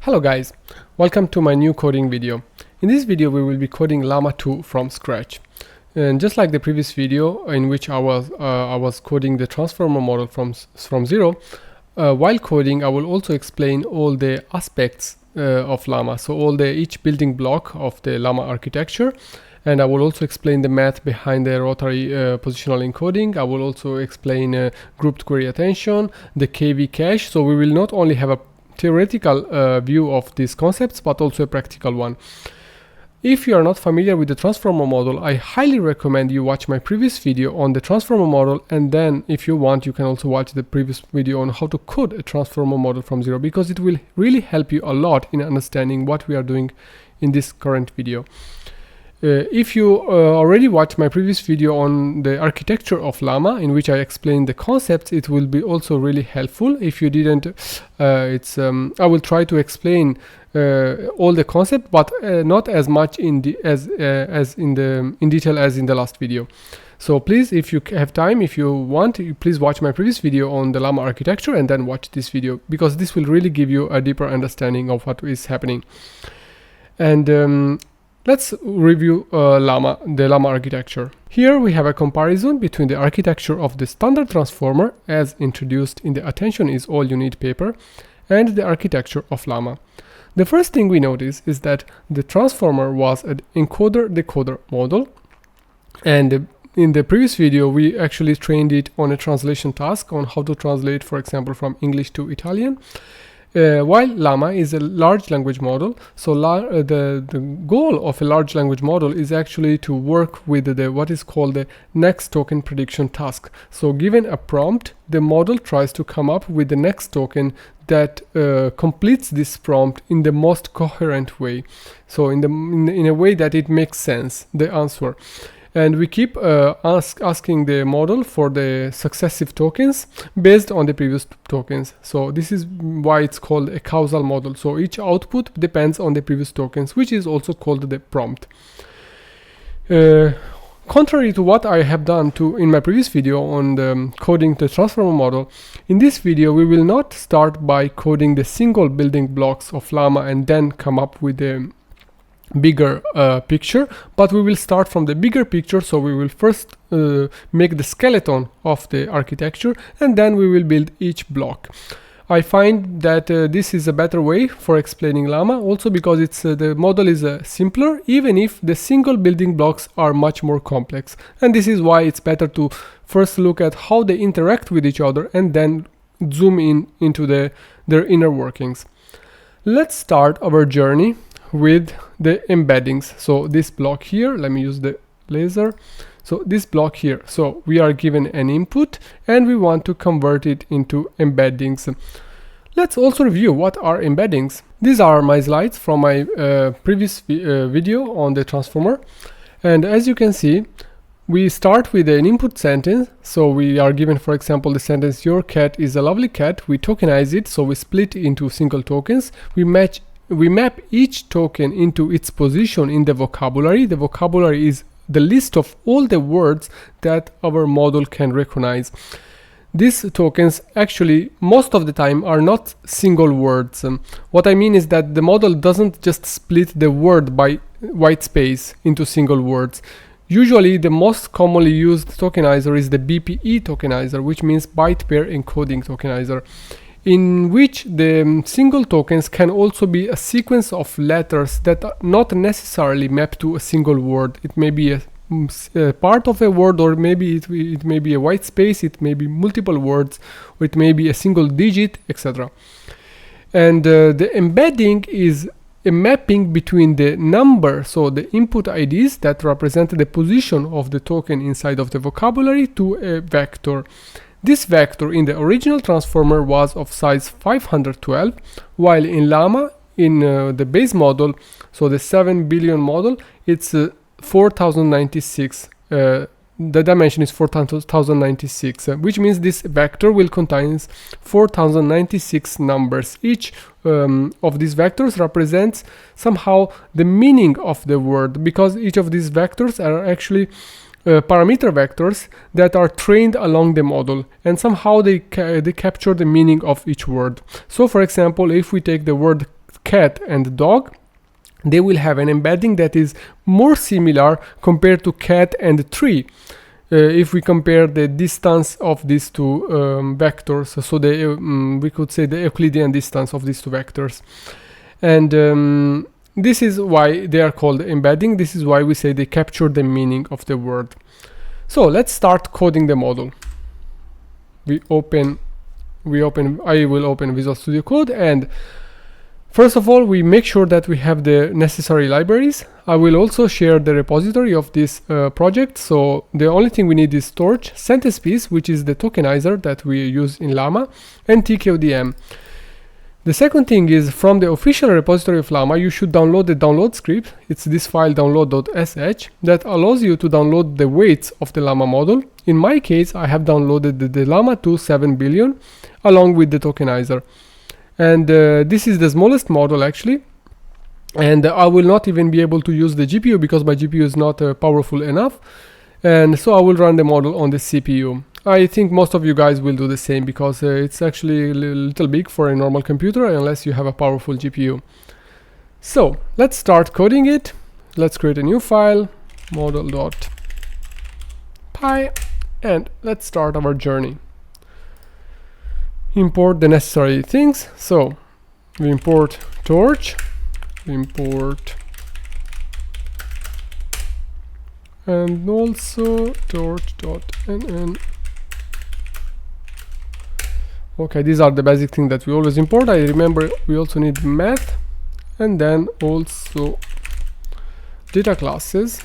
Hello guys, welcome to my new coding video. In this video we will be coding LLaMA 2 from scratch. And just like the previous video in which I was coding the transformer model from zero, while coding I will also explain all the aspects of LLaMA, so each building block of the LLaMA architecture. And I will also explain the math behind the rotary positional encoding. I will also explain grouped query attention, the KV cache. So we will not only have a theoretical view of these concepts, but also a practical one. If you are not familiar with the transformer model, I highly recommend you watch my previous video on the transformer model, and then if you want you can also watch the previous video on how to code a transformer model from zero, because it will really help you a lot in understanding what we are doing in this current video. If you already watched my previous video on the architecture of LLaMA, in which I explained the concepts, it will be also really helpful. If you didn't, I will try to explain all the concepts, but not as much in detail as in the last video. So please, if you have time, if you want, please watch my previous video on the LLaMA architecture and then watch this video, because this will really give you a deeper understanding of what is happening. And let's review the LLaMA architecture. Here we have a comparison between the architecture of the standard transformer as introduced in the Attention is All You Need paper and the architecture of LLaMA. The first thing we notice is that the transformer was an encoder-decoder model, and in the previous video we actually trained it on a translation task on how to translate, for example, from English to Italian. While LLaMA is a large language model, so the goal of a large language model is actually to work with what is called the next token prediction task. So given a prompt, the model tries to come up with the next token that completes this prompt in the most coherent way. So in a way that it makes sense, the answer. And we keep asking the model for the successive tokens based on the previous tokens. So this is why it's called a causal model. So each output depends on the previous tokens, which is also called the prompt. Contrary to what I have done in my previous video on the coding the transformer model, in this video we will not start by coding the single building blocks of LLaMA and then come up with the bigger picture, but we will start from the bigger picture. So we will first make the skeleton of the architecture, and then we will build each block. I find that this is a better way for explaining LLaMA, also because the model is simpler, even if the single building blocks are much more complex. And this is why it's better to first look at how they interact with each other and then zoom into their inner workings. Let's start our journey with the embeddings. So this block here, let me use the laser. So this block here, so we are given an input and we want to convert it into embeddings. Let's also review what are embeddings. These are my slides from my previous video on the transformer. And as you can see, we start with an input sentence. So we are given, for example, the sentence, "Your cat is a lovely cat." We tokenize it, so we split into single tokens. We map each token into its position in the vocabulary. The vocabulary is the list of all the words that our model can recognize. These tokens actually most of the time are not single words. What I mean is that the model doesn't just split the word by white space into single words. Usually the most commonly used tokenizer is the BPE tokenizer, which means byte pair encoding tokenizer, in which the single tokens can also be a sequence of letters that are not necessarily mapped to a single word. It may be a part of a word, or maybe it may be a white space, it may be multiple words, or it may be a single digit, etc. And the embedding is a mapping between the number, so the input IDs that represent the position of the token inside of the vocabulary, to a vector. This vector in the original transformer was of size 512, while in LLaMA, in the base model, so the 7 billion model, it's 4096. The dimension is 4096, which means this vector will contain 4096 numbers. Each of these vectors represents somehow the meaning of the word, because each of these vectors are actually parameter vectors that are trained along the model, and somehow they capture the meaning of each word. So for example, if we take the word cat and dog, they will have an embedding that is more similar compared to cat and tree. If we compare the distance of these two vectors, so we could say the Euclidean distance of these two vectors. And this is why they are called embedding. This is why we say they capture the meaning of the word. So let's start coding the model. I will open Visual Studio Code, and first of all, we make sure that we have the necessary libraries. I will also share the repository of this project. So the only thing we need is Torch, Centerpiece, which is the tokenizer that we use in LLaMA, and TKODM. The second thing is, from the official repository of LLaMA, you should download the download script. It's this file download.sh that allows you to download the weights of the LLaMA model. In my case, I have downloaded the LLaMA 2 7 billion along with the tokenizer. And this is the smallest model actually. And I will not even be able to use the GPU because my GPU is not powerful enough. And so I will run the model on the CPU. I think most of you guys will do the same because it's actually a little big for a normal computer unless you have a powerful GPU. So let's start coding it. Let's create a new file, model.py, and let's start our journey. Import the necessary things. So we import Torch, we import and also torch.nn. Okay, these are the basic things that we always import. I remember we also need math, and then also data classes.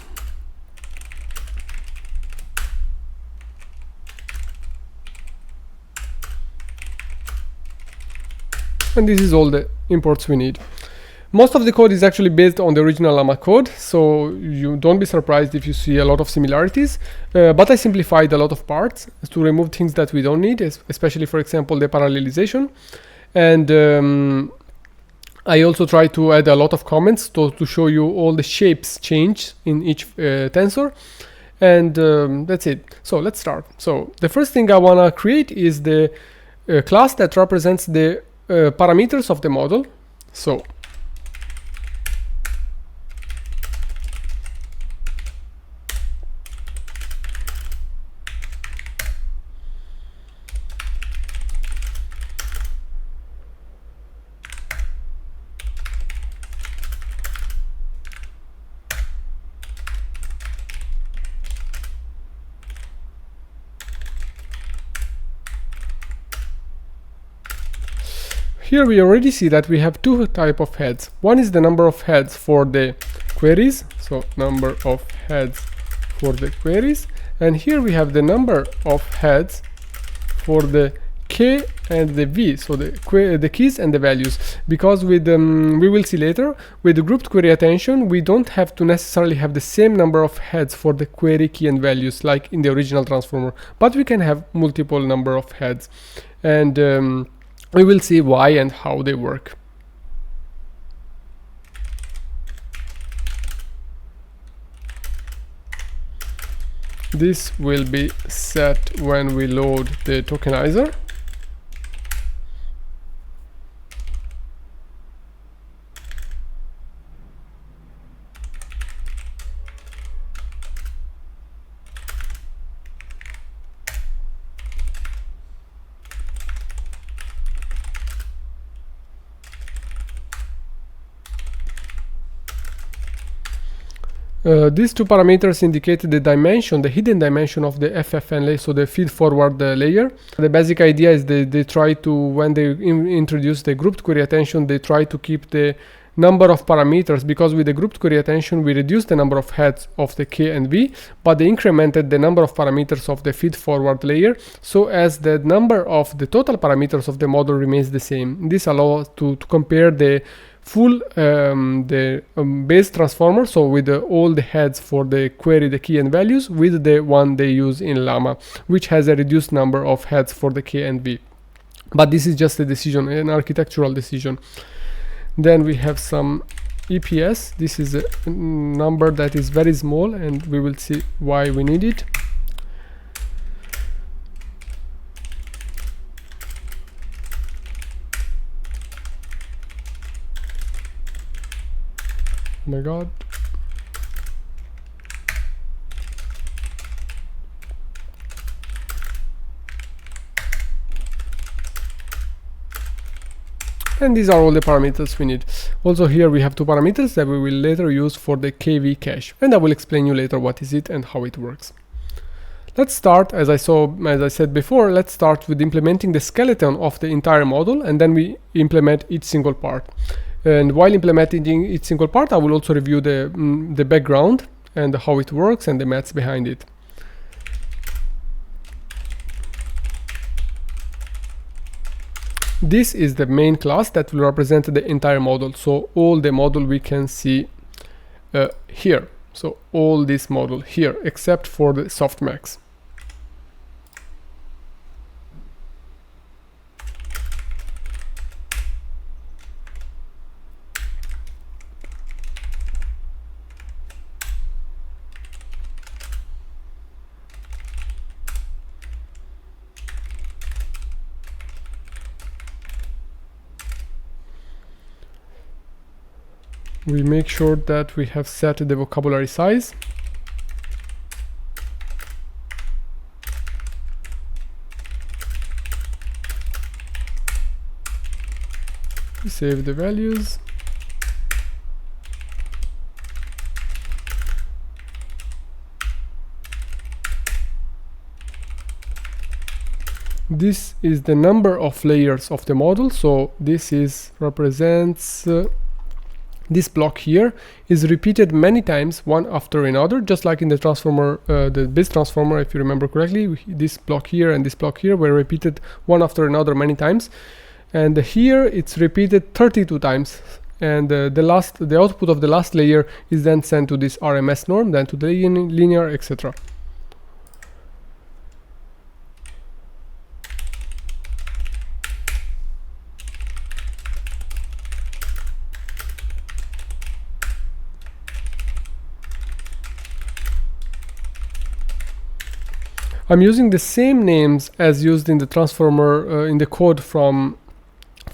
And this is all the imports we need. Most of the code is actually based on the original LLaMA code, so you don't be surprised if you see a lot of similarities. But I simplified a lot of parts to remove things that we don't need, especially, for example, the parallelization. And I also try to add a lot of comments to show you all the shapes change in each tensor. And that's it. So let's start. So the first thing I want to create is the class that represents the parameters of the model. So here we already see that we have two types of heads. One is the number of heads for the queries, so number of heads for the queries, and here we have the number of heads for the K and the V, so the keys and the values. Because with we will see later, with the grouped query attention, we don't have to necessarily have the same number of heads for the query, key, and values like in the original transformer, but we can have multiple number of heads, and we will see why and how they work. This will be set when we load the tokenizer. These two parameters indicate the dimension, the hidden dimension of the FFN layer, so the feed-forward layer. The basic idea is they try to, when they introduce the grouped query attention, they try to keep the number of parameters, because with the grouped query attention we reduced the number of heads of the K and V, but they incremented the number of parameters of the feed-forward layer, so as the number of the total parameters of the model remains the same. This allows to compare the full base transformer, so with all the heads for the query, the key and values, with the one they use in LLaMA, which has a reduced number of heads for the K and V. But this is just a decision, an architectural decision. Then we have some EPS. This is a number that is very small, and we will see why we need it. Oh my god. And these are all the parameters we need. Also here we have two parameters that we will later use for the KV cache, and I will explain you later what is it and how it works. Let's start, as I said before, let's start with implementing the skeleton of the entire model, and then we implement each single part. And while implementing each single part, I will also review the background and how it works and the maths behind it. This is the main class that will represent the entire model, so all the model we can see here. So all this model here, except for the softmax. We make sure that we have set the vocabulary size. We save the values. This is the number of layers of the model, so this represents this block here is repeated many times, one after another, just like in the transformer, the BIS transformer, if you remember correctly. This block here and this block here were repeated one after another many times, and here it's repeated 32 times. And the output of the last layer is then sent to this RMS norm, then to the linear, etc. I'm using the same names as used in the transformer in the code from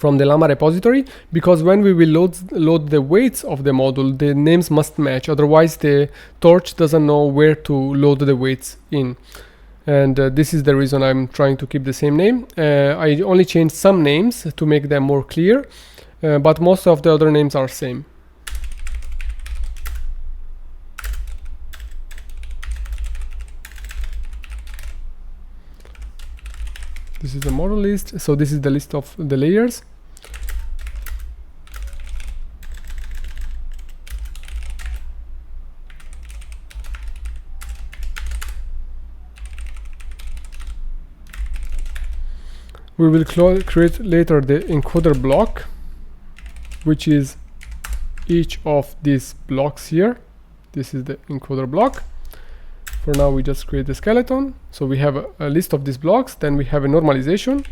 the LLaMA repository, because when we will load the weights of the model, the names must match, otherwise the torch doesn't know where to load the weights in. And this is the reason I'm trying to keep the same name. I only changed some names to make them more clear, but most of the other names are same. This is the model list, so this is the list of the layers. We will create later the encoder block, which is each of these blocks here. This is the encoder block. For now we just create the skeleton. So we have a list of these blocks, then we have a normalization.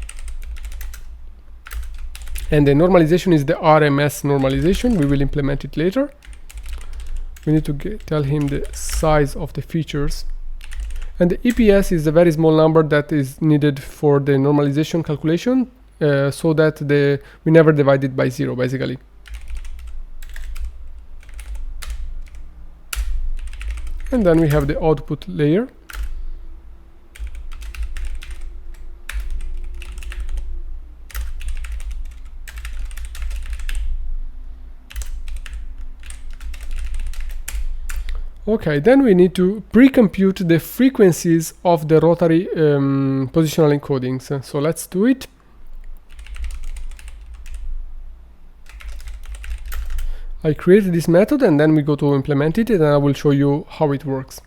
And the normalization is the RMS normalization. We will implement it later. We need to tell him the size of the features. And the EPS is a very small number that is needed for the normalization calculation, so that we never divide it by 0, basically. And then we have the output layer. Okay, then we need to pre-compute the frequencies of the rotary positional encodings. So let's do it. I created this method and then we go to implement it, and I will show you how it works.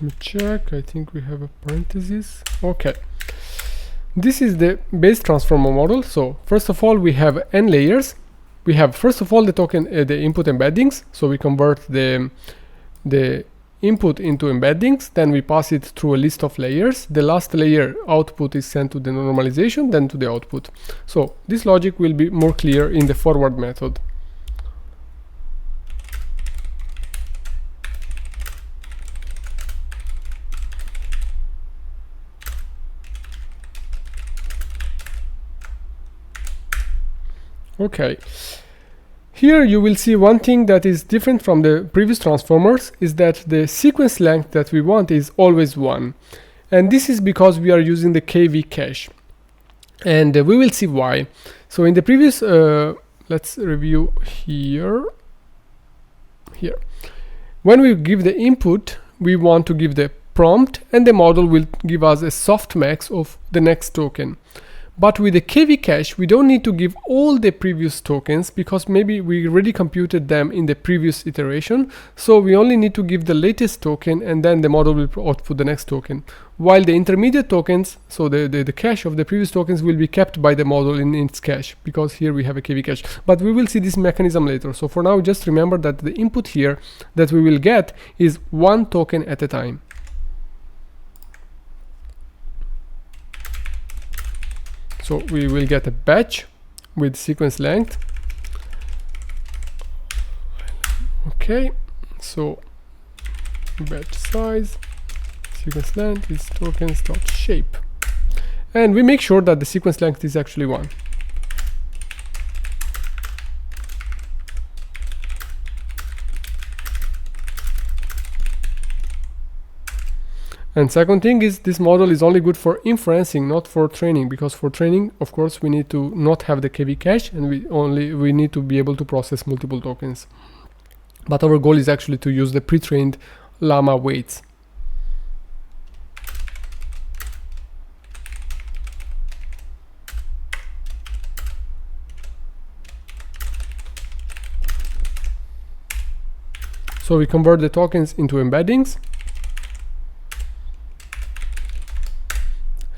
Let me check. I think we have a parenthesis. Okay. This is the base transformer model. So first of all, we have n layers. We have first of all the token, the input embeddings. So we convert the input into embeddings, then we pass it through a list of layers. The last layer output is sent to the normalization, then to the output. So this logic will be more clear in the forward method. Okay, here you will see one thing that is different from the previous transformers is that the sequence length that we want is always 1. And this is because we are using the KV cache. And we will see why. So in the previous, let's review here. When we give the input, we want to give the prompt, and the model will give us a softmax of the next token. But with the KV cache, we don't need to give all the previous tokens because maybe we already computed them in the previous iteration. So we only need to give the latest token, and then the model will output the next token. While the intermediate tokens, so the cache of the previous tokens, will be kept by the model in its cache, because here we have a KV cache. But we will see this mechanism later. So for now, just remember that the input here that we will get is 1 token at a time. So we will get a batch with sequence length. Okay, so batch size, sequence length is tokens.shape. And we make sure that the sequence length is actually 1. And second thing is this model is only good for inferencing, not for training, because for training, of course, we need to not have the KV cache, and we need to be able to process multiple tokens. But our goal is actually to use the pre-trained LLaMA weights. So we convert the tokens into embeddings.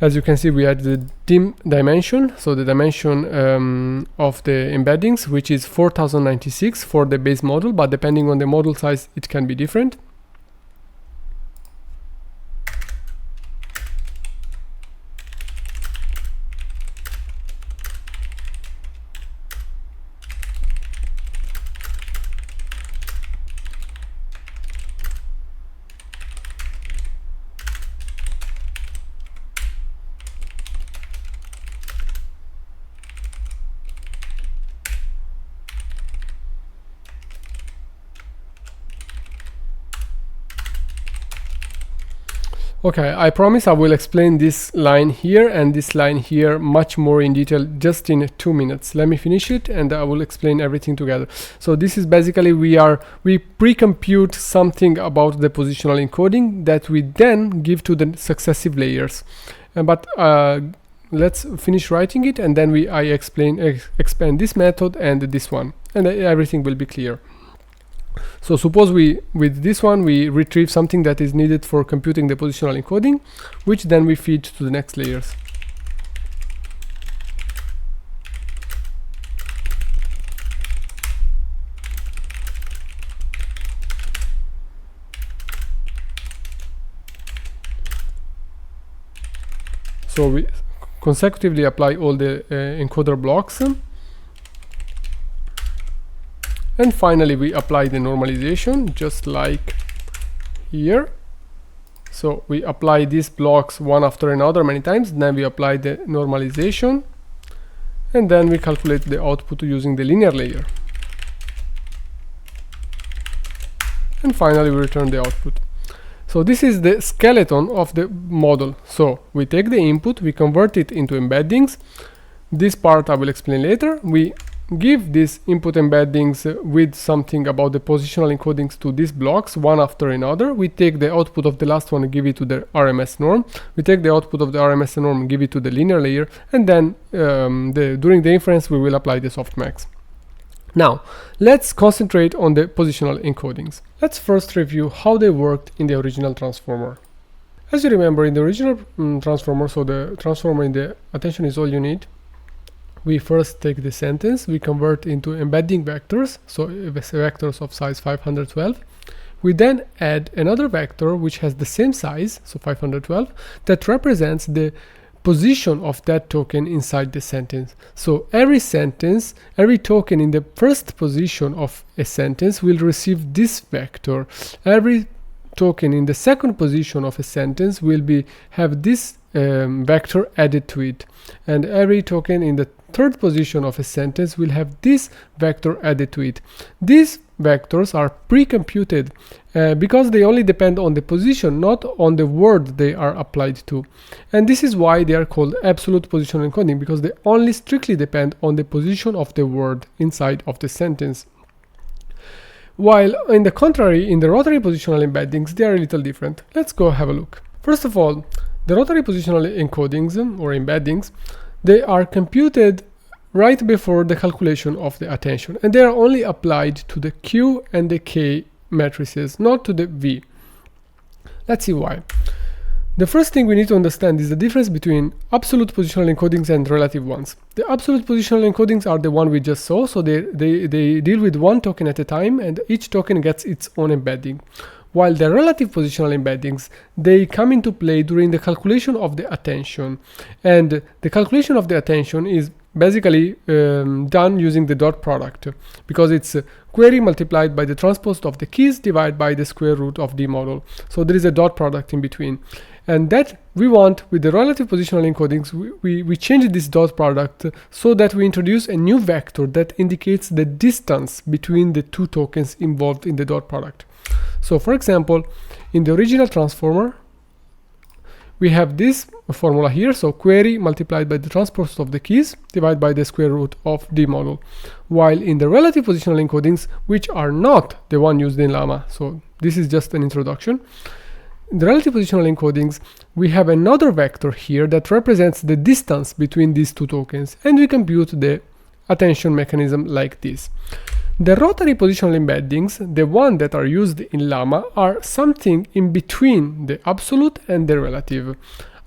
As you can see, we add the dim dimension, so the dimension of the embeddings, which is 4096 for the base model, but depending on the model size, it can be different. Okay, I promise I will explain this line here and this line here much more in detail just in 2 minutes. Let me finish it and I will explain everything together. So this is basically we pre-compute something about the positional encoding that we then give to the successive layers. But let's finish writing it, and then I expand this method and this one, and everything will be clear. So suppose with this one we retrieve something that is needed for computing the positional encoding, which then we feed to the next layers. So we consecutively apply all the encoder blocks. And finally, we apply the normalization, just like here. So we apply these blocks one after another many times, then we apply the normalization, and then we calculate the output using the linear layer. And finally, we return the output. So this is the skeleton of the model. So we take the input, we convert it into embeddings. This part I will explain later. We give these input embeddings with something about the positional encodings to these blocks one after another. We take the output of the last one and give it to the RMS norm. We take the output of the RMS norm and give it to the linear layer, and then during the inference we will apply the softmax. Now let's concentrate on the positional encodings. Let's first review how they worked in the original transformer. As you remember, in the original transformer, so the transformer in the attention is all you need. We first take the sentence, we convert into embedding vectors, so vectors of size 512. We then add another vector which has the same size, so 512, that represents the position of that token inside the sentence. So every sentence, every token in the first position of a sentence will receive this vector. Every token in the second position of a sentence will have this vector added to it, and every token in the third position of a sentence will have this vector added to it. These vectors are pre-computed because they only depend on the position, not on the word they are applied to. And this is why they are called absolute positional encoding, because they only strictly depend on the position of the word inside of the sentence. While in the contrary, in the rotary positional embeddings, they are a little different. Let's go have a look. First of all, the rotary positional encodings or embeddings, they are computed right before the calculation of the attention, and they are only applied to the Q and the K matrices, not to the V. Let's see why. The first thing we need to understand is the difference between absolute positional encodings and relative ones. The absolute positional encodings are the one we just saw, so they deal with one token at a time, and each token gets its own embedding. While the relative positional embeddings, they come into play during the calculation of the attention. And the calculation of the attention is basically done using the dot product, because it's query multiplied by the transpose of the keys divided by the square root of the model. So there is a dot product in between. And that we want with the relative positional encodings, we change this dot product so that we introduce a new vector that indicates the distance between the two tokens involved in the dot product. So for example, in the original transformer, we have this formula here, so query multiplied by the transpose of the keys divided by the square root of the model. While in the relative positional encodings, which are not the one used in LLaMA, so this is just an introduction. In the relative positional encodings, we have another vector here that represents the distance between these two tokens, and we compute the attention mechanism like this. The rotary positional embeddings, the one that are used in LLaMA, are something in between the absolute and the relative.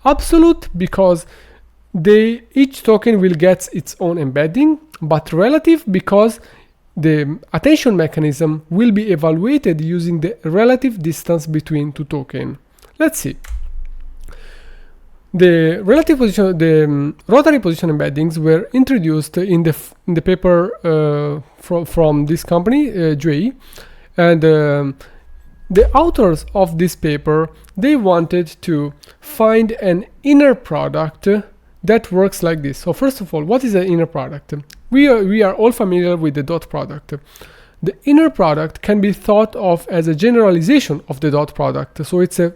Absolute because each token will get its own embedding, but relative because the attention mechanism will be evaluated using the relative distance between two tokens. Let's see. The rotary position embeddings were introduced in the paper from this company, JUE, and the authors of this paper, they wanted to find an inner product that works like this. So first of all, what is an inner product? We are all familiar with the dot product. The inner product can be thought of as a generalization of the dot product. So it's an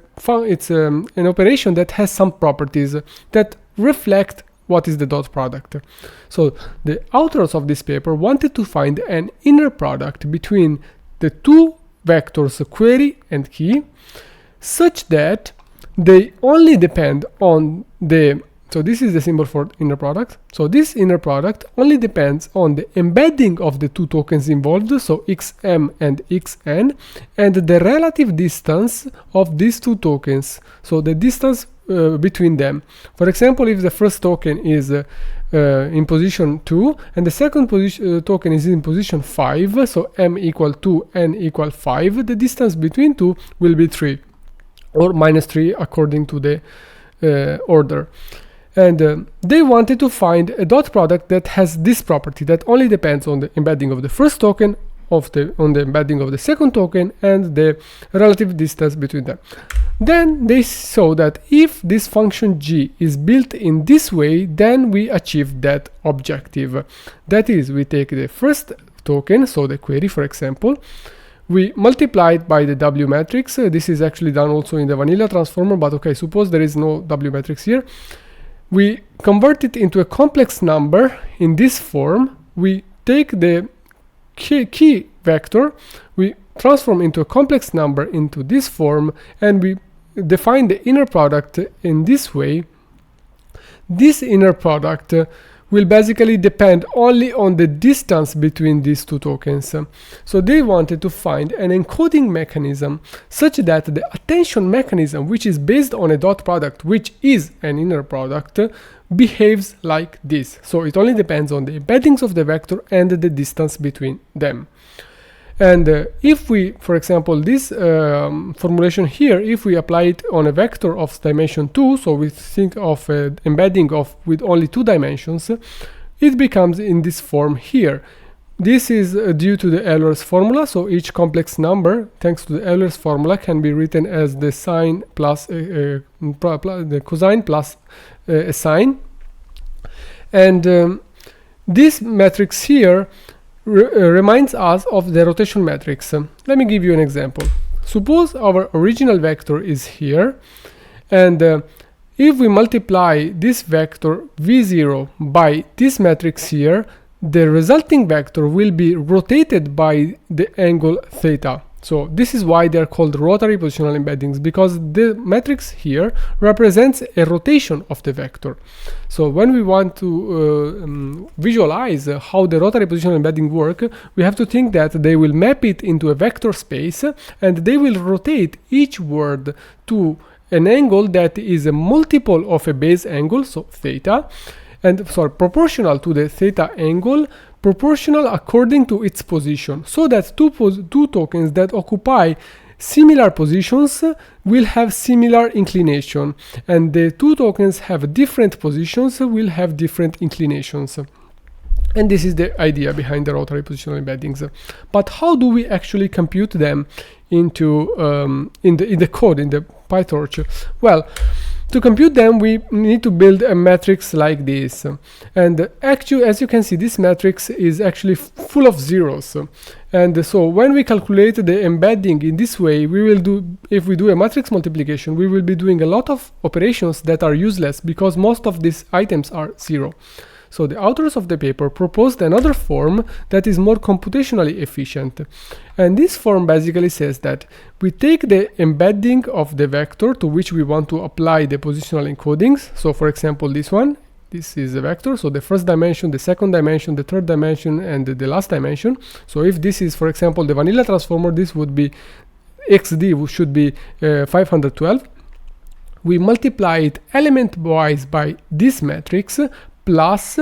operation that has some properties that reflect what is the dot product. So the authors of this paper wanted to find an inner product between the two vectors query and key, such that they only depend on the, so this is the symbol for inner product. So this inner product only depends on the embedding of the two tokens involved, so xm and xn, and the relative distance of these two tokens, so the distance between them. For example, if the first token is in position 2 and the second token is in position 5, so m equal 2, n equal 5, the distance between two will be 3 or -3 according to the order. And they wanted to find a dot product that has this property, that only depends on the embedding of the first token, on the embedding of the second token, and the relative distance between them. Then they saw that if this function g is built in this way, then we achieve that objective. That is, we take the first token, so the query, for example, we multiply it by the W matrix. This is actually done also in the vanilla transformer, but okay, suppose there is no W matrix here. We convert it into a complex number in this form. We take the key vector, we transform into a complex number into this form, and we define the inner product in this way. This inner product will basically depend only on the distance between these two tokens. So they wanted to find an encoding mechanism such that the attention mechanism, which is based on a dot product, which is an inner product, behaves like this. So it only depends on the embeddings of the vector and the distance between them. And if we, for example, this formulation here, if we apply it on a vector of dimension 2, so we think of embedding of with only 2 dimensions, it becomes in this form here. This is due to the Euler's formula, so each complex number, thanks to the Euler's formula, can be written as the sine plus the cosine plus a sine. And this matrix here reminds us of the rotation matrix. Let me give you an example. Suppose our original vector is here, and if we multiply this vector v0 by this matrix here, the resulting vector will be rotated by the angle theta. So this is why they are called rotary positional embeddings, because the matrix here represents a rotation of the vector. So when we want to visualize how the rotary positional embedding work, we have to think that they will map it into a vector space, and they will rotate each word to an angle that is a multiple of a base angle, so theta, and proportional to the theta angle, proportional according to its position, so that two tokens that occupy similar positions will have similar inclination, and the two tokens have different positions will have different inclinations. And this is the idea behind the rotary positional embeddings. But how do we actually compute them into in the code, in the PyTorch? Well, to compute them, we need to build a matrix like this. And actually, as you can see, this matrix is actually full of zeros. And so when we calculate the embedding in this way, we will do, if we do a matrix multiplication, we will be doing a lot of operations that are useless because most of these items are 0. So the authors of the paper proposed another form that is more computationally efficient. And this form basically says that we take the embedding of the vector to which we want to apply the positional encodings. So for example, this one, this is a vector. So the first dimension, the second dimension, the third dimension, and the last dimension. So if this is, for example, the vanilla transformer, this would be xd should be 512. We multiply it element-wise by this matrix, plus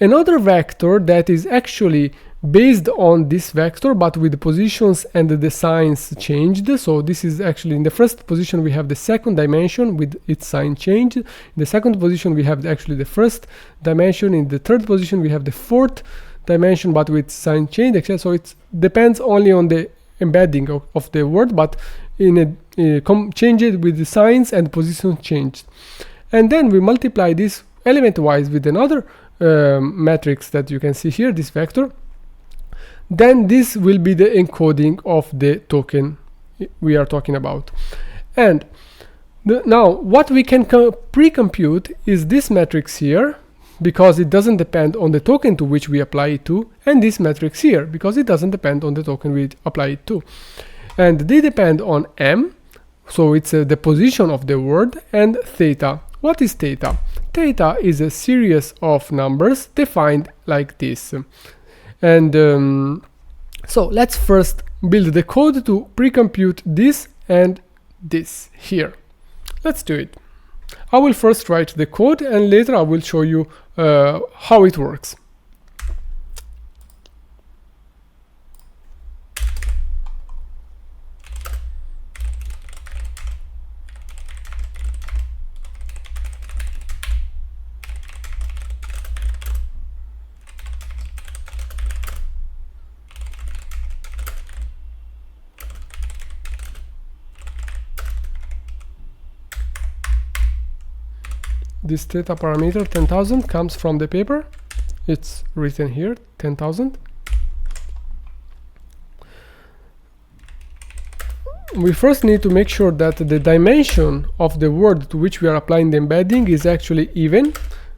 another vector that is actually based on this vector but with the positions and the signs changed. So this is actually in the first position we have the second dimension with its sign changed. In the second position we have actually the first dimension. In the third position we have the fourth dimension but with sign changed, etc. So it depends only on the embedding of the word, but in a changed with the signs and position changed. And then we multiply this element-wise with another matrix that you can see here, this vector. Then this will be the encoding of the token we are talking about. And now what we can pre-compute is this matrix here, because it doesn't depend on the token to which we apply it to, and this matrix here, because it doesn't depend on the token we apply it to. And they depend on m, so it's the position of the word, and theta. What is theta? Theta is a series of numbers defined like this. And so let's first build the code to pre-compute this and this here. Let's do it. I will first write the code and later I will show you how it works. This theta parameter 10,000 comes from the paper. It's written here, 10,000. We first need to make sure that the dimension of the word to which we are applying the embedding is actually even,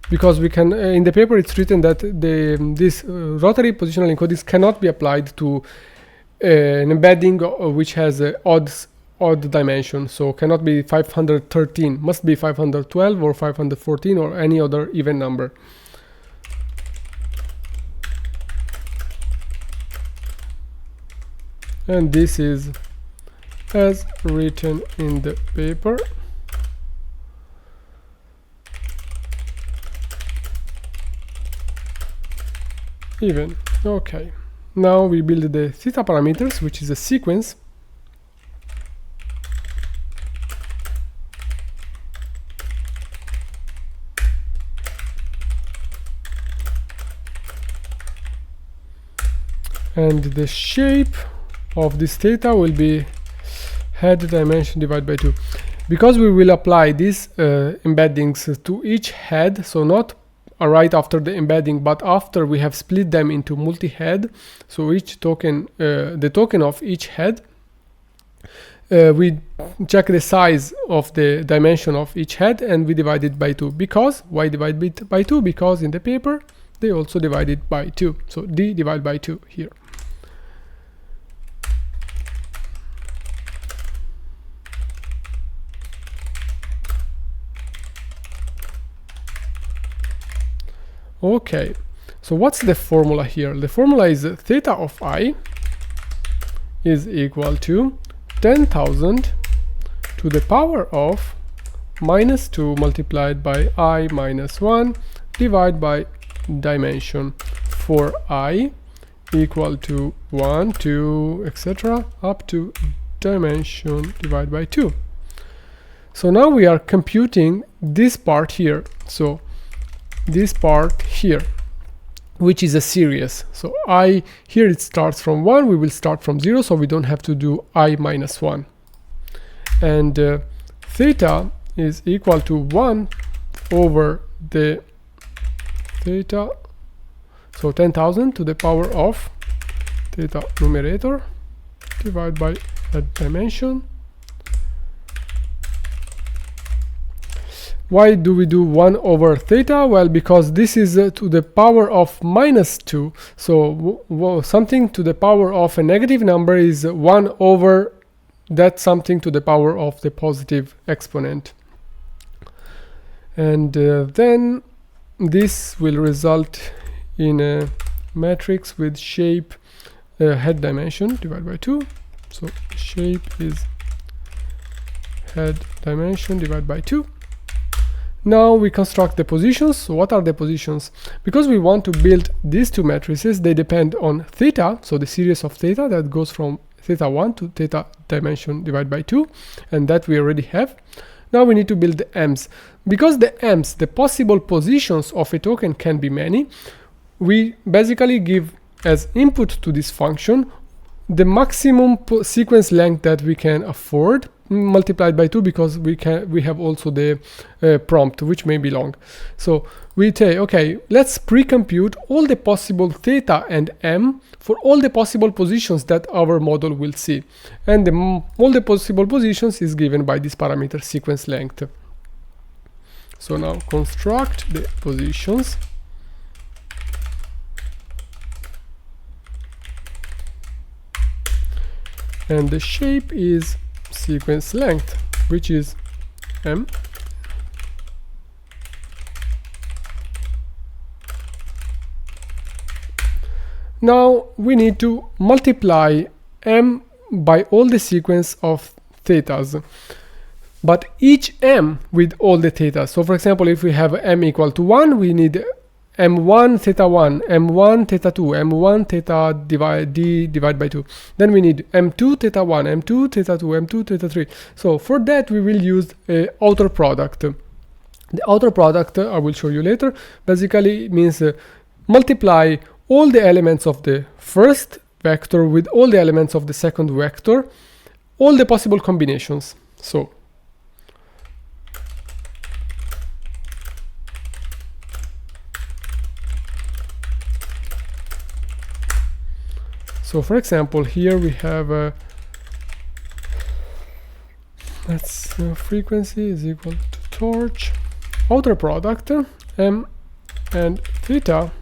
because we can, in the paper it's written that this rotary positional encodings cannot be applied to an embedding which has odd dimension, so cannot be 513, must be 512 or 514 or any other even number. and this is as written in the paper. Even. Okay, now we build the theta parameters, which is a sequence. And the shape of this theta will be head dimension divided by 2. Because we will apply these embeddings to each head, so not right after the embedding, but after we have split them into multi-head, so each token, the token of each head, we check the size of the dimension of each head and we divide it by 2. Because, why divide it by 2? Because in the paper they also divide it by 2, so d divided by 2 here. Okay, so what's the formula here? The formula is theta of I is equal to 10,000 to the power of minus 2 multiplied by I minus 1 divided by dimension for I equal to 1, 2, etc. up to dimension divided by 2. So now we are computing this part here. So this part here, which is a series. So I here it starts from 1, we will start from 0, so we don't have to do I minus 1. And theta is equal to 1 over the theta, so 10,000 to the power of theta numerator divided by that dimension. Why do we do 1 over theta? Well, because this is to the power of minus 2. So something to the power of a negative number is 1 over that something to the power of the positive exponent. And then this will result in a matrix with shape head dimension divided by 2. So shape is head dimension divided by 2. Now we construct the positions. So what are the positions? Because we want to build these two matrices, they depend on theta, so the series of theta that goes from theta 1 to theta dimension divided by 2, and that we already have. Now we need to build the m's. Because the m's, the possible positions of a token, can be many, we basically give as input to this function the maximum sequence length that we can afford, multiplied by 2, because we have also the prompt, which may be long. So we say, okay, let's pre-compute all the possible theta and m for all the possible positions that our model will see, and all the possible positions is given by this parameter sequence length. So now construct the positions. And the shape is sequence length, which is m. Now we need to multiply m by all the sequence of thetas, but each m with all the thetas. So for example, if we have m equal to 1, we need m1 theta 1, m1 theta 2, m1 theta divided by 2. Then we need m2 theta 1, m2 theta 2, m2 theta 3. So for that we will use a outer product. The outer product, I will show you later, basically means multiply all the elements of the first vector with all the elements of the second vector, all the possible combinations. So for example, here we have frequency is equal to torch, outer product, m and theta.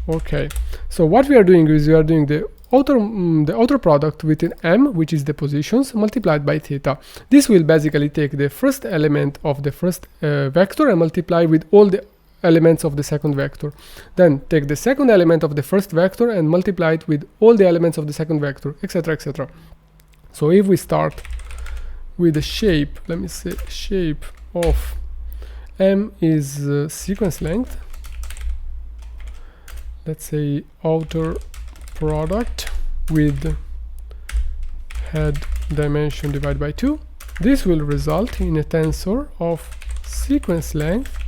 Okay, so what we are doing is we are doing the outer product with an m, which is the positions, multiplied by theta. This will basically take the first element of the first vector and multiply with all the elements of the second vector. Then take the second element of the first vector and multiply it with all the elements of the second vector, etc., etc. So if we start with the shape, let me say shape of m is sequence length, let's say outer product with head dimension divided by 2, this will result in a tensor of sequence length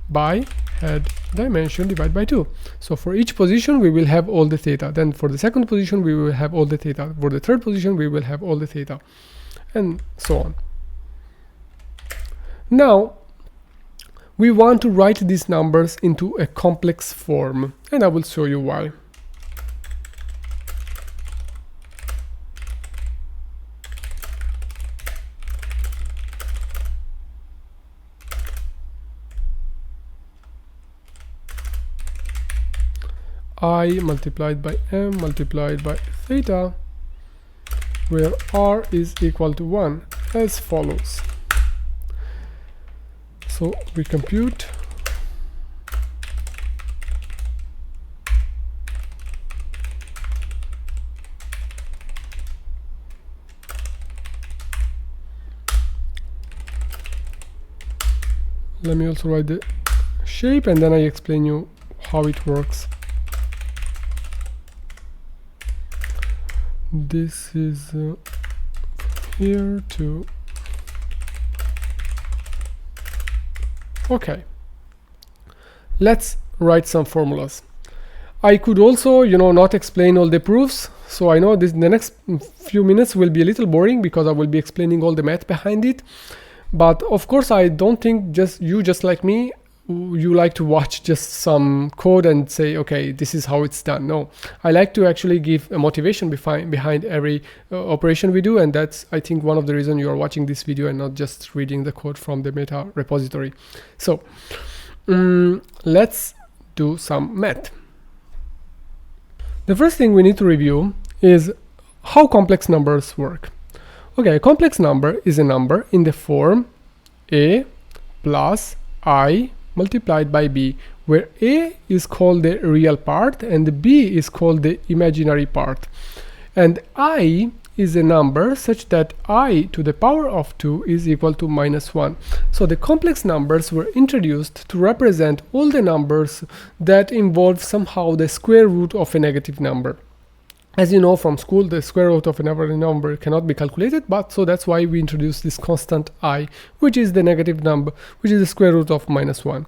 by head dimension divided by 2. So for each position we will have all the theta, then for the second position we will have all the theta, for the third position we will have all the theta, and so on. Now we want to write these numbers into a complex form, and I will show you why. I multiplied by m multiplied by theta, where r is equal to 1, as follows. So we compute let me also write the shape and then I explain you how it works. This is here to okay, let's write some formulas. I could also, not explain all the proofs, so I know the next few minutes will be a little boring because I will be explaining all the math behind it. But of course, I don't think just like me, you like to watch just some code and say, okay, this is how it's done. No, I like to actually give a motivation behind every operation we do, and that's, I think, one of the reasons you are watching this video and not just reading the code from the meta repository. So let's do some math. The first thing we need to review is how complex numbers work. Okay, a complex number is a number in the form a plus I multiplied by b, where a is called the real part and b is called the imaginary part. And I is a number such that I to the power of 2 is equal to -1. So the complex numbers were introduced to represent all the numbers that involve somehow the square root of a negative number. As you know from school, the square root of a number cannot be calculated, but so that's why we introduce this constant I, which is the negative number, which is the square root of -1.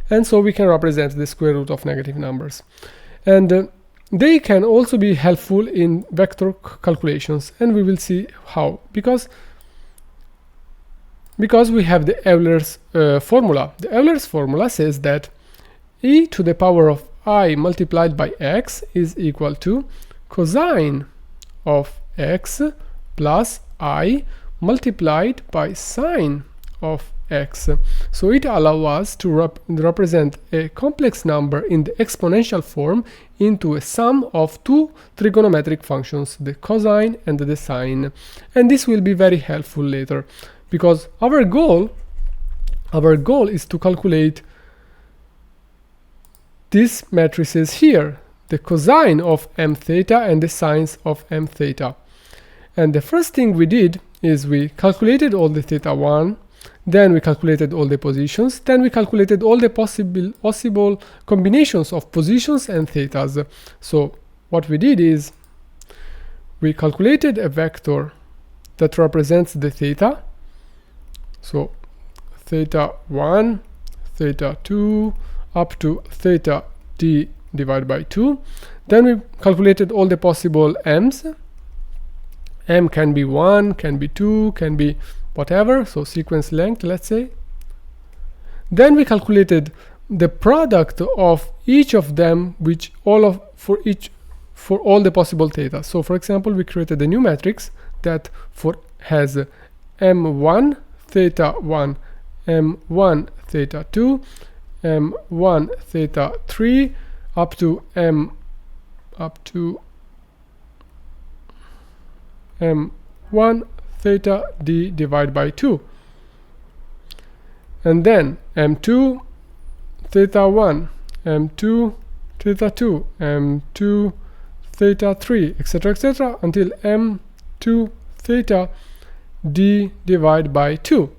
And so we can represent the square root of negative numbers. And they can also be helpful in vector calculations, and we will see how. Because we have the Euler's formula. The Euler's formula says that e to the power of I multiplied by x is equal to cosine of x plus I multiplied by sine of x. So it allows us to represent a complex number in the exponential form into a sum of two trigonometric functions, the cosine and the sine. And this will be very helpful later, because our goal is to calculate these matrices here, the cosine of m theta and the sines of m theta. And the first thing we did is we calculated all the theta 1, then we calculated all the positions, then we calculated all the possible combinations of positions and thetas. So what we did is we calculated a vector that represents the theta. So theta 1, theta 2, up to theta d divided by 2. Then we calculated all the possible m's. M can be 1, can be 2, can be whatever, so sequence length, let's say. Then we calculated the product of each of them, which for all the possible theta. So for example, we created a new matrix that has m1 theta 1, m1 theta 2, m1 theta 3, up to m1 theta d divided by 2, and then m2 theta 1, m2 theta 2, m2 theta 3, etc., until m2 theta d divided by 2.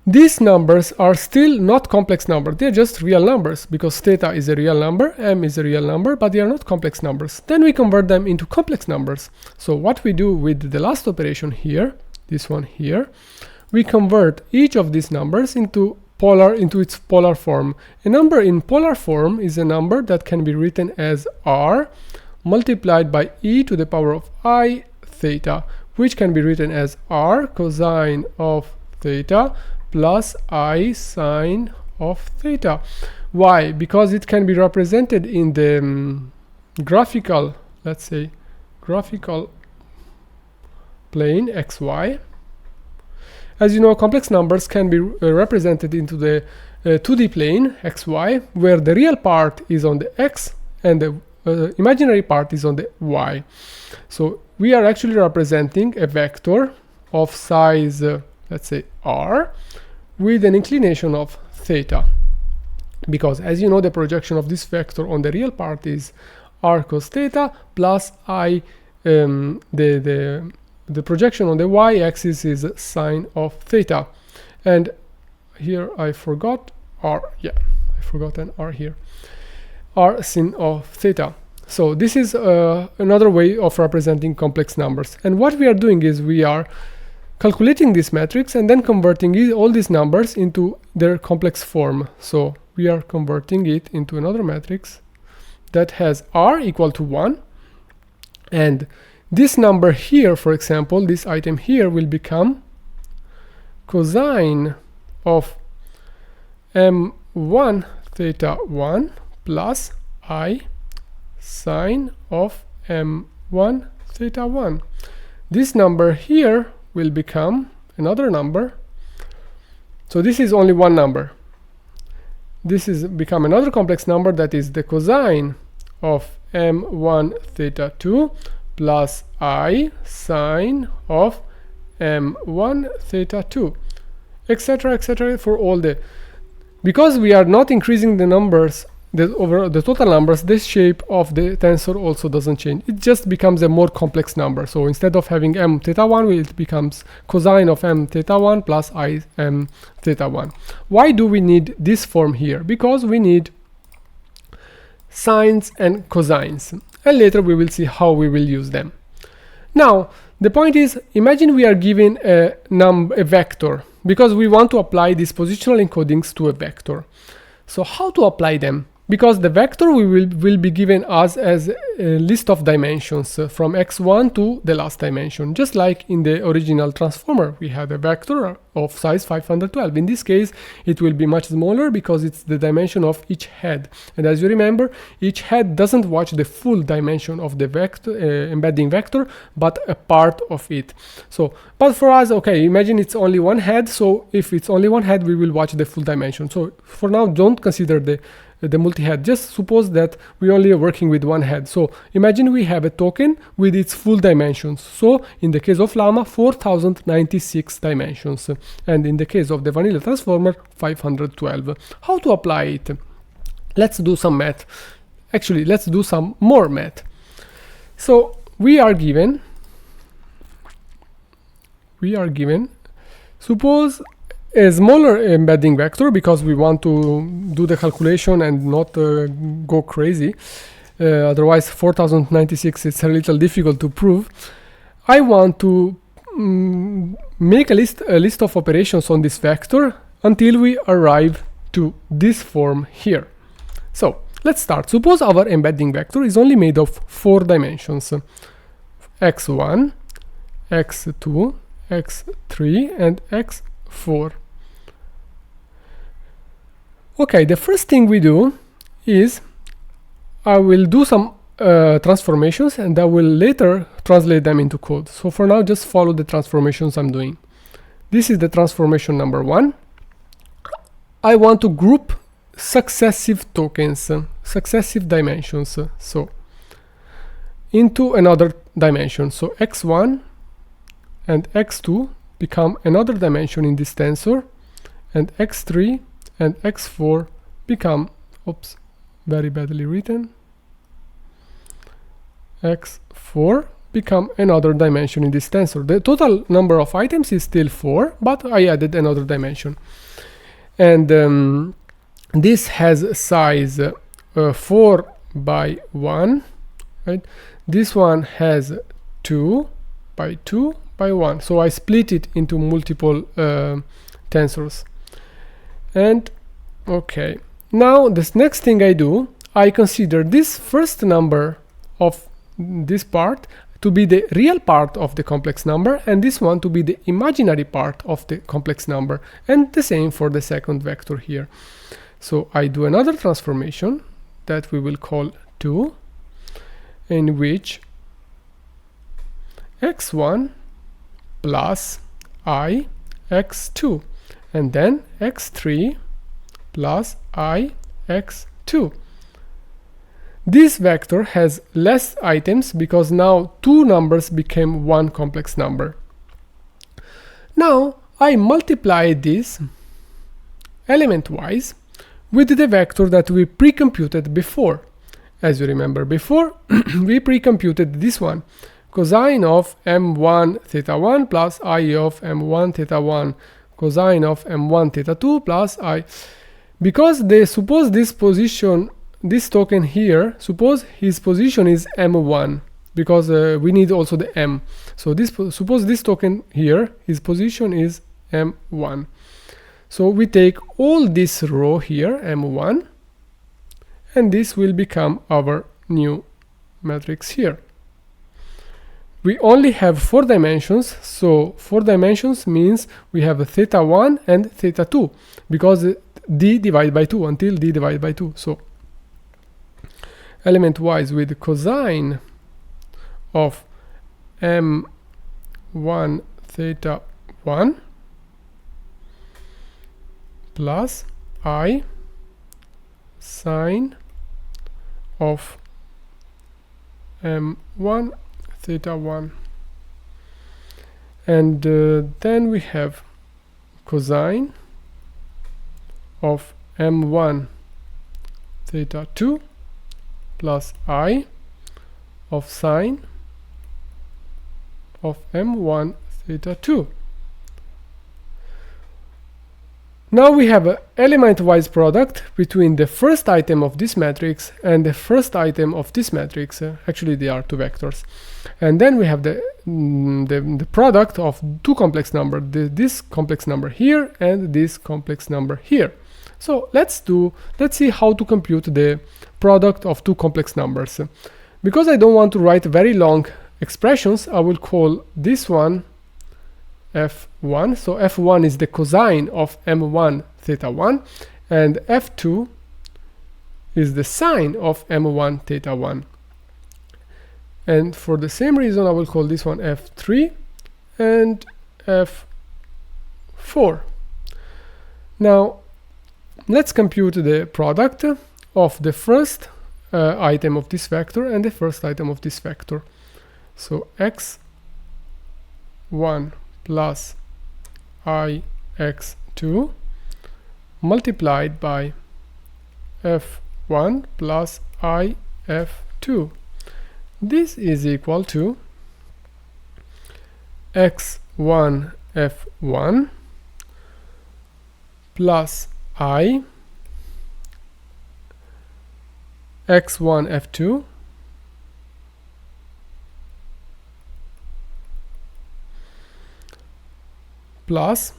These numbers are still not complex numbers, they're just real numbers, because theta is a real number, m is a real number, but they are not complex numbers. Then we convert them into complex numbers. So what we do with the last operation here, this one here, we convert each of these numbers into its polar form. A number in polar form is a number that can be written as r multiplied by e to the power of I theta, which can be written as r cosine of theta plus I sine of theta. Why? Because it can be represented in the graphical, let's say, graphical plane xy. As you know, complex numbers can be represented into the 2D plane xy, where the real part is on the x and the imaginary part is on the y. So we are actually representing a vector of size, let's say, r, with an inclination of theta, because as you know, the projection of this vector on the real part is r cos theta plus I, the projection on the y-axis is sine of theta. And here I forgot r, yeah, I forgot an r here, r sin of theta. So this is another way of representing complex numbers. And what we are doing is we are calculating this matrix and then converting all these numbers into their complex form. So we are converting it into another matrix that has r equal to 1, and this number here, for example, this item here, will become cosine of m1 theta 1 plus I sine of m1 theta 1. This number here will become another number. So this is only one number. This is become another complex number, that is the cosine of m1 theta 2 plus I sine of m1 theta 2, etc., for all the, because we are not increasing the numbers, over the total numbers, this shape of the tensor also doesn't change. It just becomes a more complex number. So instead of having m theta 1, it becomes cosine of m theta 1 plus I m theta 1. Why do we need this form here? Because we need sines and cosines, and later we will see how we will use them. Now the point is, imagine we are given a vector, because we want to apply these positional encodings to a vector. So how to apply them? Because the vector will be given us as a list of dimensions from x1 to the last dimension. Just like in the original transformer, we had a vector of size 512. In this case, it will be much smaller because it's the dimension of each head. And as you remember, each head doesn't watch the full dimension of the vector, embedding vector, but a part of it. So, but for us, okay, imagine it's only one head. So if it's only one head, we will watch the full dimension. So for now, don't consider the multi-head. Just suppose that we only are working with one head. So imagine we have a token with its full dimensions. So in the case of LLaMA, 4096 dimensions. And in the case of the vanilla transformer, 512. How to apply it? Let's do some math. Actually, let's do some more math. So we are given, suppose a smaller embedding vector, because we want to do the calculation and not go crazy. Otherwise 4096 is a little difficult to prove. I want to make a list of operations on this vector until we arrive to this form here. So let's start. Suppose our embedding vector is only made of 4 dimensions: x1, x2, x3, and x4. Okay, the first thing we do is I will do some transformations, and I will later translate them into code. So for now, just follow the transformations I'm doing. This is the transformation number 1. I want to group successive tokens, successive dimensions, so into another dimension. So x1 and x2 become another dimension in this tensor, and x3 and x4 become, oops, very badly written, x4 become another dimension in this tensor. The total number of items is still 4, but I added another dimension. And this has a size 4 by 1, right? This one has 2 by 2 by 1. So I split it into multiple tensors. And okay, now this next thing I do, I consider this first number of this part to be the real part of the complex number, and this one to be the imaginary part of the complex number, and the same for the second vector here. So I do another transformation that we will call 2, in which x1 plus I x2, and then x3 plus I x2. This vector has less items because now two numbers became one complex number. Now I multiply this element-wise with the vector that we pre-computed before. As you remember before, we pre-computed this one, cosine of m1 theta 1 plus I of m1 theta 1, cosine of m1 theta 2 plus I. Because they suppose this position, this token here, suppose his position is m1, because we need also the m. So this suppose this token here, his position is m1. So we take all this row here, m1, and this will become our new matrix here. We only have 4 dimensions, so 4 dimensions means we have a theta 1 and theta 2, because d divided by 2 until d divided by 2. So element-wise, with cosine of m1 theta 1 plus I sine of m1 theta 1, and then we have cosine of m1 theta 2 plus I of sine of m1 theta 2. Now we have an element-wise product between the first item of this matrix and the first item of this matrix. Actually, they are two vectors. And then we have the product of two complex numbers, this complex number here and this complex number here. So let's see how to compute the product of two complex numbers. Because I don't want to write very long expressions, I will call this one f1. So f1 is the cosine of m1 theta 1, and f2 is the sine of m1 theta 1. And for the same reason, I will call this one f3 and f4. Now let's compute the product of the first item of this vector and the first item of this vector. So x1 plus I x2 multiplied by f1 plus I f2. This is equal to x1 f1 plus I x1 f2 plus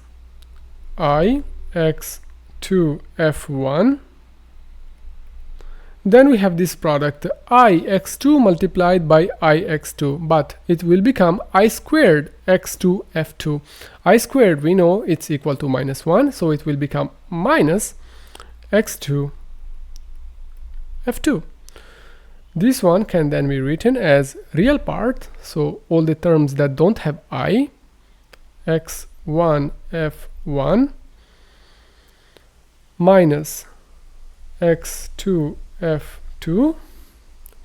I x2 f1. Then we have this product I x2 multiplied by I x2, but it will become I squared x2 f2. I squared, we know it's equal to -1, so it will become minus x2 f2. This one can then be written as real part, so all the terms that don't have I, x1 f1 minus x2 f2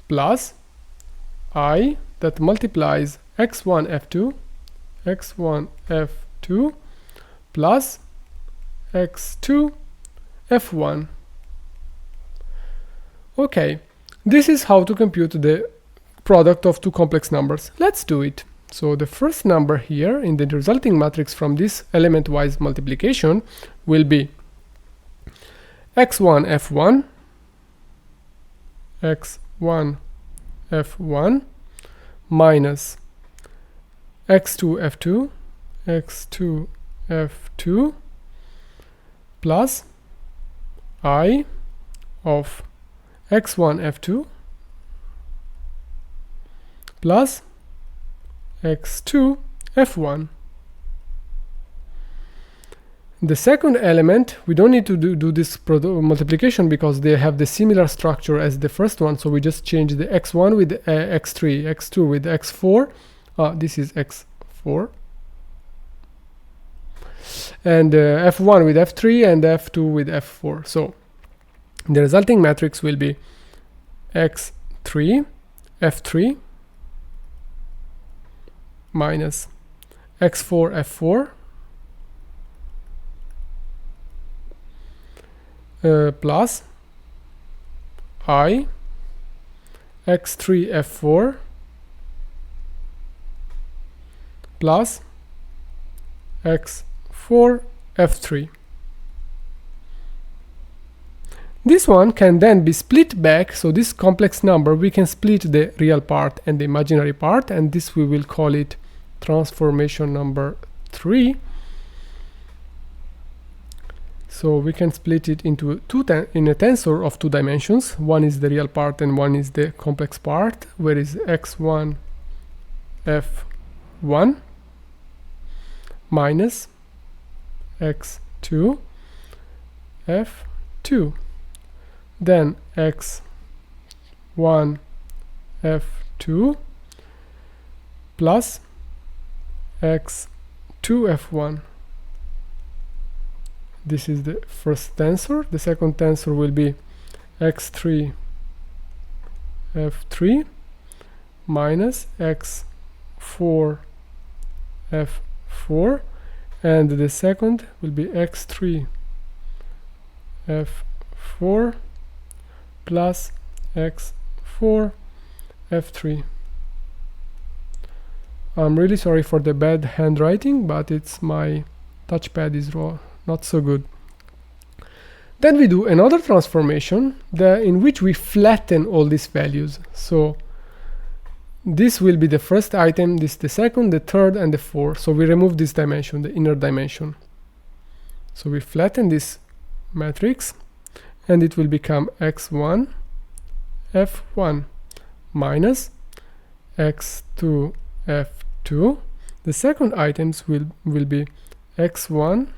plus I that multiplies x1 f2 plus x2 f1. Okay, this is how to compute the product of two complex numbers. Let's do it. So the first number here in the resulting matrix from this element-wise multiplication will be x1 f1, x1 f1 minus x2 f2, x2 f2 plus I of x1 f2 plus x2 f1. The second element, we don't need to do this multiplication because they have the similar structure as the first one, so we just change the x1 with x3, x2 with x4, this is x4, and f1 with f3 and f2 with f4. So the resulting matrix will be x3 f3 minus x4 f4 plus I x3 f4 plus x4 f3. This one can then be split back, so this complex number we can split the real part and the imaginary part, and this we will call it transformation number 3. So we can split it into in a tensor of 2 dimensions. One is the real part and one is the complex part, where is x1 f1 minus x2 f2. Then x1 f2 plus x2 f1. This is the first tensor. The second tensor will be x3 f3 minus x4 f4, and the second will be x3 f4 plus x4 f3. I'm really sorry for the bad handwriting, but it's my touchpad is not so good. Then we do another transformation in which we flatten all these values. So this will be the first item, this the second, the third, and the fourth. So we remove this dimension, the inner dimension. So we flatten this matrix, and it will become x1 f1 minus x2 f2. The second items will be x1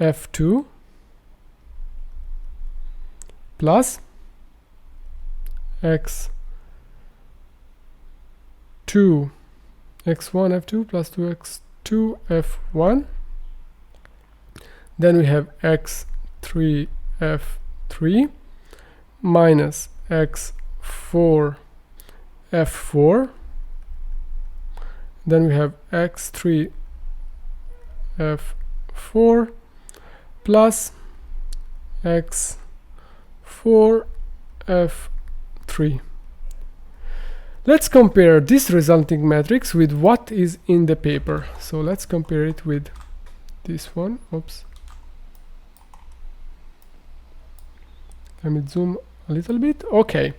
f2 plus x2 x1 f2 plus 2x2 f1. Then we have x3 f3 minus x4 f4. Then we have x3 f4 plus x4 f3. Let's compare this resulting matrix with what is in the paper. So let's compare it with this one. Oops. Let me zoom a little bit. Okay.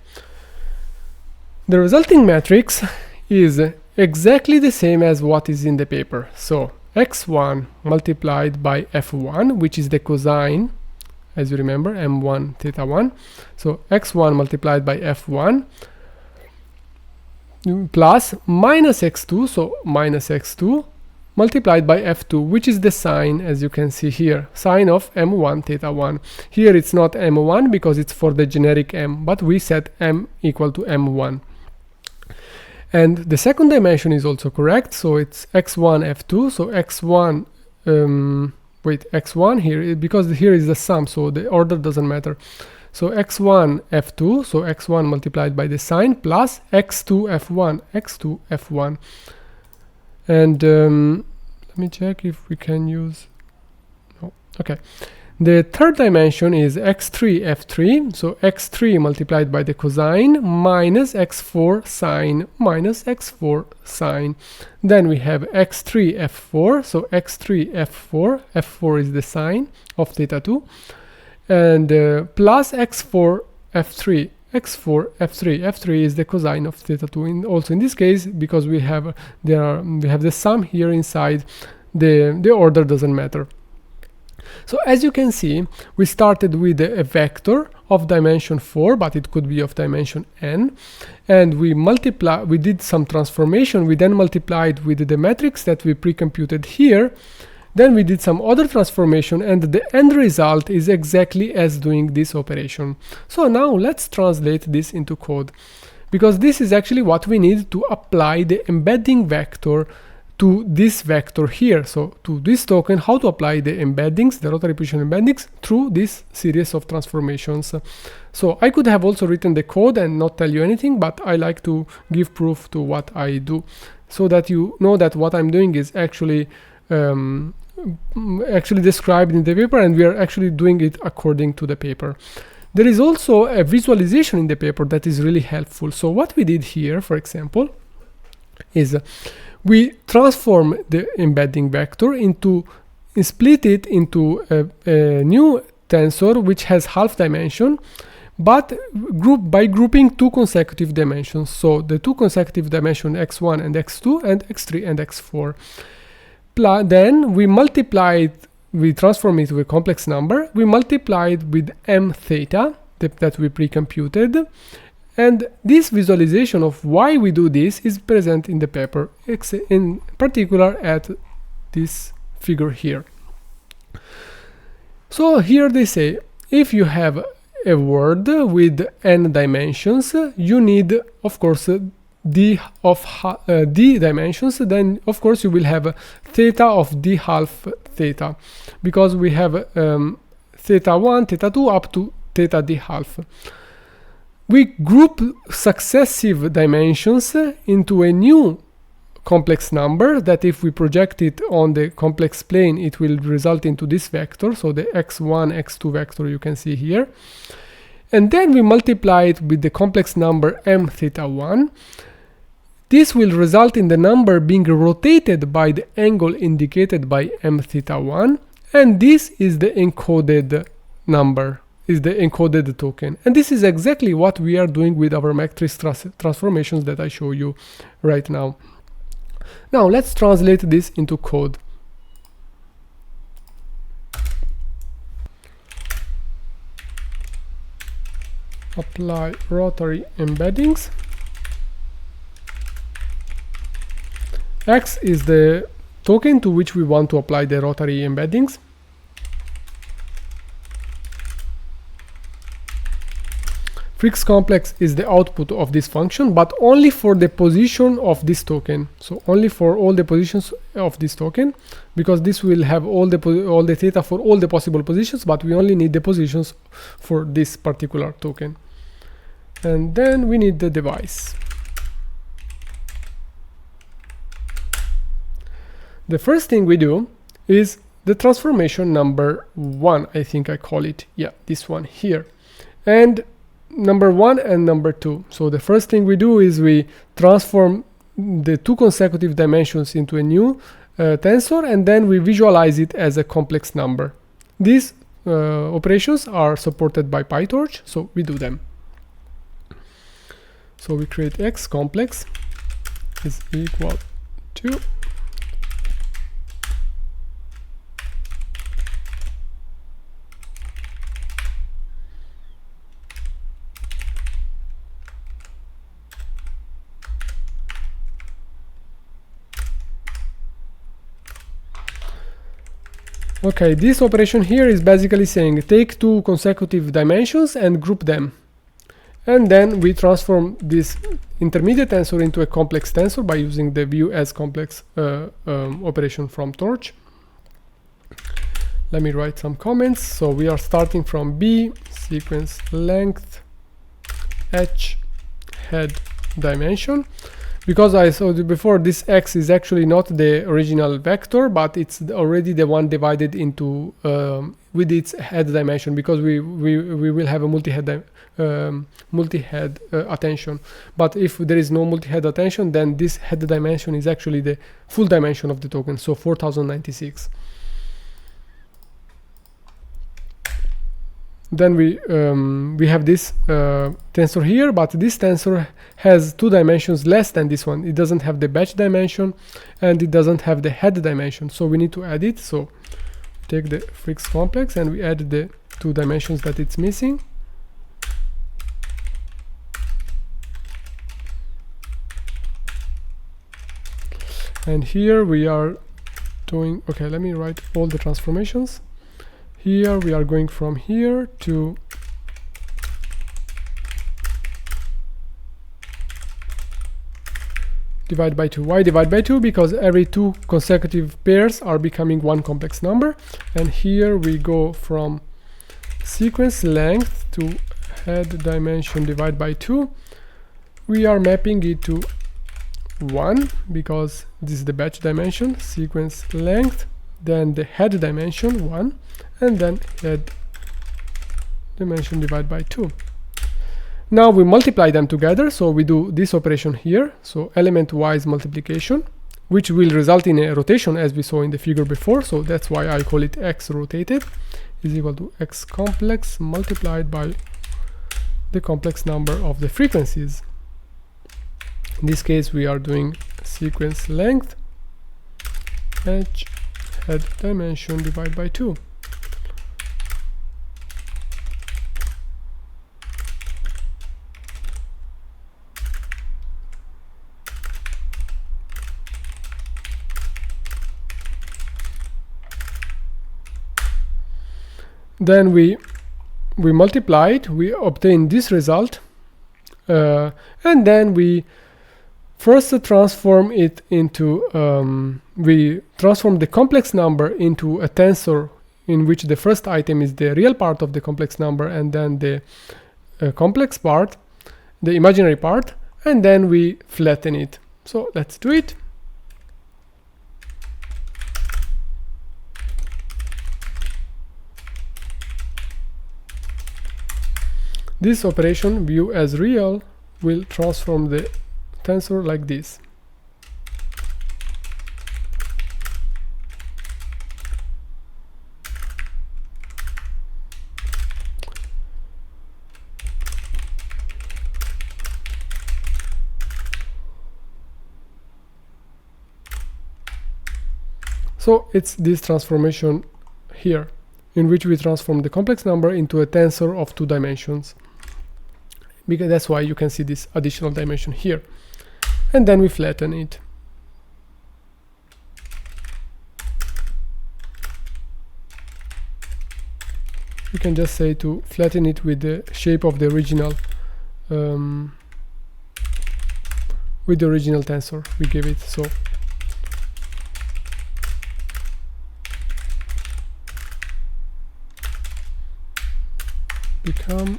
The resulting matrix is exactly the same as what is in the paper. So x1 multiplied by f1, which is the cosine, as you remember, m1 theta 1. So x1 multiplied by f1 plus minus x2, so minus x2 multiplied by f2, which is the sine, as you can see here, sine of m1 theta 1. Here it's not m1 because it's for the generic m, but we set m equal to m1. And the second dimension is also correct, so it's x1 f2, so x1 x1 here, because here is the sum, so the order doesn't matter. So x1 f2, so x1 multiplied by the sine plus x2 f1, x2 f1. And let me check if we can use, no, okay. The third dimension is x3 f3, so x3 multiplied by the cosine minus x4 sine minus x4 sine. Then we have x3 f4, so x3 f4, f4 is the sine of theta 2, and plus x4 f3, x4 f3, f3 is the cosine of theta 2. Also in this case, because we have the sum here inside, the order doesn't matter. So as you can see, we started with a vector of dimension 4, but it could be of dimension n, and we did some transformation. We then multiplied with the matrix that we pre-computed here. Then we did some other transformation, and the end result is exactly as doing this operation. So now let's translate this into code, because this is actually what we need to apply the embedding vector to this vector here. So to this token, how to apply the embeddings, the rotary position embeddings, through this series of transformations. So I could have also written the code and not tell you anything, but I like to give proof to what I do, so that you know that what I'm doing is actually described in the paper, and we are actually doing it according to the paper. There is also a visualization in the paper that is really helpful. So what we did here, for example, is we transform the embedding vector split it into a new tensor which has half dimension, but by grouping two consecutive dimensions. So the two consecutive dimensions x1 and x2 and x3 and x4. Then we transform it to a complex number. We multiply it with m theta that we pre-computed. And this visualization of why we do this is present in the paper, in particular at this figure here. So here they say, if you have a word with n dimensions, you need, of course, d dimensions. Then, of course, you will have theta of d half theta, because we have theta 1, theta 2 up to theta d half. We group successive dimensions into a new complex number that, if we project it on the complex plane, it will result into this vector, so the x1, x2 vector you can see here. And then we multiply it with the complex number m theta 1. This will result in the number being rotated by the angle indicated by m theta 1, and this is the encoded number, is the encoded token. And this is exactly what we are doing with our matrix transformations that I show you right now. Now let's translate this into code. Apply rotary embeddings. X is the token to which we want to apply the rotary embeddings. Fix complex is the output of this function, but only for the position of this token. So only for all the positions of this token, because this will have all the theta for all the possible positions, but we only need the positions for this particular token. And then we need the device. The first thing we do is the transformation number 1, I think I call it, yeah, this one here, and number 1 and number 2. So the first thing we do is we transform the two consecutive dimensions into a new tensor, and then we visualize it as a complex number. These operations are supported by PyTorch, so we do them. So we create x complex is equal to okay, this operation here is basically saying take two consecutive dimensions and group them. And then we transform this intermediate tensor into a complex tensor by using the view as complex operation from Torch. Let me write some comments. So we are starting from B, sequence length, h, head dimension. because I saw before, this x is actually not the original vector, but it's already the one divided into with its head dimension, because we will have a multi-head attention. But if there is no multi-head attention, then this head dimension is actually the full dimension of the token, so 4096. Then we have this tensor here, but this tensor has 2 dimensions less than this one. It doesn't have the batch dimension and it doesn't have the head dimension, so we need to add it. So take the Fricks complex and we add the 2 dimensions that it's missing. And here we are doing, okay, let me write all the transformations. Here we are going from here to divide by 2. Why divide by 2? Because every 2 consecutive pairs are becoming one complex number. And here we go from sequence length to head dimension divide by 2. We are mapping it to 1 because this is the batch dimension, sequence length, then the head dimension 1, and then head dimension divide by 2. Now we multiply them together, so we do this operation here, so element-wise multiplication, which will result in a rotation as we saw in the figure before, so that's why I call it x rotated, is equal to x complex multiplied by the complex number of the frequencies. In this case we are doing sequence length edge head dimension divide by 2. Then we multiply it, we obtain this result, and then we first transform it into, we transform the complex number into a tensor in which the first item is the real part of the complex number and then the complex part, the imaginary part, and then we flatten it. So let's do it. This operation, view as real, will transform the tensor like this. So it's this transformation here, in which we transform the complex number into a tensor of 2 dimensions. Because that's why you can see this additional dimension here. And then we flatten it. You can just say to flatten it with the shape of the original tensor we give it. So become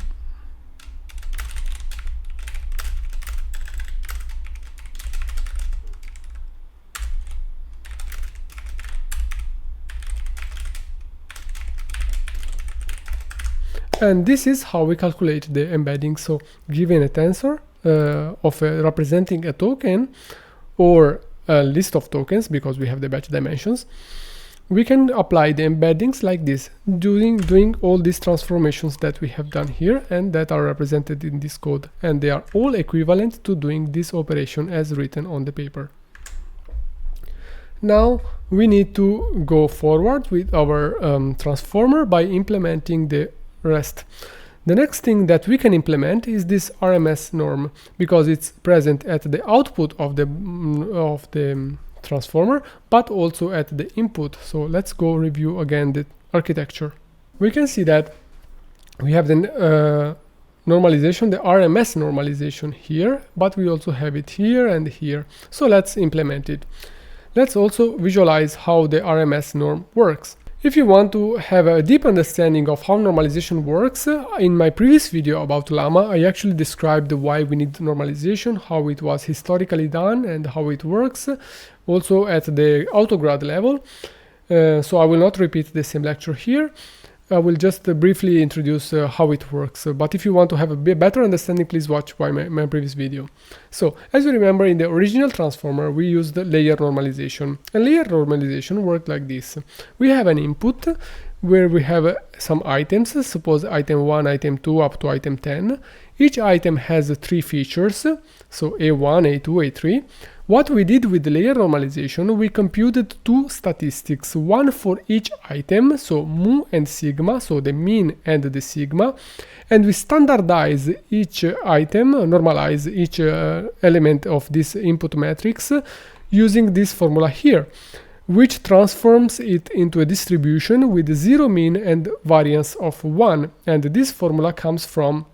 and this is how we calculate the embedding. So given a tensor of representing a token or a list of tokens, because we have the batch dimensions, we can apply the embeddings like this, doing all these transformations that we have done here and that are represented in this code, and they are all equivalent to doing this operation as written on the paper. Now we need to go forward with our transformer by implementing the rest. The next thing that we can implement is this RMS norm, because it's present at the output of the transformer, but also at the input. So let's go review again the architecture. We can see that we have the normalization, the RMS normalization here, but we also have it here and here. So let's implement it. Let's also visualize how the RMS norm works. If you want to have a deep understanding of how normalization works, in my previous video about LLaMA, I actually described why we need normalization, how it was historically done, and how it works, also at the autograd level. So I will not repeat the same lecture here. I will just briefly introduce how it works. But if you want to have a better understanding, please watch my previous video. So, as you remember, in the original transformer, we used layer normalization. And layer normalization worked like this. We have an input where we have some items, suppose item 1, item 2, up to item 10. Each item has 3 features, so A1, A2, A3. What we did with the layer normalization, we computed 2 statistics, one for each item, so mu and sigma, so the mean and the sigma, and we standardize each item, normalize each element of this input matrix using this formula here, which transforms it into a distribution with 0 mean and variance of 1. And this formula comes from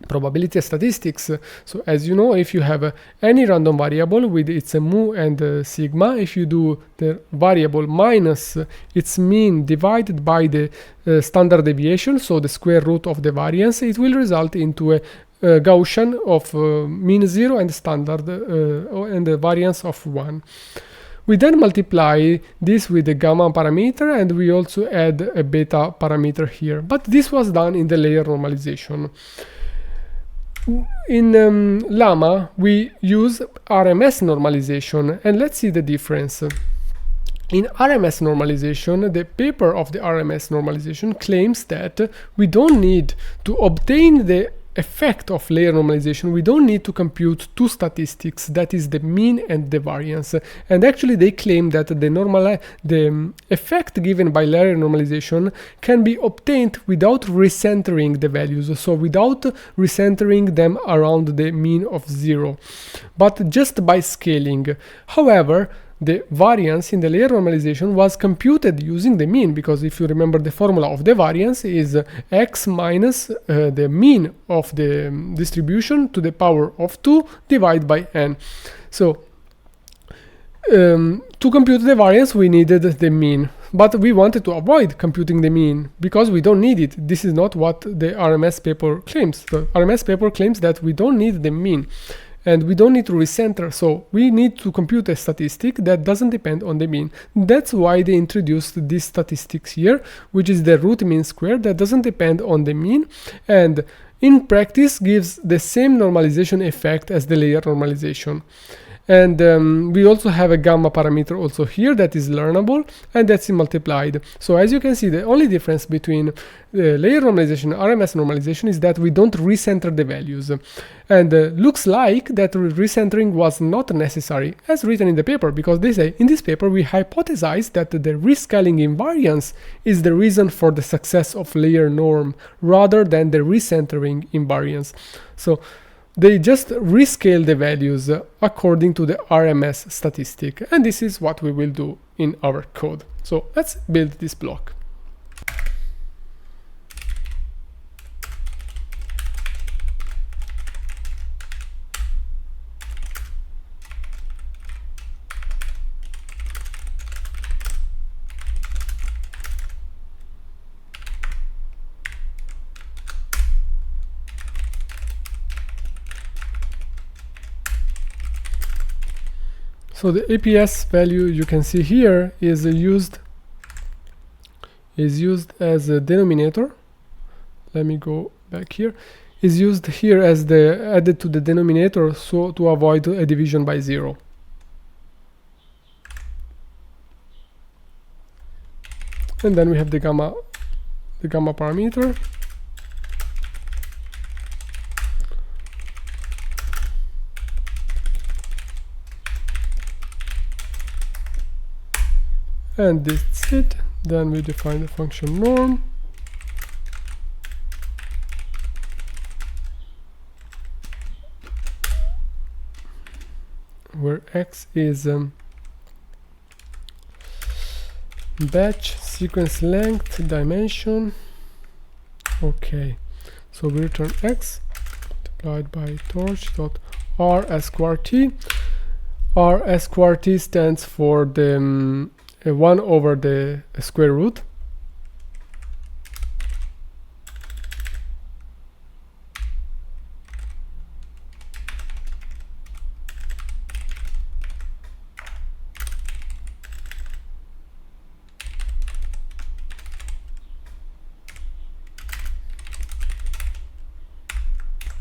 probability statistics. So as you know, if you have any random variable with its mu and sigma, if you do the variable minus its mean divided by the standard deviation, so the square root of the variance, it will result into a Gaussian of mean 0 and standard and the variance of 1. We then multiply this with the gamma parameter, and we also add a beta parameter here. But this was done in the layer normalization. In LLaMA, we use RMS normalization, and let's see the difference. In RMS normalization, the paper of the RMS normalization claims that we don't need to obtain the effect of layer normalization, we don't need to compute 2 statistics, that is the mean and the variance. And actually they claim that the effect given by layer normalization can be obtained without recentering the values, so without recentering them around the mean of 0, but just by scaling. However, the variance in the layer normalization was computed using the mean, because if you remember, the formula of the variance is x minus the mean of the distribution to the power of 2 divided by n. So to compute the variance, we needed the mean, but we wanted to avoid computing the mean because we don't need it. This is not what the RMS paper claims. The RMS paper claims that we don't need the mean, and we don't need to recenter, so we need to compute a statistic that doesn't depend on the mean. That's why they introduced this statistics here, which is the root mean square that doesn't depend on the mean, and in practice gives the same normalization effect as the layer normalization. And we also have a gamma parameter also here that is learnable, and that's multiplied. So as you can see, the only difference between layer normalization and RMS normalization is that we don't recenter the values. And looks like that recentering was not necessary, as written in the paper, because they say, in this paper we hypothesize that the rescaling invariance is the reason for the success of layer norm, rather than the recentering invariance. So they just rescale the values according to the RMS statistic, and this is what we will do in our code. So let's build this block. So the APS value you can see here is used as a denominator. Let me go back here. Is used here as the added to the denominator, so to avoid a division by 0. And then we have the gamma parameter. And that's it. Then we define the function norm. Where x is batch, sequence length, dimension. Okay, so we return x multiplied by torch.rs_t. rs_t stands for the 1 over the square root,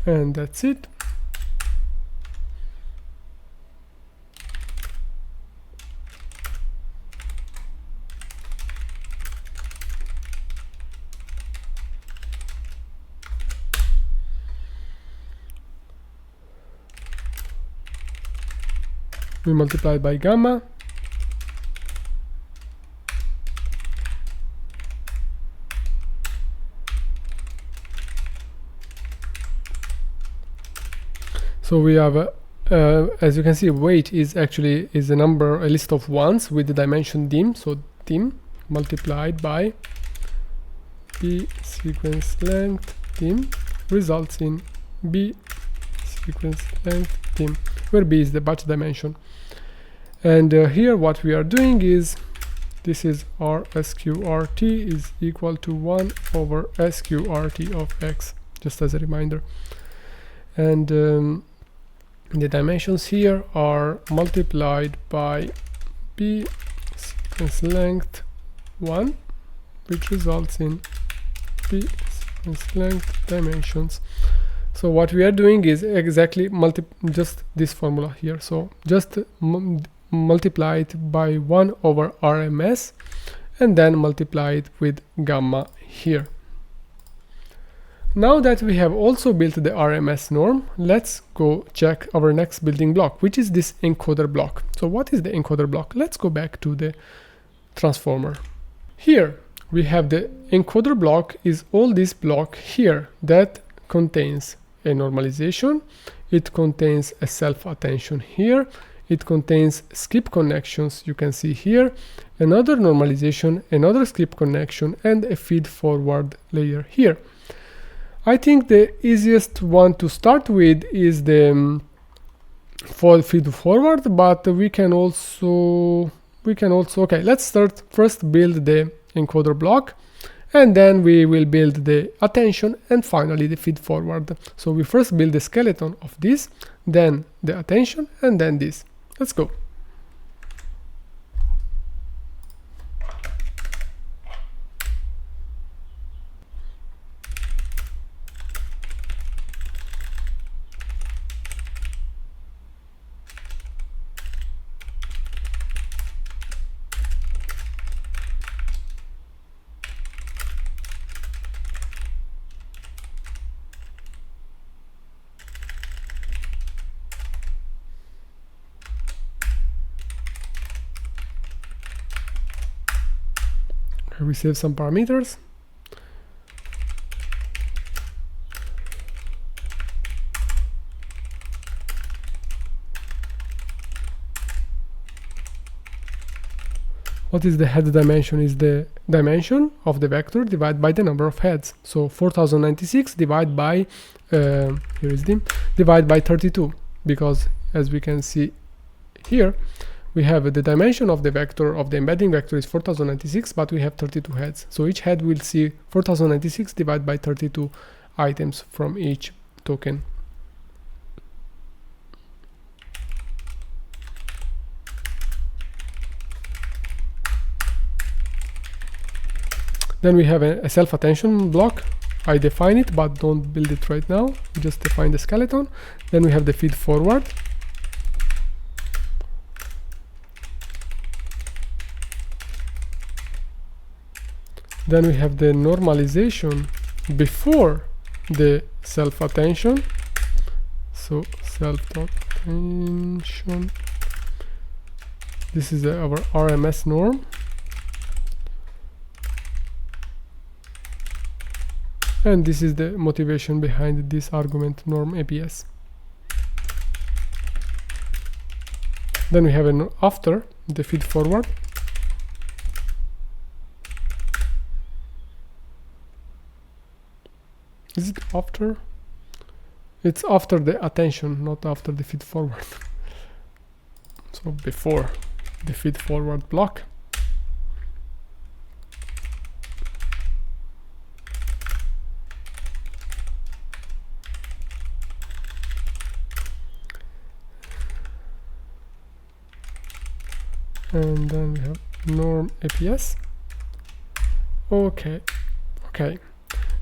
and that's it. We multiply by gamma. So we have, as you can see, weight is actually a number, a list of ones with the dimension dim. So dim multiplied by b sequence length dim results in b sequence length dim, where b is the batch dimension. And here what we are doing is, this is our sqrt is equal to 1 over sqrt of x, just as a reminder. And the dimensions here are multiplied by b sequence length 1, which results in b sequence length dimensions. So what we are doing is exactly just this formula here. So just multiply it by 1 over RMS and then multiply it with gamma here. Now that we have also built the RMS norm, let's go check our next building block, which is this encoder block. So what is the encoder block? Let's go back to the transformer. Here we have the encoder block is all this block here that contains a normalization, it contains a self-attention here, it contains skip connections, you can see here, another normalization, another skip connection, and a feed-forward layer here. I think the easiest one to start with is the feed-forward, but we can also, okay, let's start first build the encoder block, and then we will build the attention and finally the feed-forward. So we first build the skeleton of this, then the attention, and then this. Let's go. We save some parameters. What is the head dimension? Is the dimension of the vector divided by the number of heads. So 4096 divided by here is the divided by 32, because as we can see here, we have the dimension of the vector of the embedding vector is 4096, but we have 32 heads. So each head will see 4096 divided by 32 items from each token. Then we have a self-attention block. I define it, but don't build it right now. Just define the skeleton. Then we have the feed forward. Then we have the normalization before the self-attention. So self-attention. This is our RMS norm. And this is the motivation behind this argument norm APS. Then we have an after the feed forward. Is it after? It's after the attention, not after the feed forward. So before the feed forward block. And then we have norm APS. Okay.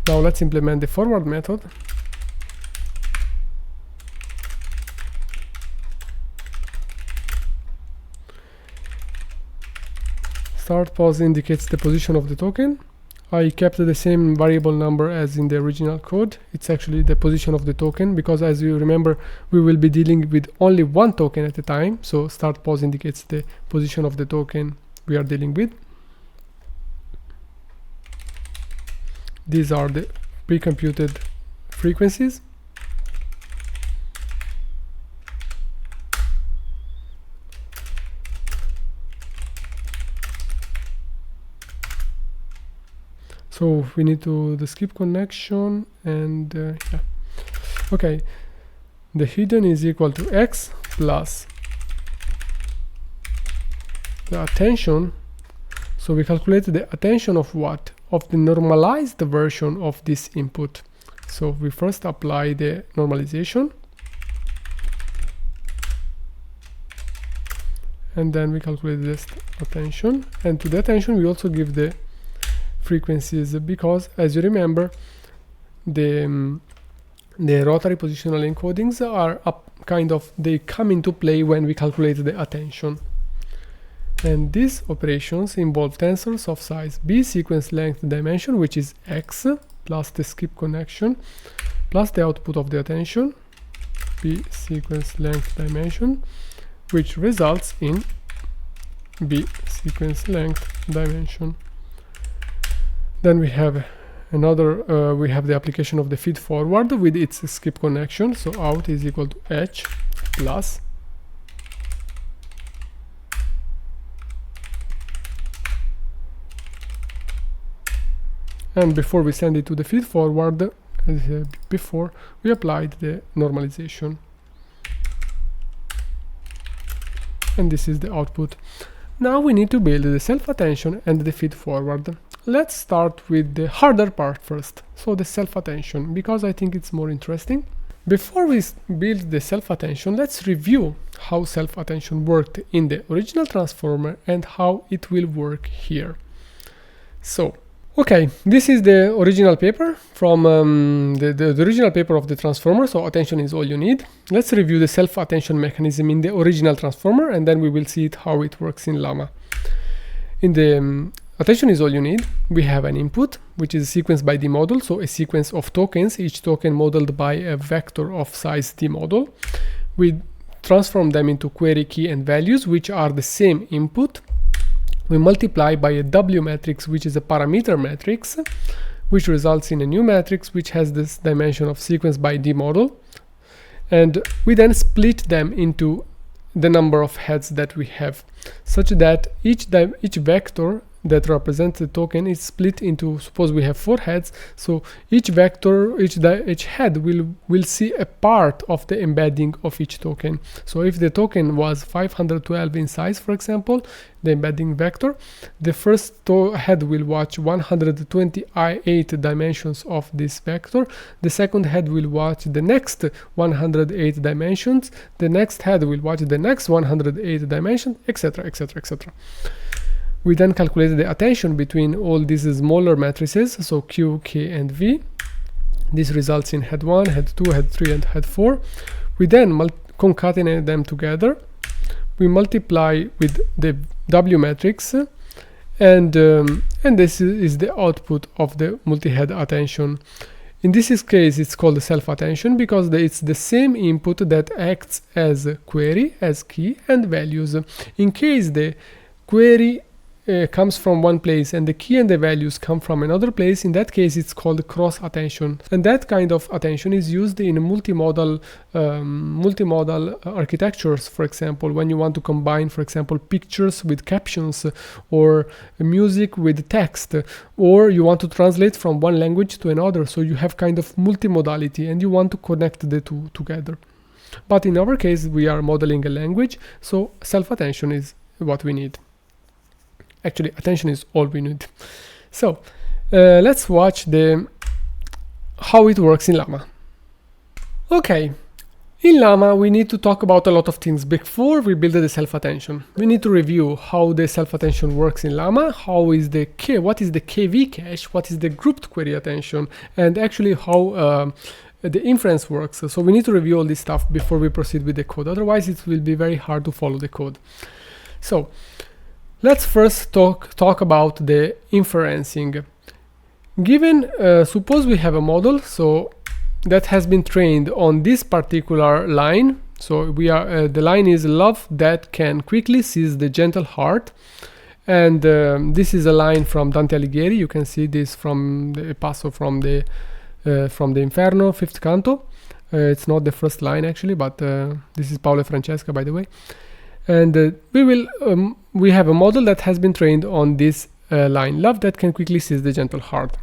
Now let's implement the forward method. start pause indicates the position of the token. I kept the same variable number as in the original code. It's actually the position of the token, because as you remember, we will be dealing with only one token at a time. So start pause indicates the position of the token we are dealing with. These are the pre-computed frequencies. So we need to the skip connection, and yeah. Okay, the hidden is equal to x plus the attention. So we calculate the attention of what? Of the normalized version of this input. So we first apply the normalization, and then we calculate this attention, and to the attention we also give the frequencies, because as you remember, the rotary positional encodings are they come into play when we calculate the attention. And these operations involve tensors of size b sequence length dimension, which is x, plus the skip connection, plus the output of the attention, b sequence length dimension, which results in b sequence length dimension. Then we have another, we have the application of the feed forward with its skip connection. So out is equal to h plus and before we send it to the feed forward, as before, we applied the normalization. And this is the output. Now we need to build the self-attention and the feed forward. Let's start with the harder part first, so the self-attention, because I think it's more interesting. Before we build the self-attention, let's review how self-attention worked in the original transformer and how it will work here. So, okay, this is the original paper from the original paper of the transformer, so attention is all you need. Let's review the self-attention mechanism in the original transformer, and then we will see how it works in LLaMA. In the attention is all you need, we have an input, which is a sequence by d model, so a sequence of tokens, each token modeled by a vector of size d model. We transform them into query, key, and values, which are the same input. We multiply by a W matrix, which is a parameter matrix, which results in a new matrix, which has this dimension of sequence by d model. And we then split them into the number of heads that we have, such that each vector that represents the token is split into, suppose we have 4 heads, so each vector, each head will see a part of the embedding of each token. So if the token was 512 in size, for example, the embedding vector, the first head will watch 128 dimensions of this vector, the second head will watch the next 108 dimensions, the next head will watch the next 108 dimensions, etc, etc, etc. We then calculate the attention between all these smaller matrices, so Q, K, and V. This results in head 1, head 2, head 3, and head 4. We then concatenate them together. We multiply with the W matrix, and this is the output of the multi-head attention. In this case, it's called self-attention because it's the same input that acts as a query, as key, and values. In case the query comes from one place and the key and the values come from another place, in that case it's called cross attention, and that kind of attention is used in multimodal architectures. For example, when you want to combine, for example, pictures with captions, or music with text, or you want to translate from one language to another, so you have kind of multimodality and you want to connect the two together. But in our case we are modeling a language, so self-attention is what we need. Actually, attention is all we need. So let's watch how it works in LLaMA. Okay, in LLaMA we need to talk about a lot of things before we build the self-attention. We need to review how the self-attention works in LLaMA, what is the KV cache, what is the grouped query attention, and actually how the inference works. So we need to review all this stuff before we proceed with the code, otherwise it will be very hard to follow the code. So Let's first talk about the inferencing. Given, suppose we have a model that has been trained on this particular line. So the line is love that can quickly seize the gentle heart. And this is a line from Dante Alighieri. You can see this from the passo from the Inferno, 5th canto. It's not the first line actually, but this is Paolo e Francesca, by the way. And we have a model that has been trained on this line, love that can quickly seize the gentle heart.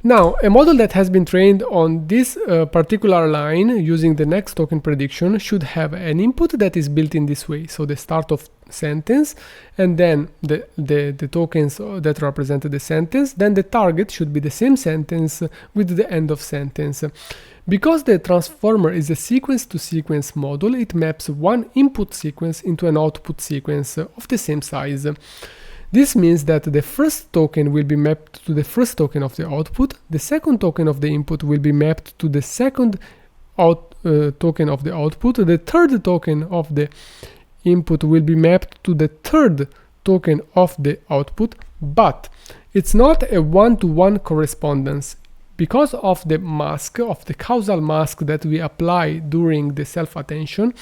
Now, a model that has been trained on this particular line using the next token prediction should have an input that is built in this way. So the start of sentence, and then the tokens that represent the sentence. Then the target should be the same sentence with the end of sentence. Because the transformer is a sequence-to-sequence model, it maps one input sequence into an output sequence of the same size. This means that the first token will be mapped to the first token of the output, the second token of the input will be mapped to the second token of the output, the third token of the input will be mapped to the third token of the output, but it's not a one-to-one correspondence. Because of the mask, of the causal mask that we apply during the self-attention,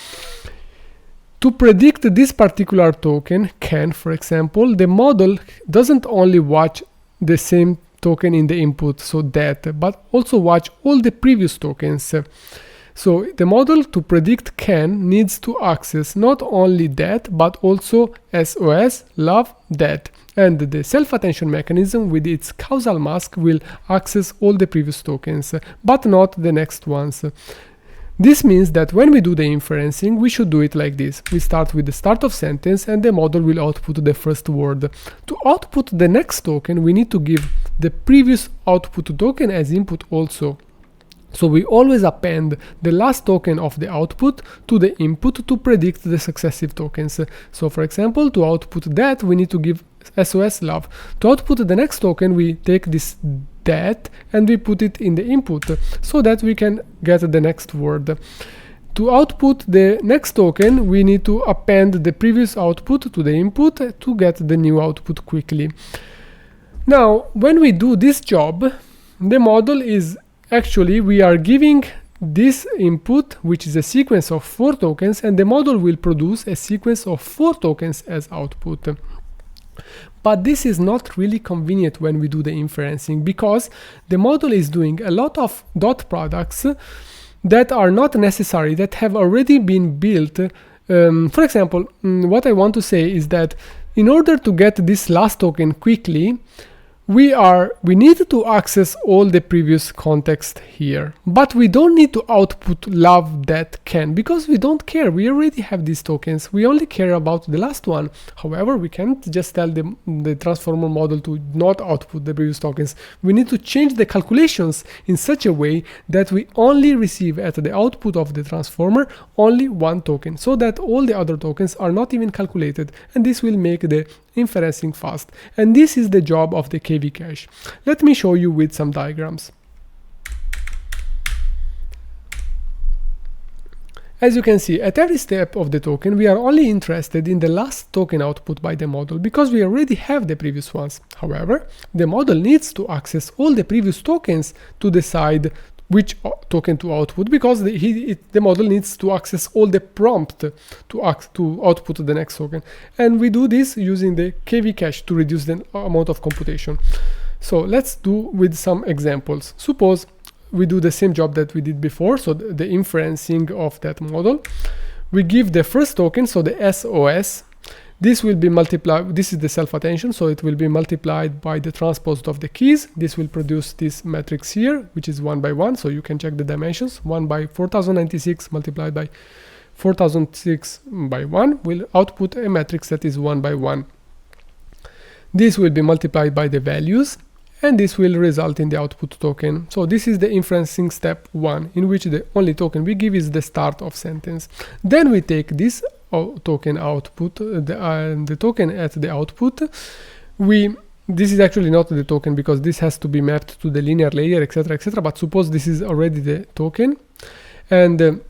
to predict this particular token, for example, the model doesn't only watch the same token in the input, so that, but also watch all the previous tokens. So the model to predict needs to access not only that, but also SOS, love, that. And the self-attention mechanism with its causal mask will access all the previous tokens, but not the next ones. This means that when we do the inferencing, we should do it like this. We start with the start of sentence and the model will output the first word. To output the next token, we need to give the previous output token as input also. So we always append the last token of the output to the input to predict the successive tokens. So for example, to output that, we need to give SOS love. To output the next token, we take this that and we put it in the input so that we can get the next word. To output the next token, we need to append the previous output to the input to get the new output quickly. Now, when we do this job, the model is actually, we are giving this input, which is a sequence of 4 tokens, and the model will produce a sequence of 4 tokens as output. But this is not really convenient when we do the inferencing, because the model is doing a lot of dot products that are not necessary, that have already been built. For example, what I want to say is that in order to get this last token quickly, we need to access all the previous context here, but we don't need to output love that can, because we don't care. We already have these tokens. We only care about the last one. However, we can't just tell the transformer model to not output the previous tokens. We need to change the calculations in such a way that we only receive at the output of the transformer only one token, so that all the other tokens are not even calculated, and this will make the inferencing fast. And this is the job of the KV cache. Let me show you with some diagrams. As you can see, at every step of the token, we are only interested in the last token output by the model, because we already have the previous ones. However, the model needs to access all the previous tokens to decide which token to output, because the model needs to access all the prompt to output the next token. And we do this using the KV cache to reduce the amount of computation. So let's do with some examples. Suppose we do the same job that we did before, so the inferencing of that model. We give the first token, so the SOS. This will be multiplied, this is the self-attention, so it will be multiplied by the transpose of the keys. This will produce this matrix here, which is 1 by 1, so you can check the dimensions. 1 by 4096 multiplied by 4006 by 1 will output a matrix that is 1 by 1. This will be multiplied by the values, and this will result in the output token. So this is the inferencing step 1, in which the only token we give is the start of sentence. Then we take this token output, the token at the output. This is actually not the token, because this has to be mapped to the linear layer, etc., etc. But suppose this is already the token, and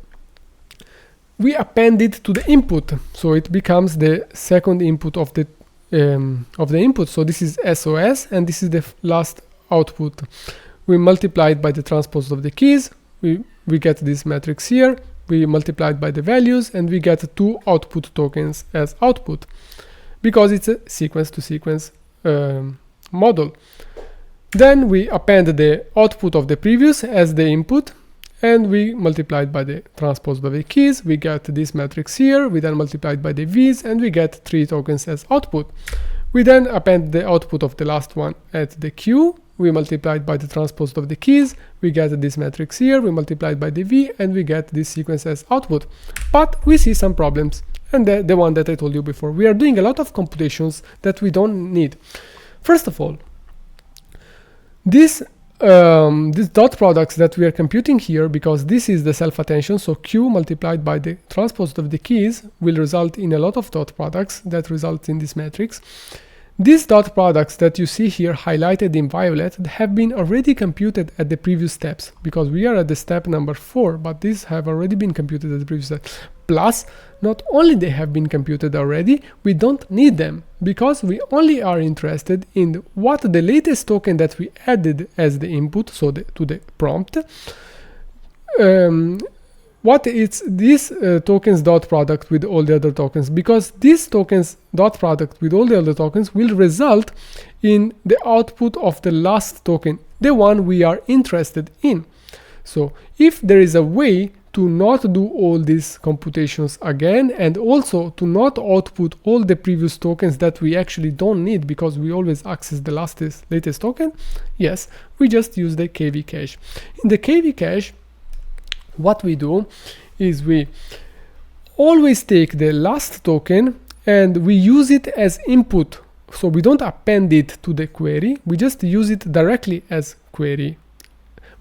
we append it to the input, so it becomes the second input of the input. So this is SOS, and this is the last output. We multiply it by the transpose of the keys. We get this matrix here. We multiply it by the values, and we get two output tokens as output, because it's a sequence-to-sequence model. Then we append the output of the previous as the input, and we multiply it by the transpose of the keys. We get this matrix here. We then multiply it by the V's, and we get 3 tokens as output. We then append the output of the last one at the Q. We multiply it by the transpose of the keys. We get this matrix here. We multiply it by the V, and we get this sequence as output. But we see some problems, and the one that I told you before. We are doing a lot of computations that we don't need. First of all, these dot products that we are computing here, because this is the self-attention, so Q multiplied by the transpose of the keys will result in a lot of dot products that result in this matrix. These dot products that you see here highlighted in violet have been already computed at the previous steps, because we are at the step number 4, but these have already been computed at the previous step. Plus, not only they have been computed already, we don't need them, because we only are interested in what the latest token that we added as the input, so to the prompt, what is this tokens dot product with all the other tokens, because this tokens dot product with all the other tokens will result in the output of the last token, the one we are interested in. So if there is a way to not do all these computations again, and also to not output all the previous tokens that we actually don't need because we always access the latest token, yes, we just use the KV cache. In the KV cache, what we do is we always take the last token and we use it as input. So we don't append it to the query, we just use it directly as query.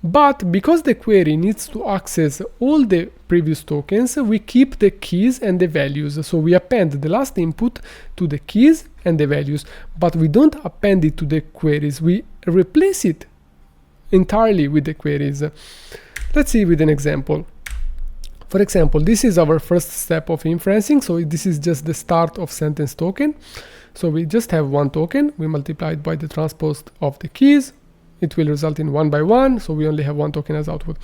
But because the query needs to access all the previous tokens, we keep the keys and the values. So we append the last input to the keys and the values, but we don't append it to the queries. We replace it entirely with the queries. Let's see with an example. For example, this is our first step of inferencing. So this is just the start of sentence token. So we just have one token. We multiply it by the transpose of the keys. It will result in 1 by 1. So we only have one token as output.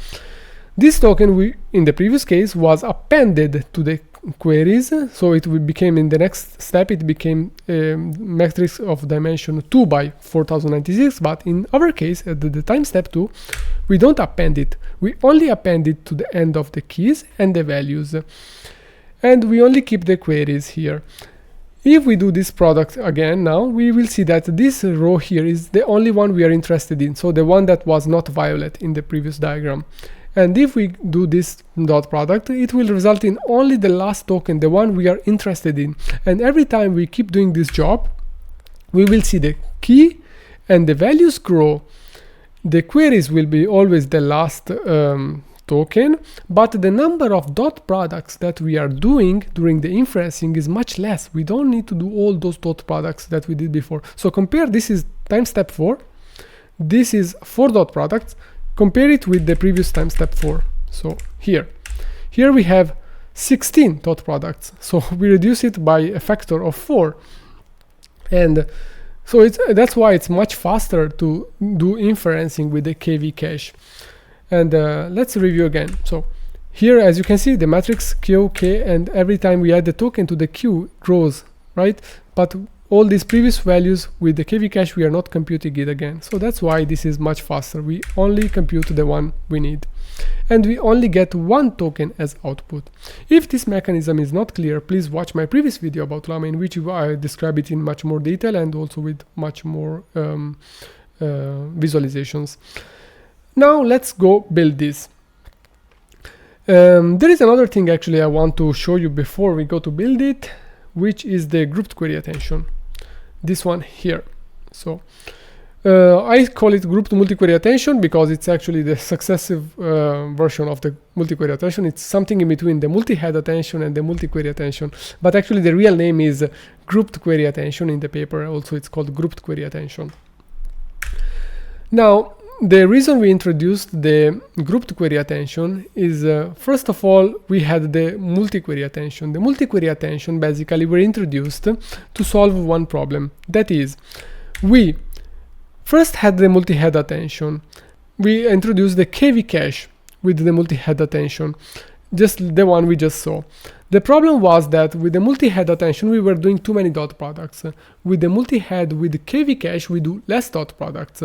This token, in the previous case, was appended to the queries. So it became, in the next step, it became a matrix of dimension 2 by 4096. But in our case, at the time step 2, we don't append it. We only append it to the end of the keys and the values. And we only keep the queries here. If we do this product again now, we will see that this row here is the only one we are interested in. So the one that was not violet in the previous diagram. And if we do this dot product, it will result in only the last token, the one we are interested in. And every time we keep doing this job, we will see the key and the values grow. The queries will be always the last token, but the number of dot products that we are doing during the inferencing is much less. We don't need to do all those dot products that we did before. So compare, this is time step 4. This is 4 dot products. Compare it with the previous time step 4. So here we have 16 dot products. So we reduce it by a factor of 4. And so that's why it's much faster to do inferencing with the KV cache. And let's review again. So here, as you can see, the matrix Q, K, and every time we add the token to the Q grows, right? But all these previous values with the KV cache, we are not computing it again. So that's why this is much faster. We only compute the one we need. And we only get one token as output. If this mechanism is not clear, please watch my previous video about LLaMA, in which I describe it in much more detail and also with much more visualizations. Now let's go build this. There is another thing actually I want to show you before we go to build it, which is the grouped query attention. This one here. So I call it grouped multi-query attention because it's actually the successive version of the multi-query attention. It's something in between the multi-head attention and the multi-query attention. But actually the real name is grouped query attention in the paper. Also it's called grouped query attention. Now, the reason we introduced the grouped query attention is, first of all, we had the multi-query attention. The multi-query attention basically were introduced to solve one problem. That is, we first had the multi-head attention. We introduced the KV cache with the multi-head attention, just the one we just saw. The problem was that with the multi-head attention, we were doing too many dot products. With the multi-head with KV cache, we do less dot products.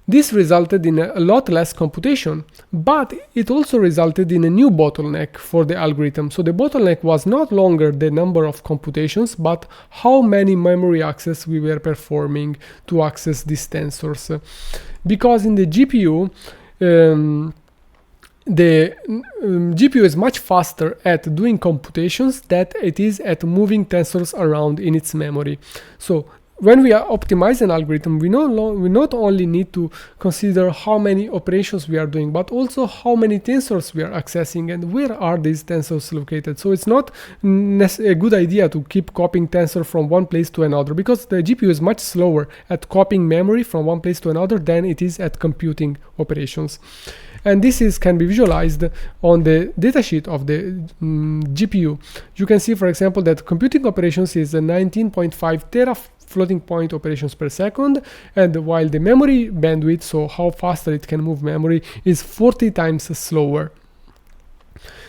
This resulted in a lot less computation, but it also resulted in a new bottleneck for the algorithm. So the bottleneck was not longer the number of computations, but how many memory access we were performing to access these tensors. Because in the GPU, the GPU is much faster at doing computations than it is at moving tensors around in its memory. So when we optimize an algorithm, we not only need to consider how many operations we are doing, but also how many tensors we are accessing and where are these tensors located. So it's not a good idea to keep copying tensor from one place to another, because the GPU is much slower at copying memory from one place to another than it is at computing operations. And this can be visualized on the datasheet of the GPU. You can see, for example, that computing operations is 19.5 tera floating point operations per second, and while the memory bandwidth, so how faster it can move memory, is 40 times slower.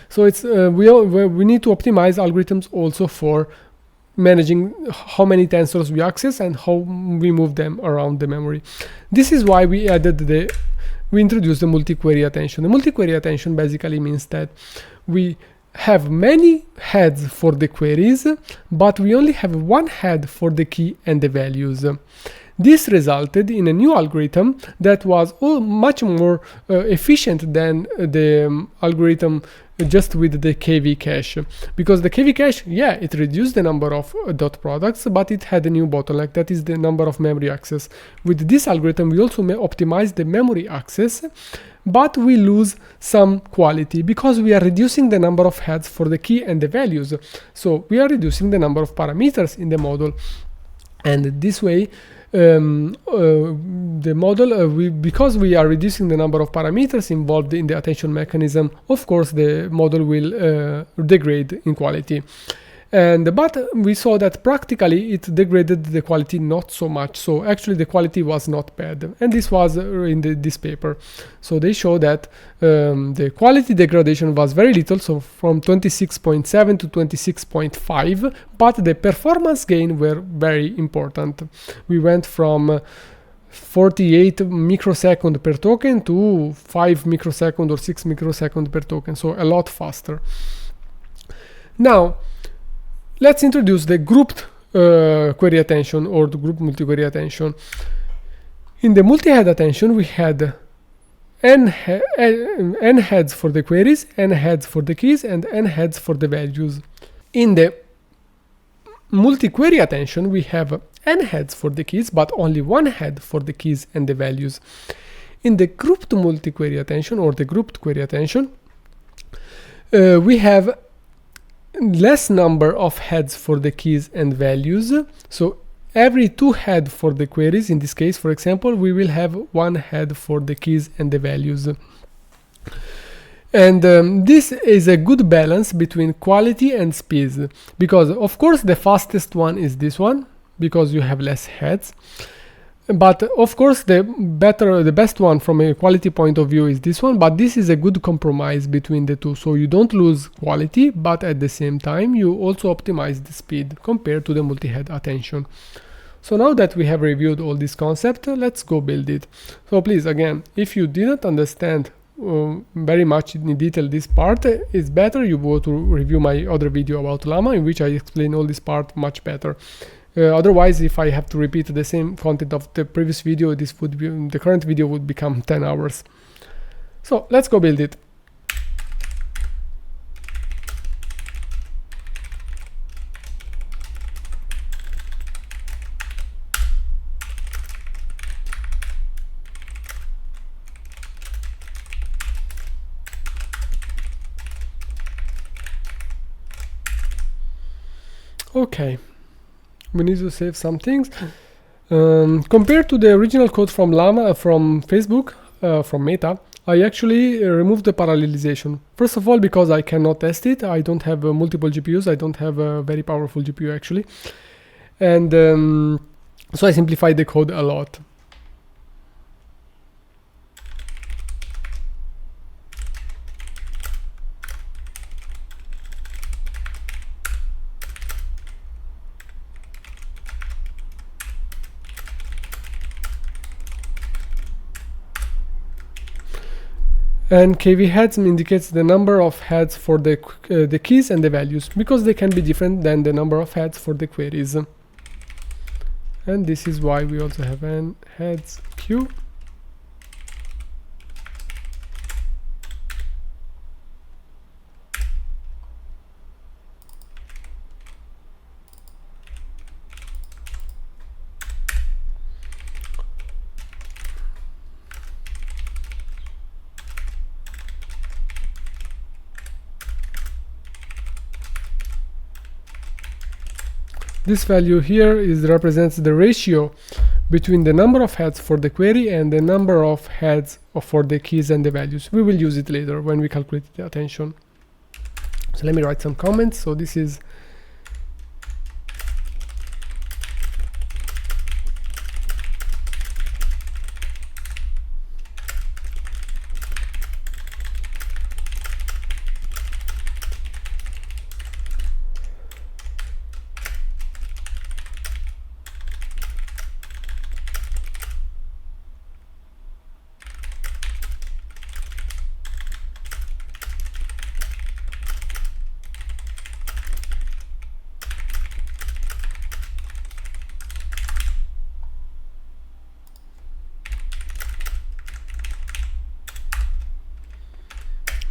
So it's we need to optimize algorithms also for managing how many tensors we access and how we move them around the memory. This is why we introduced the multi-query attention. The multi-query attention basically means that we have many heads for the queries, but we only have one head for the key and the values. This resulted in a new algorithm that was much more efficient than the algorithm just with the KV cache. Because the KV cache, yeah, it reduced the number of dot products, but it had a new bottleneck, that is the number of memory access. With this algorithm, we also optimize the memory access, but we lose some quality because we are reducing the number of heads for the key and the values. So we are reducing the number of parameters in the model. And this way, the model, because we are reducing the number of parameters involved in the attention mechanism, of course the model will degrade in quality. But we saw that practically it degraded the quality not so much. So actually the quality was not bad. And this was in this paper. So they show that the quality degradation was very little, so from 26.7 to 26.5, but the performance gain were very important. We went from 48 microsecond per token to 5 microsecond or 6 microsecond per token, so a lot faster. Now, let's introduce the grouped query attention or the group multi-query attention. In the multi-head attention, we had n heads for the queries, n heads for the keys, and n heads for the values. In the multi-query attention, we have n heads for the keys, but only one head for the keys and the values. In the grouped multi-query attention or the grouped query attention, we have less number of heads for the keys and values. So every two head for the queries, in this case, for example, we will have one head for the keys and the values. And this is a good balance between quality and speed, because of course the fastest one is this one, because you have less heads. But of course the best one from a quality point of view is this one, but this is a good compromise between the two. So you don't lose quality, but at the same time you also optimize the speed compared to the multi-head attention. So now that we have reviewed all this concept, let's go build it. So please, again, if you didn't understand very much in detail this part, it's better you go to review my other video about LLaMA, in which I explain all this part much better. Otherwise, if I have to repeat the same content of the previous video, the current video would become 10 hours. So let's go build it. Okay. We need to save some things. Compared to the original code from LLaMA from Facebook, from Meta, I actually removed the parallelization. First of all, because I cannot test it. I don't have multiple GPUs. I don't have a very powerful GPU actually. And so I simplified the code a lot. And KV heads indicates the number of heads for the keys and the values, because they can be different than the number of heads for the queries. And this is why we also have an heads queue. This value here represents the ratio between the number of heads for the query and the number of heads for the keys and the values. We will use it later when we calculate the attention. So let me write some comments. So this is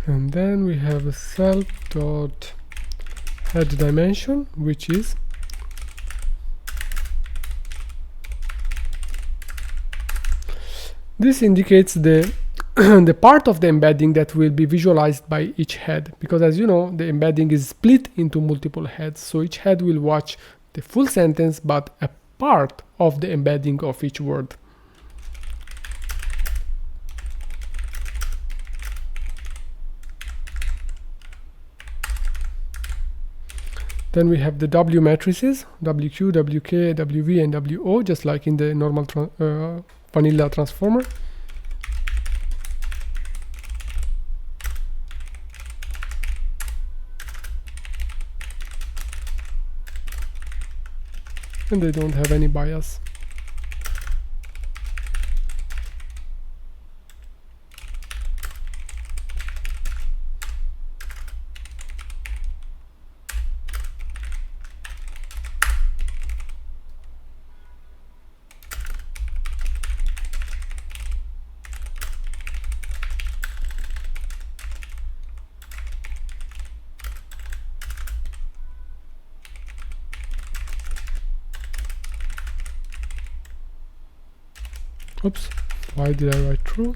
and then we have a self.head dimension, which is this indicates the the part of the embedding that will be visualized by each head, because as you know, the embedding is split into multiple heads, so each head will watch the full sentence but a part of the embedding of each word. Then we have the W matrices, WQ, WK, WV, and WO, just like in the normal vanilla transformer. And they don't have any bias. Oops, why did I write true?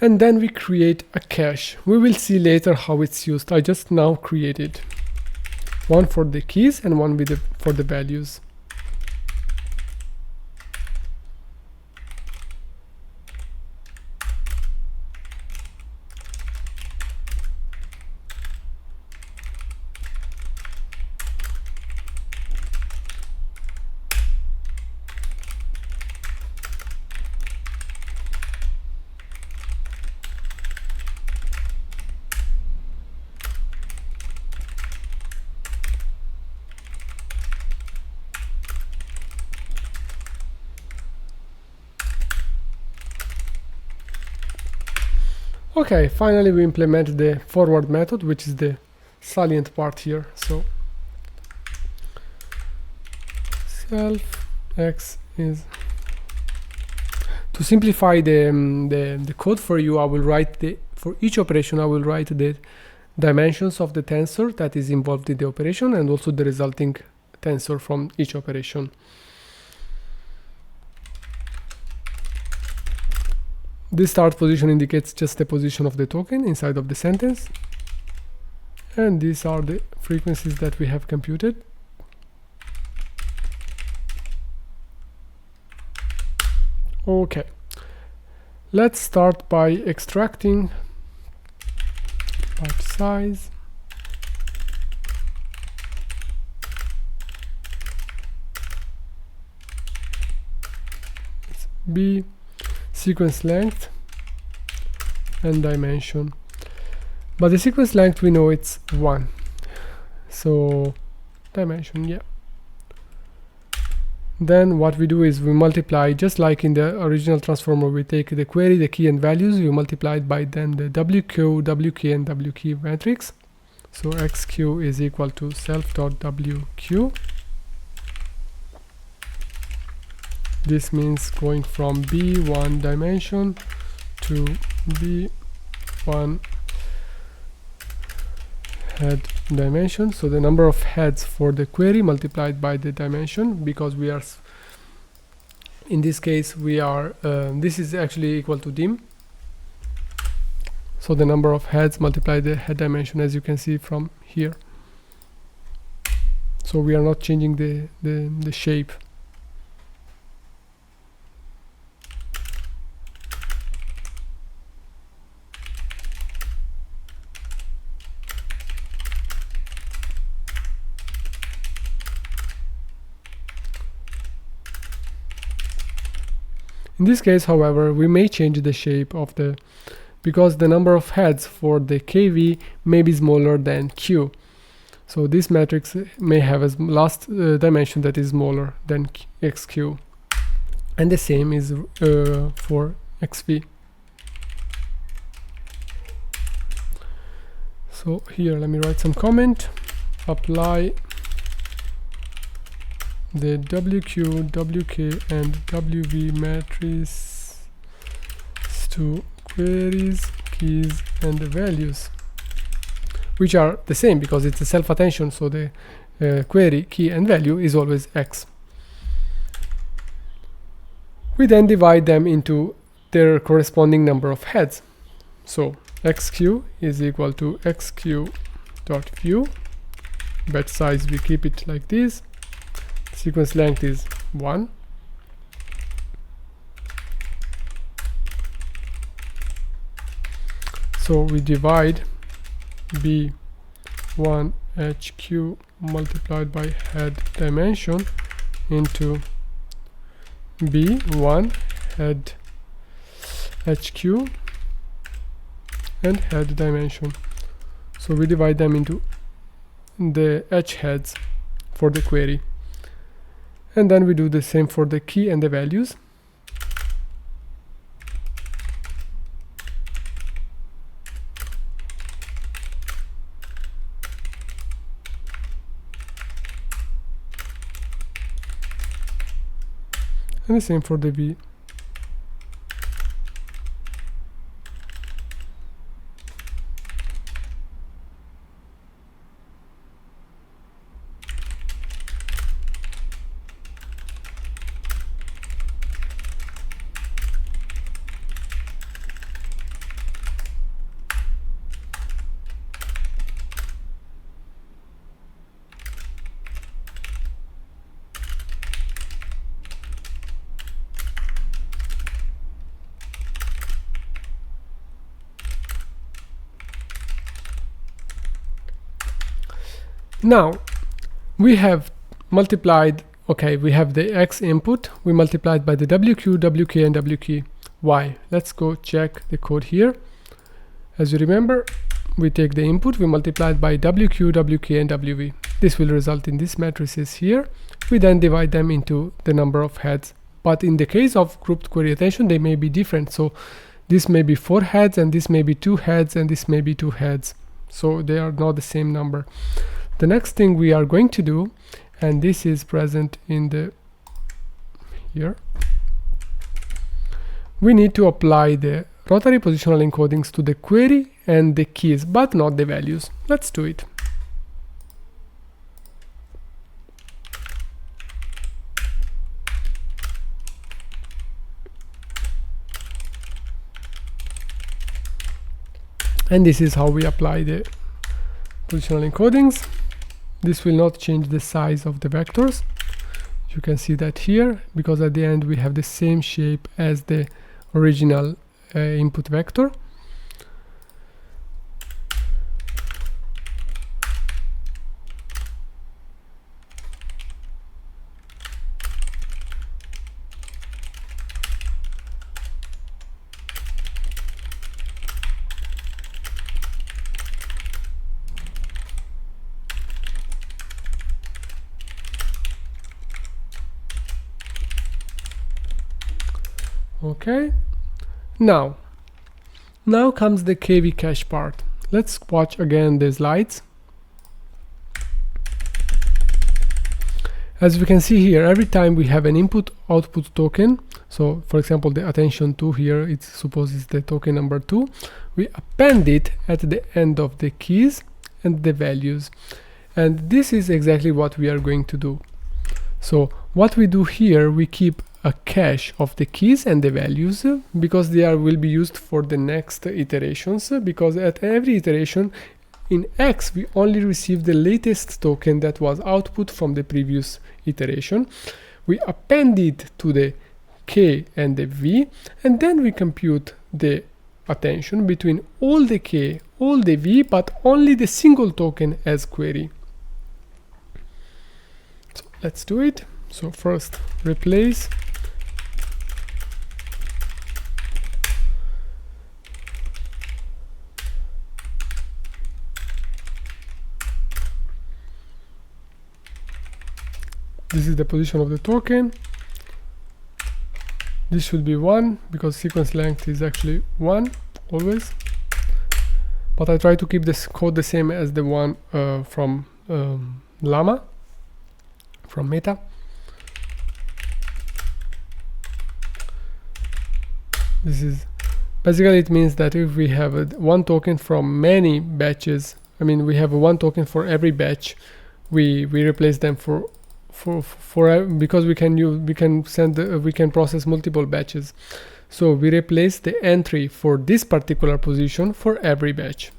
And then we create a cache. We will see later how it's used. I just now created one for the keys and one with for the values. Okay, finally we implement the forward method, which is the salient part here. So self x is, to simplify the code for you, I will write for each operation I will write the dimensions of the tensor that is involved in the operation and also the resulting tensor from each operation. This start position indicates just the position of the token inside of the sentence. And these are the frequencies that we have computed. Okay, let's start by extracting pipe size. It's B, sequence length, and dimension. But the sequence length we know it's 1. So dimension, yeah. Then what we do is we multiply, just like in the original transformer, we take the query, the key and values, we multiply it by then the WQ, WK and WK matrix. So XQ is equal to self.WQ. This means going from B1 dimension to B1 head dimension. So the number of heads for the query multiplied by the dimension, because we are, in this case, we are, this is actually equal to dim. So the number of heads multiplied the head dimension, as you can see from here. So we are not changing the shape. In this case, however, we may change the shape of the, because the number of heads for the KV may be smaller than Q. So this matrix may have a last dimension that is smaller than XQ. And the same is for XV. So here, let me write some comment. Apply the WQ, WK and WV matrices to queries, keys and the values, which are the same because it's a self-attention, so the query, key and value is always X. We then divide them into their corresponding number of heads. So XQ is equal to XQ dot view. Batch size, we keep it like this. Sequence length is 1. So we divide B1 HQ multiplied by head dimension into B1 head HQ and head dimension. So we divide them into the H heads for the query. And then we do the same for the key and the values. And the same for the V. Now we have multiplied, okay, we have the X input, we multiplied by the WQ, WK and WK. Why? Let's go check the code here. As you remember, we take the input, we multiply it by WQ, WK and WV. This will result in these matrices here. We then divide them into the number of heads. But in the case of grouped query attention, they may be different. So this may be 4 heads and this may be 2 heads and this may be 2 heads. So they are not the same number. The next thing we are going to do, and this is present in the here, we need to apply the rotary positional encodings to the query and the keys, but not the values. Let's do it. And this is how we apply the positional encodings. This will not change the size of the vectors. You can see that here, because at the end we have the same shape as the original input vector. Okay, now comes the KV cache part. Let's watch again the slides. As we can see here, every time we have an input output token, so for example the attention 2 here, it supposes the token number 2, we append it at the end of the keys and the values. And this is exactly what we are going to do. So what we do here, we keep a cache of the keys and the values, because they will be used for the next iterations, because at every iteration in X we only receive the latest token that was output from the previous iteration. We append it to the K and the V, and then we compute the attention between all the K, all the V, but only the single token as query. So let's do it. So first replace this is the position of the token. This should be 1 because sequence length is actually 1 always, but I try to keep this code the same as the one from LLaMA, from Meta. This is basically, it means that if we have one token from many batches, I mean we have one token for every batch, we replace them because we can process multiple batches. So we replace the entry for this particular position for every batch.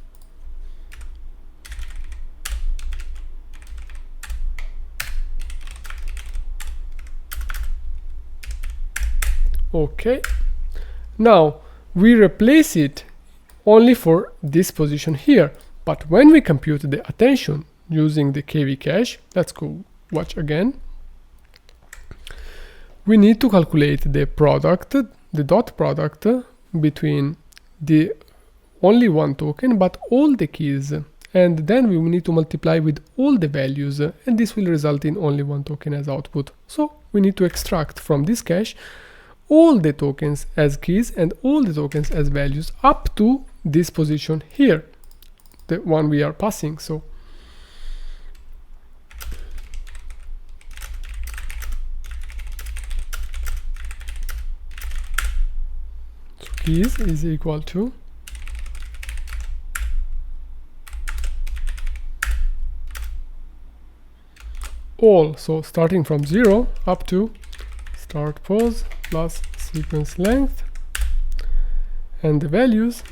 Okay, now we replace it only for this position here, but when we compute the attention using the KV cache, let's go watch again. We need to calculate the product, the dot product between the only one token but all the keys, and then we need to multiply with all the values, and this will result in only one token as output. So we need to extract from this cache all the tokens as keys and all the tokens as values up to this position here, the one we are passing. So keys is equal to all, so starting from 0 up to start pose plus sequence length, and the values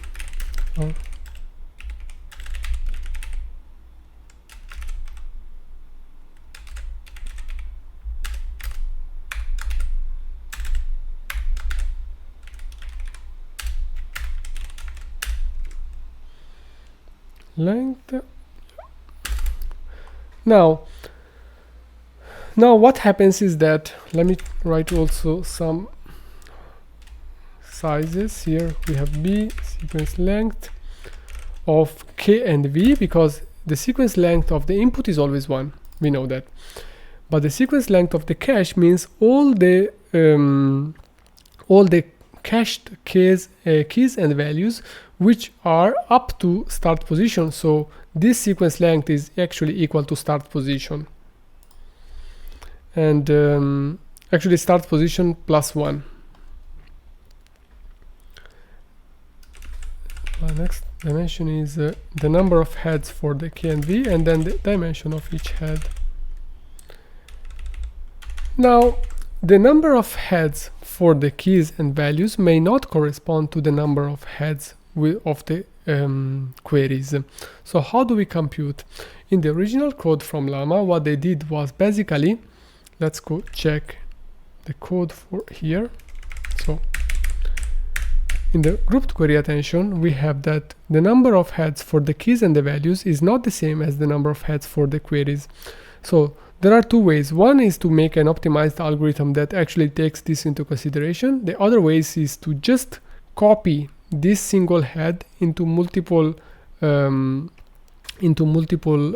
are length. Now what happens is that, let me write also some sizes here. We have B sequence length of K and V, because the sequence length of the input is always 1, we know that, but the sequence length of the cache means all the cached keys and values which are up to start position. So this sequence length is actually equal to start position, and actually start position plus 1. Next dimension is the number of heads for the K and V, and then the dimension of each head. Now the number of heads for the keys and values may not correspond to the number of heads of the queries. So how do we compute? In the original code from LLaMA, what they did was basically, let's go check the code for here. So in the grouped query attention, we have that the number of heads for the keys and the values is not the same as the number of heads for the queries. So there are two ways. One is to make an optimized algorithm that actually takes this into consideration. The other way is to just copy this single head into multiple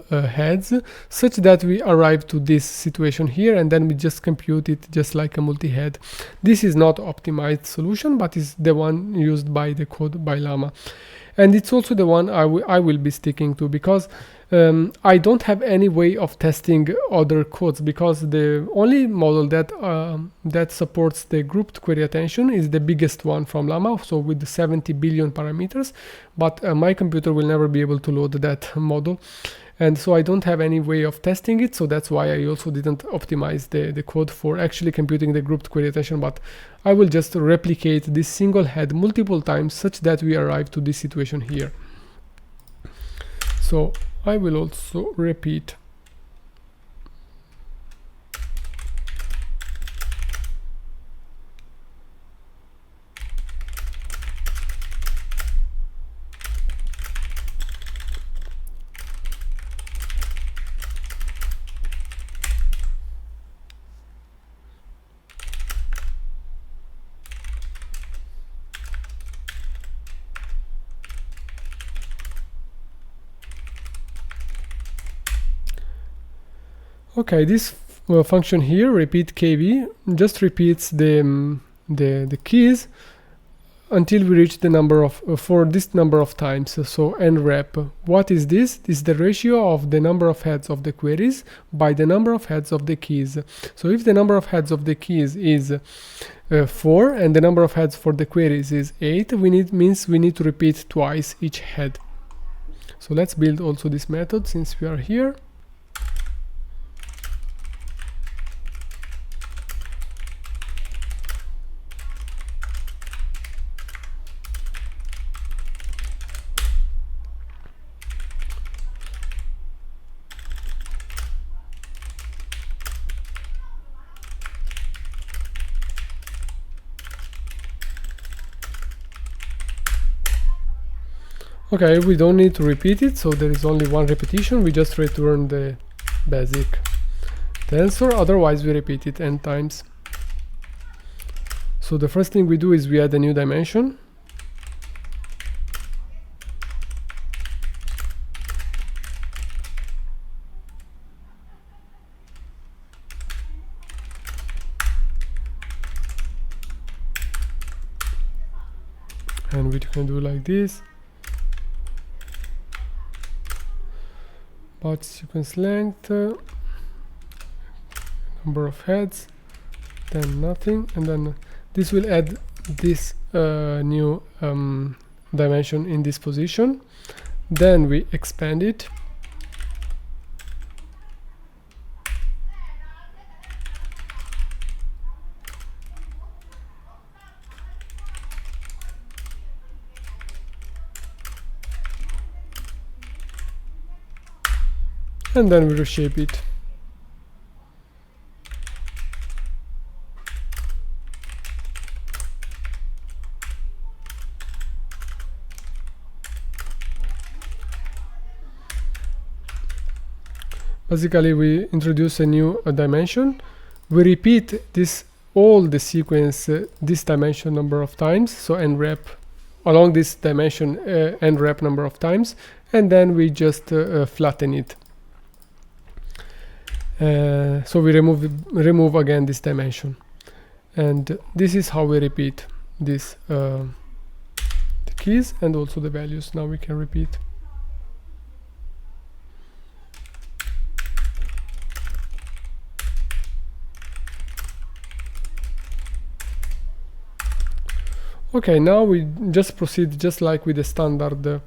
heads, such that we arrive to this situation here, and then we just compute it just like a multi-head. This is not optimized solution, but is the one used by the code by LLaMA, and it's also the one I will be sticking to, because I don't have any way of testing other codes, because the only model that supports the grouped query attention is the biggest one from LLaMA, so with the 70 billion parameters, but my computer will never be able to load that model, and so I don't have any way of testing it. So that's why I also didn't optimize the code for actually computing the grouped query attention, but I will just replicate this single head multiple times such that we arrive to this situation here. So I will also repeat okay, this function here, repeat kv, just repeats the keys until we reach the number of for this number of times. So nrep, what is this? This is the ratio of the number of heads of the queries by the number of heads of the keys. So if the number of heads of the keys is 4 and the number of heads for the queries is 8, means we need to repeat twice each head. So let's build also this method since we are here. Okay, we don't need to repeat it, so there is only one repetition. We just return the basic tensor, otherwise we repeat it n times. So the first thing we do is we add a new dimension. And we can do like this. But sequence length, number of heads, then nothing, and then this will add this new dimension in this position. Then we expand it. And then we reshape it. Basically, we introduce a new dimension. We repeat all the sequence, this dimension number of times, so nrep along this dimension nrep number of times, and then we just flatten it. So we remove again this dimension, and this is how we repeat this the keys and also the values. Now we can repeat. Okay, now we just proceed just like with the standard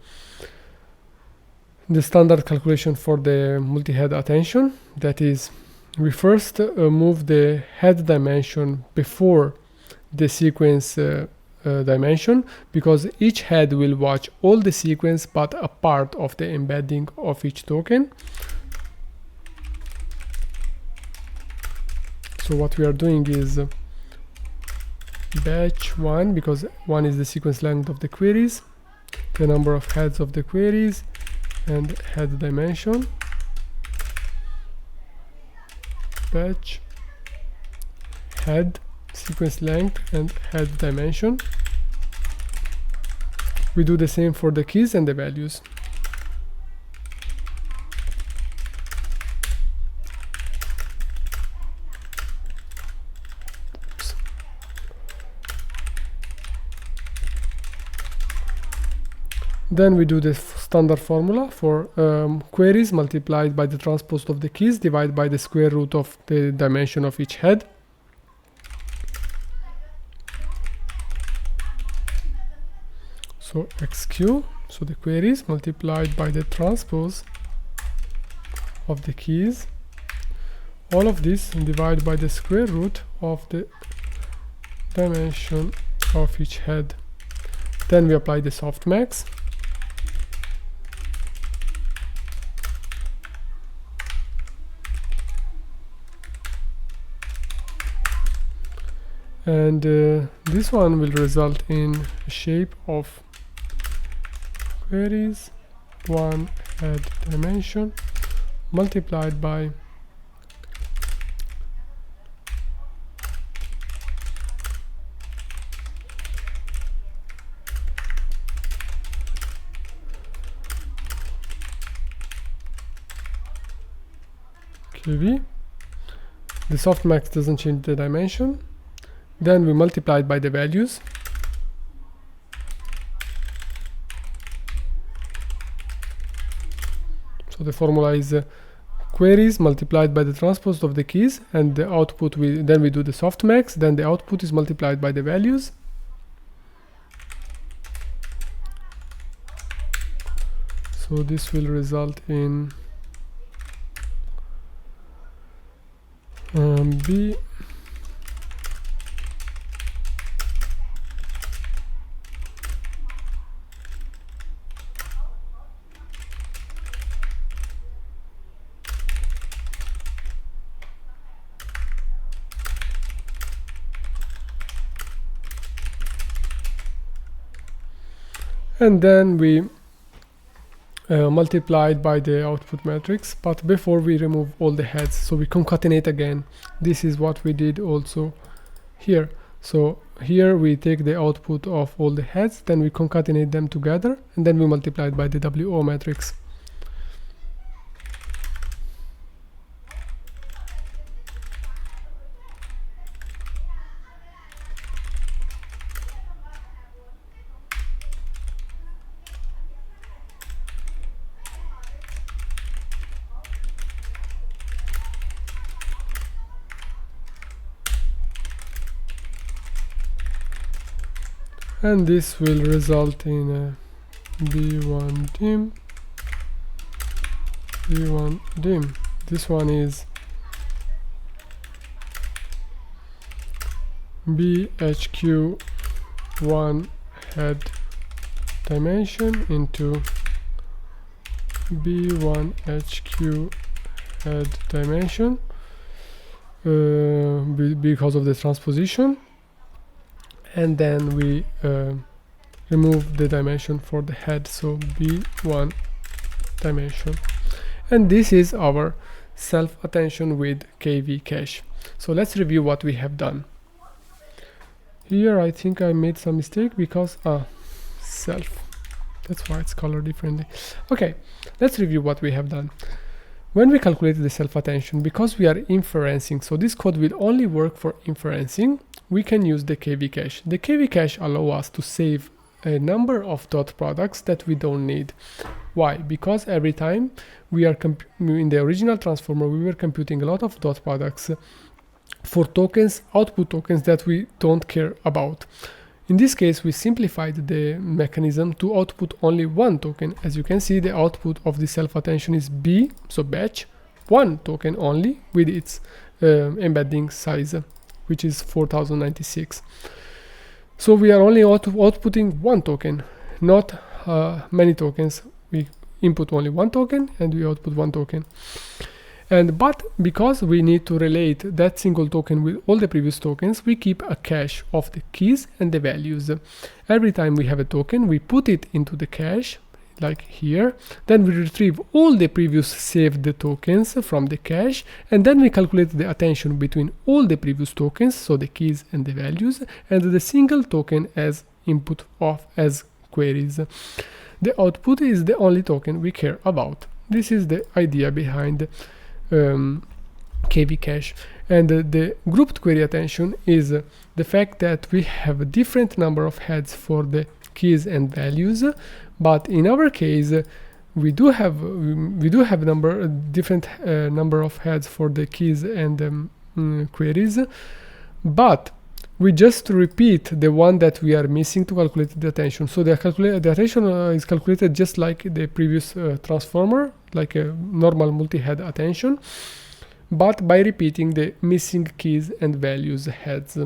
calculation for the multi-head attention. That is, we first move the head dimension before the sequence dimension, because each head will watch all the sequence but a part of the embedding of each token. So what we are doing is batch 1, because 1 is the sequence length of the queries, the number of heads of the queries, and head dimension. Batch head sequence length and head dimension. We do the same for the keys and the values. Then we do the standard formula for queries multiplied by the transpose of the keys divided by the square root of the dimension of each head. So xq, so the queries multiplied by the transpose of the keys, all of this divided by the square root of the dimension of each head. Then we apply the softmax. And this one will result in a shape of queries 1 head dimension multiplied by kv. The softmax doesn't change the dimension. Then we multiply it by the values. So the formula is queries multiplied by the transpose of the keys, and the output then we do the softmax, then the output is multiplied by the values. So this will result in B and then we multiply it by the output matrix, but before we remove all the heads, so we concatenate again. This is what we did also here. So here we take the output of all the heads, then we concatenate them together, and then we multiply it by the WO matrix. And this will result in a B1 dim, B1 dim. This one is BHQ1 head dimension into B1HQ head dimension because of the transposition. And then we remove the dimension for the head, so B1 dimension. And this is our self-attention with KV cache. So let's review what we have done. Here I think I made some mistake because self, that's why it's colored differently. Okay, let's review what we have done. When we calculated the self-attention, because we are inferencing, so this code will only work for inferencing, we can use the KV cache. The KV cache allows us to save a number of dot products that we don't need. Why? Because every time we are in the original transformer, we were computing a lot of dot products for tokens, output tokens that we don't care about. In this case, we simplified the mechanism to output only one token. As you can see, the output of the self-attention is B, so batch, one token only with its embedding size, which is 4096. So we are only outputting one token, not many tokens. We input only one token and we output one token. But because we need to relate that single token with all the previous tokens, we keep a cache of the keys and the values. Every time we have a token, we put it into the cache, like here. Then we retrieve all the previous saved tokens from the cache, and then we calculate the attention between all the previous tokens, so the keys and the values, and the single token as input as queries. The output is the only token we care about. This is the idea behind KV cache. And the grouped query attention is the fact that we have a different number of heads for the keys and values, but in our case we do have different number of heads for the keys and queries, but we just repeat the one that we are missing to calculate the attention. So the attention is calculated just like the previous transformer, like a normal multi-head attention, but by repeating the missing keys and values heads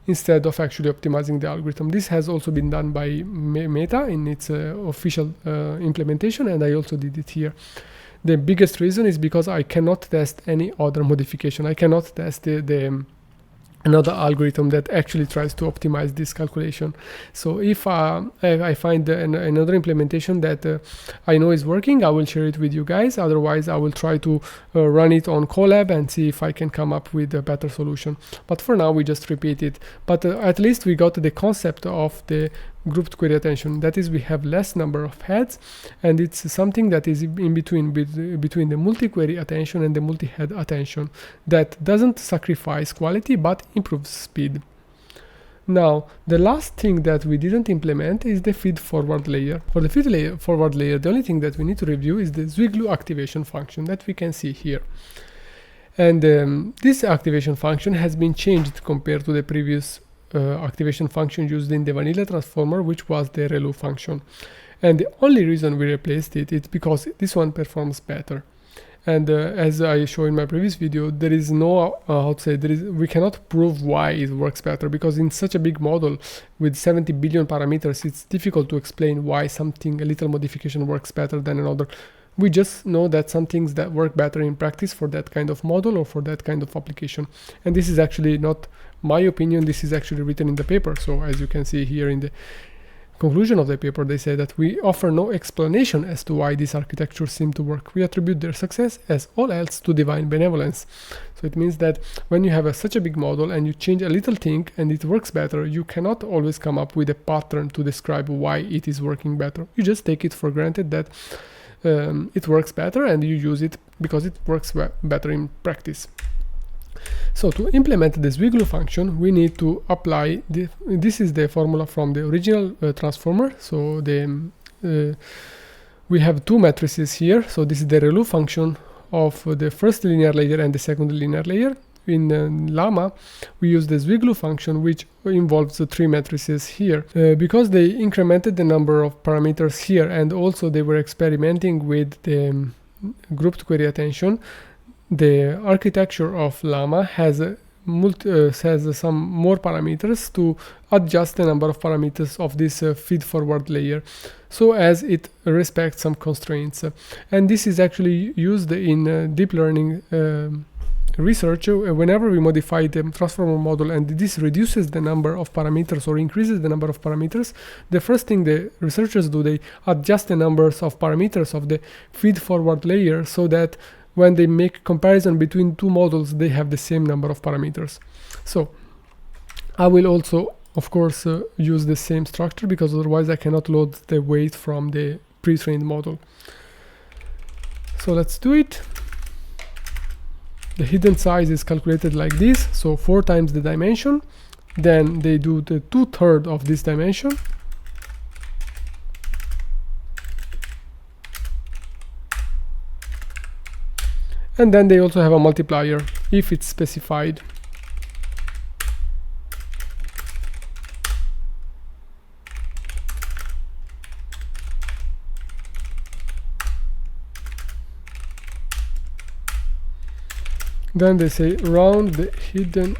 instead of actually optimizing the algorithm. This has also been done by Meta in its official implementation, and I also did it here. The biggest reason is because I cannot test any other modification. I cannot test another algorithm that actually tries to optimize this calculation. So if I find another implementation that I know is working, I will share it with you guys. Otherwise, I will try to run it on Colab and see if I can come up with a better solution. But for now, we just repeat it. But at least we got the concept of the grouped query attention. That is, we have less number of heads, and it's something that is in between the multi-query attention and the multi-head attention that doesn't sacrifice quality but improves speed. Now, the last thing that we didn't implement is the feed-forward layer. For the feed-forward layer, the only thing that we need to review is the SwiGLU activation function that we can see here. And this activation function has been changed compared to the previous activation function used in the vanilla transformer, which was the ReLU function. And the only reason we replaced it is because this one performs better. And as I showed in my previous video, there is no, we cannot prove why it works better, because in such a big model with 70 billion parameters, it's difficult to explain why something, a little modification works better than another. We just know that some things that work better in practice for that kind of model or for that kind of application. And this is actually not my opinion, this is actually written in the paper. So as you can see here in the conclusion of the paper, they say that we offer no explanation as to why these architectures seem to work. We attribute their success as all else to divine benevolence. So it means that when you have such a big model and you change a little thing and it works better, you cannot always come up with a pattern to describe why it is working better. You just take it for granted that it works better and you use it because it works better in practice. So to implement the SwiGLU function, we need to apply this is the formula from the original transformer. So we have two matrices here. So this is the ReLU function of the first linear layer and the second linear layer. In LLaMA, we use the SwiGLU function, which involves the three matrices here. Because they incremented the number of parameters here, and also they were experimenting with the grouped query attention, the architecture of LLaMA has some more parameters to adjust the number of parameters of this feed-forward layer, so as it respects some constraints. And this is actually used in deep learning research. Whenever we modify the transformer model and this reduces the number of parameters or increases the number of parameters, the first thing the researchers do, they adjust the numbers of parameters of the feed-forward layer so that when they make comparison between two models, they have the same number of parameters. So I will also, of course, use the same structure, because otherwise I cannot load the weight from the pre-trained model. So let's do it. The hidden size is calculated like this, so 4 times the dimension. Then they do the 2/3 of this dimension. And then they also have a multiplier if it's specified. Then they say round the hidden,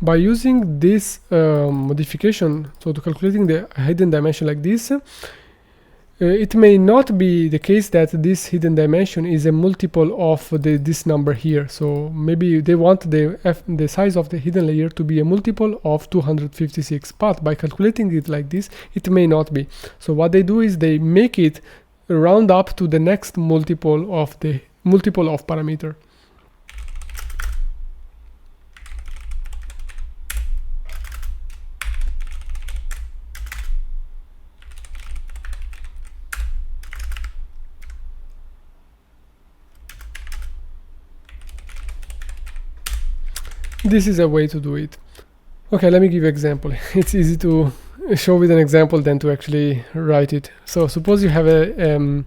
By using this modification, so to calculating the hidden dimension like this, it may not be the case that this hidden dimension is a multiple of this number here. So maybe they want the size of the hidden layer to be a multiple of 256, but by calculating it like this, it may not be. So what they do is they make it round up to the next multiple of parameter. This is a way to do it. Okay, let me give you an example. It's easy to show with an example than to actually write it. So suppose you have the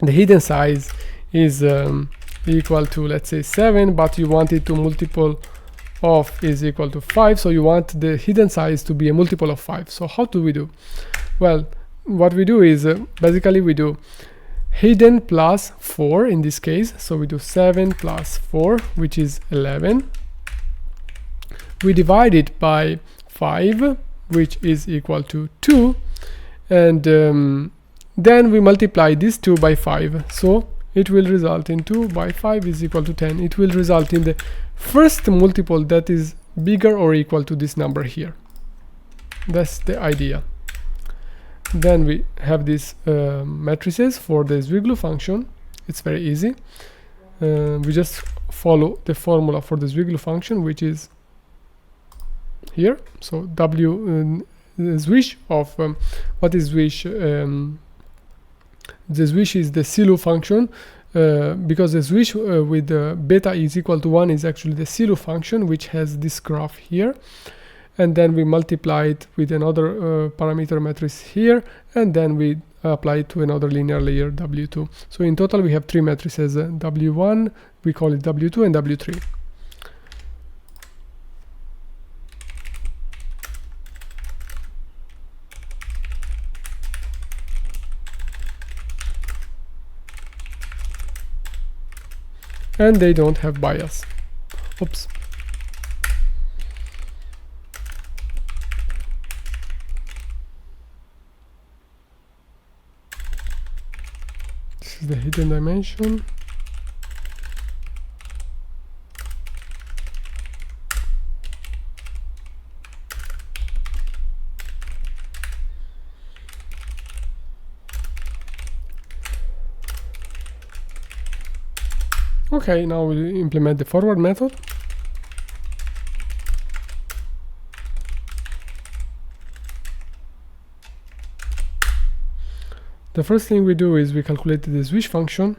hidden size is equal to, let's say, 7, but you want it to multiple of is equal to 5. So you want the hidden size to be a multiple of 5. So how do we do? Well, what we do is basically we do hidden plus 4 in this case. So we do 7 plus 4, which is 11. We divide it by 5, which is equal to 2, and then we multiply this 2 by 5, so it will result in 2 by 5 is equal to 10. It will result in the first multiple that is bigger or equal to this number here. That's the idea. Then we have these matrices for the SwiGLU function. It's very easy. We just follow the formula for the SwiGLU function, which is here. So the swish of what is swish? The swish is the SwiGLU function, because the swish with beta is equal to 1 is actually the SwiGLU function, which has this graph here, and then we multiply it with another parameter matrix here, and then we apply it to another linear layer W2. So in total we have 3 matrices, W1, we call it W2, and W3. And they don't have bias. Oops. This is the hidden dimension. Okay, now we'll implement the forward method. The first thing we do is we calculate the swish function.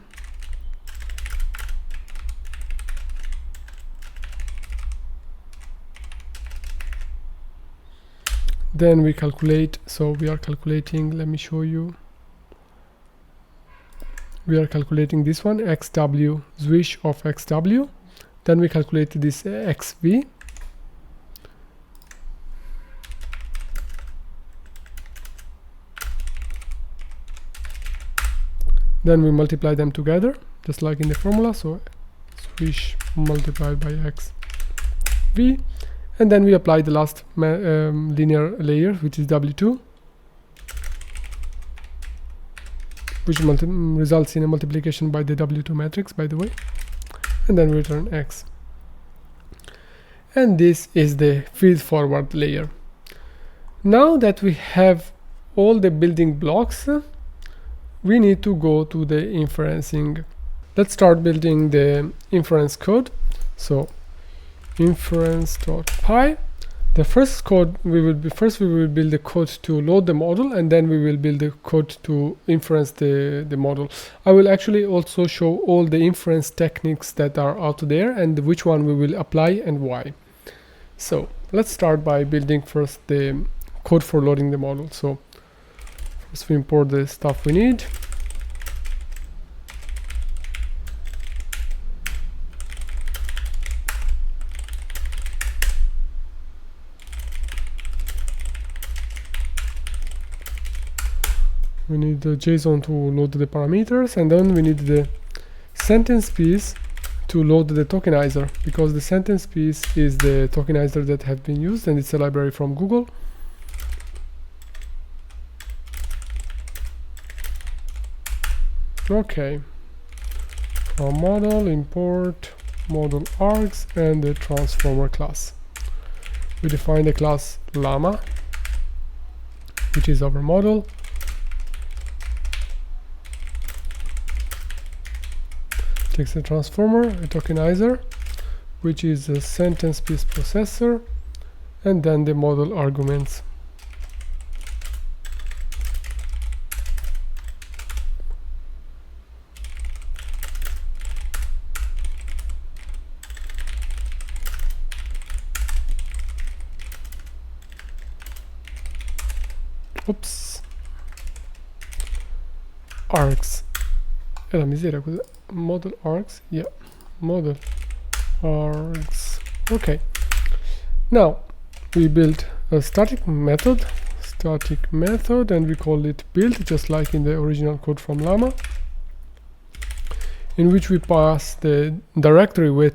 Then we calculate, so we are calculating, let me show you. We are calculating this one, xw, swish of xw. Then we calculate this xv. Then we multiply them together, just like in the formula. So swish multiplied by xv. And then we apply the last linear layer, which is w2. Which results in a multiplication by the W2 matrix, by the way, and then we return X. And this is the feed-forward layer. Now that we have all the building blocks, we need to go to the inferencing. Let's start building the inference code. So inference.py. The first code we will build the code to load the model, and then we will build the code to inference the model. I will actually also show all the inference techniques that are out there and which one we will apply and why. So let's start by building first the code for loading the model. So first we import the stuff we need. We need the JSON to load the parameters, and then we need the sentence piece to load the tokenizer, because the sentence piece is the tokenizer that have been used, and it's a library from Google. Okay, from model, import model args and the transformer class. We define the class LLaMA, which is our model. Takes a transformer, a tokenizer, which is a sentence piece processor, and then the model arguments. Oops. Args. È la miseria cos'è? Model args, yeah, model args. Okay, now we build a static method, and we call it build, just like in the original code from LLaMA, in which we pass the directory where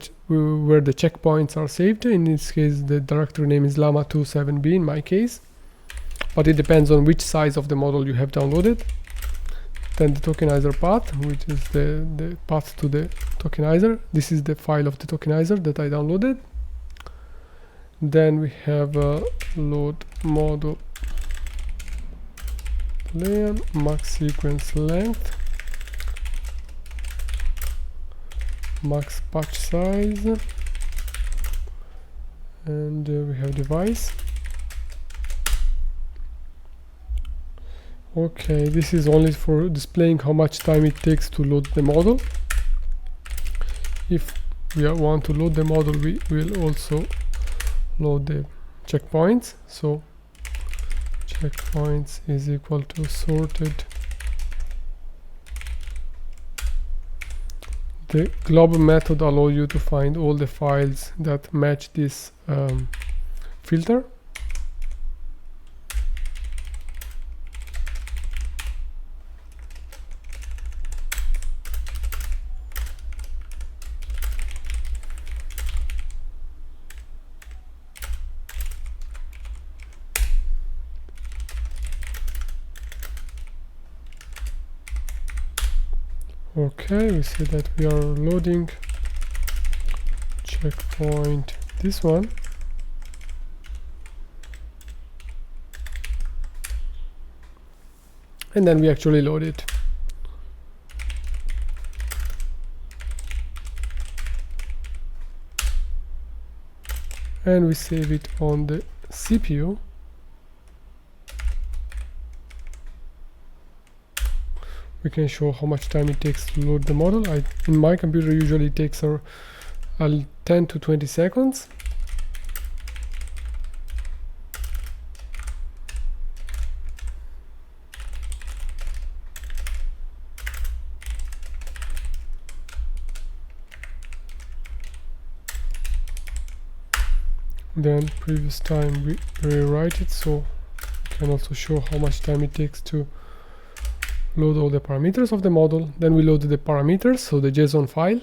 the checkpoints are saved. In this case, the directory name is LLaMA27b in my case, but it depends on which size of the model you have downloaded. Then the tokenizer path, which is the path to the tokenizer. This is the file of the tokenizer that I downloaded. Then we have a load model layer, max sequence length, max patch size, and we have device. Okay, this is only for displaying how much time it takes to load the model. If we want to load the model, we will also load the checkpoints. So checkpoints is equal to sorted. The global method allows you to find all the files that match this filter. Okay, we see that we are loading checkpoint, this one, and then we actually load it. And we save it on the CPU. We can show how much time it takes to load the model. In my computer usually it takes 10 to 20 seconds. Then previous time we rewrite it, so we can also show how much time it takes to load all the parameters of the model. Then we load the parameters, so the JSON file.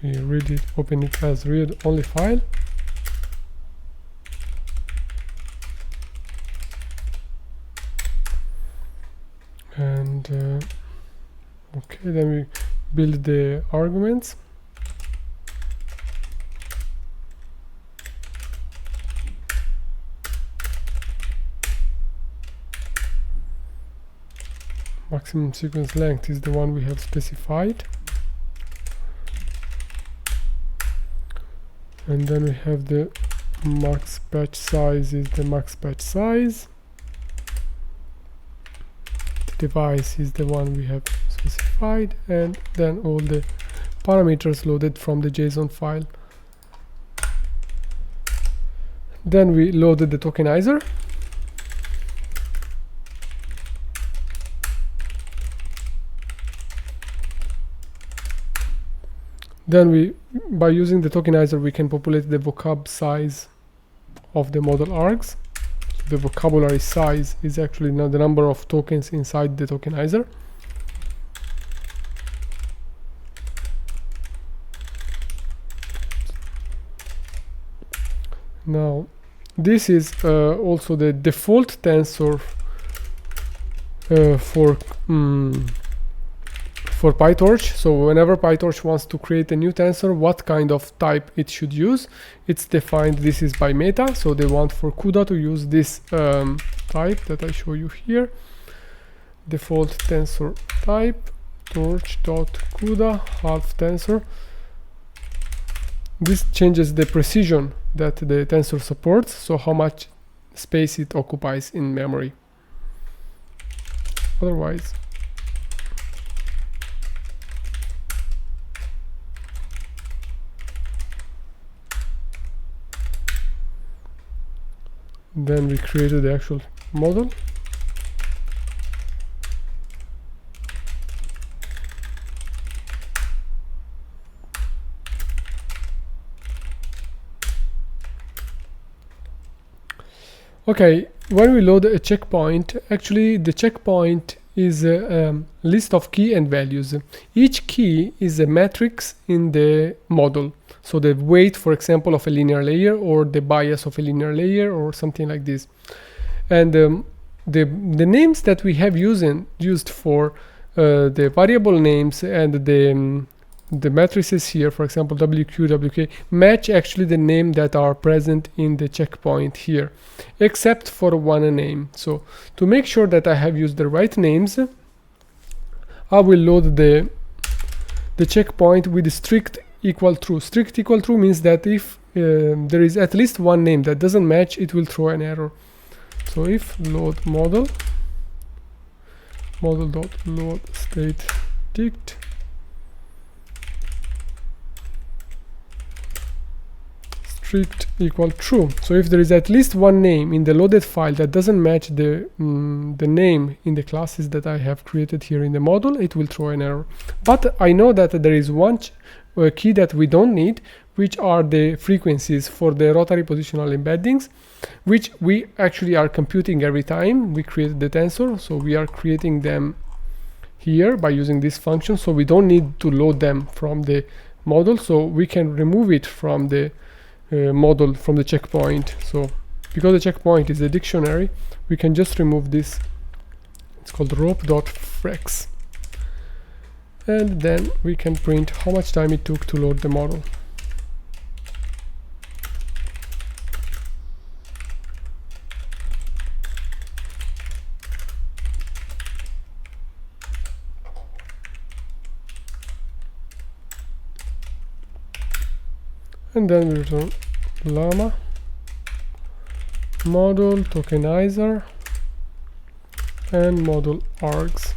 We read it, open it as read-only file. And okay, then we build the arguments. Maximum sequence length is the one we have specified. And then we have the max patch size is the max patch size. The device is the one we have specified, and then all the parameters loaded from the JSON file. Then we loaded the tokenizer. Then by using the tokenizer, we can populate the vocab size of the model args. So the vocabulary size is actually now the number of tokens inside the tokenizer. Now, this is also the default tensor for PyTorch. So whenever PyTorch wants to create a new tensor, what kind of type it should use, it's defined. This is by meta, so they want for CUDA to use this type that I show you here. Default tensor type torch.CUDA half tensor. This changes the precision that the tensor supports, so how much space it occupies in memory. Otherwise, then we created the actual model. Okay, when we load a checkpoint, actually the checkpoint is a list of key and values. Each key is a matrix in the model. So the weight, for example, of a linear layer, or the bias of a linear layer, or something like this. And the names that we have used for the variable names and the matrices here, for example, WQ, WK, match actually the name that are present in the checkpoint here, except for one name. So to make sure that I have used the right names, I will load the checkpoint with strict equal true. Strict equal true means that if there is at least one name that doesn't match, it will throw an error. So if load model.load state dict strict equal true. So if there is at least one name in the loaded file that doesn't match the name in the classes that I have created here in the model, it will throw an error. But I know that there is one key that we don't need, which are the frequencies for the rotary positional embeddings, which we actually are computing every time we create the tensor. So we are creating them here by using this function. So we don't need to load them from the model. So we can remove it from the model, from the checkpoint. So because the checkpoint is a dictionary, we can just remove this. It's called rope.frex. And then we can print how much time it took to load the model. And then we return LLaMA model tokenizer and model args.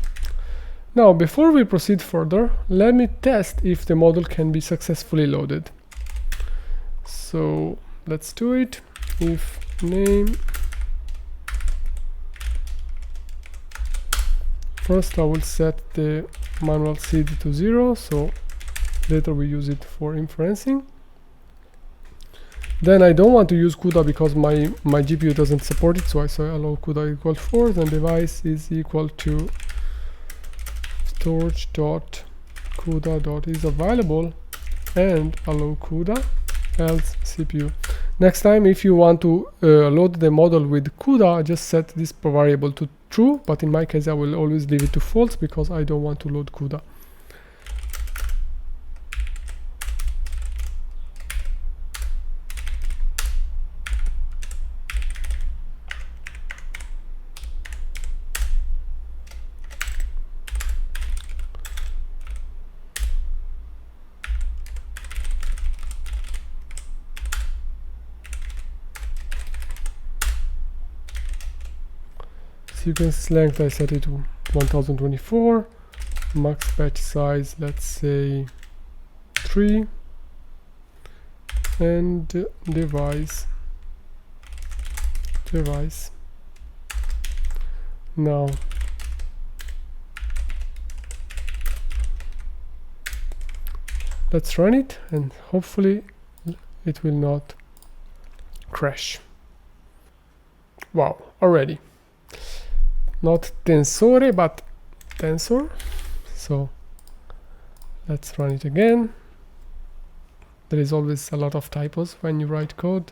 Now, before we proceed further, let me test if the model can be successfully loaded. So let's do it. If name, first I will set the manual seed to 0, so later we use it for inferencing. Then I don't want to use CUDA because my GPU doesn't support it, so I say allow CUDA equal 4, then device is equal to torch.CUDA.is available and allow CUDA else CPU. Next time, if you want to load the model with CUDA, just set this variable to true, but in my case I will always leave it to false because I don't want to load CUDA. Sequence length I set it to 1024, max batch size let's say 3, and device. Now let's run it, and hopefully it will not crash. Wow, already. Not tensore, but tensor. So let's run it again. There is always a lot of typos when you write code.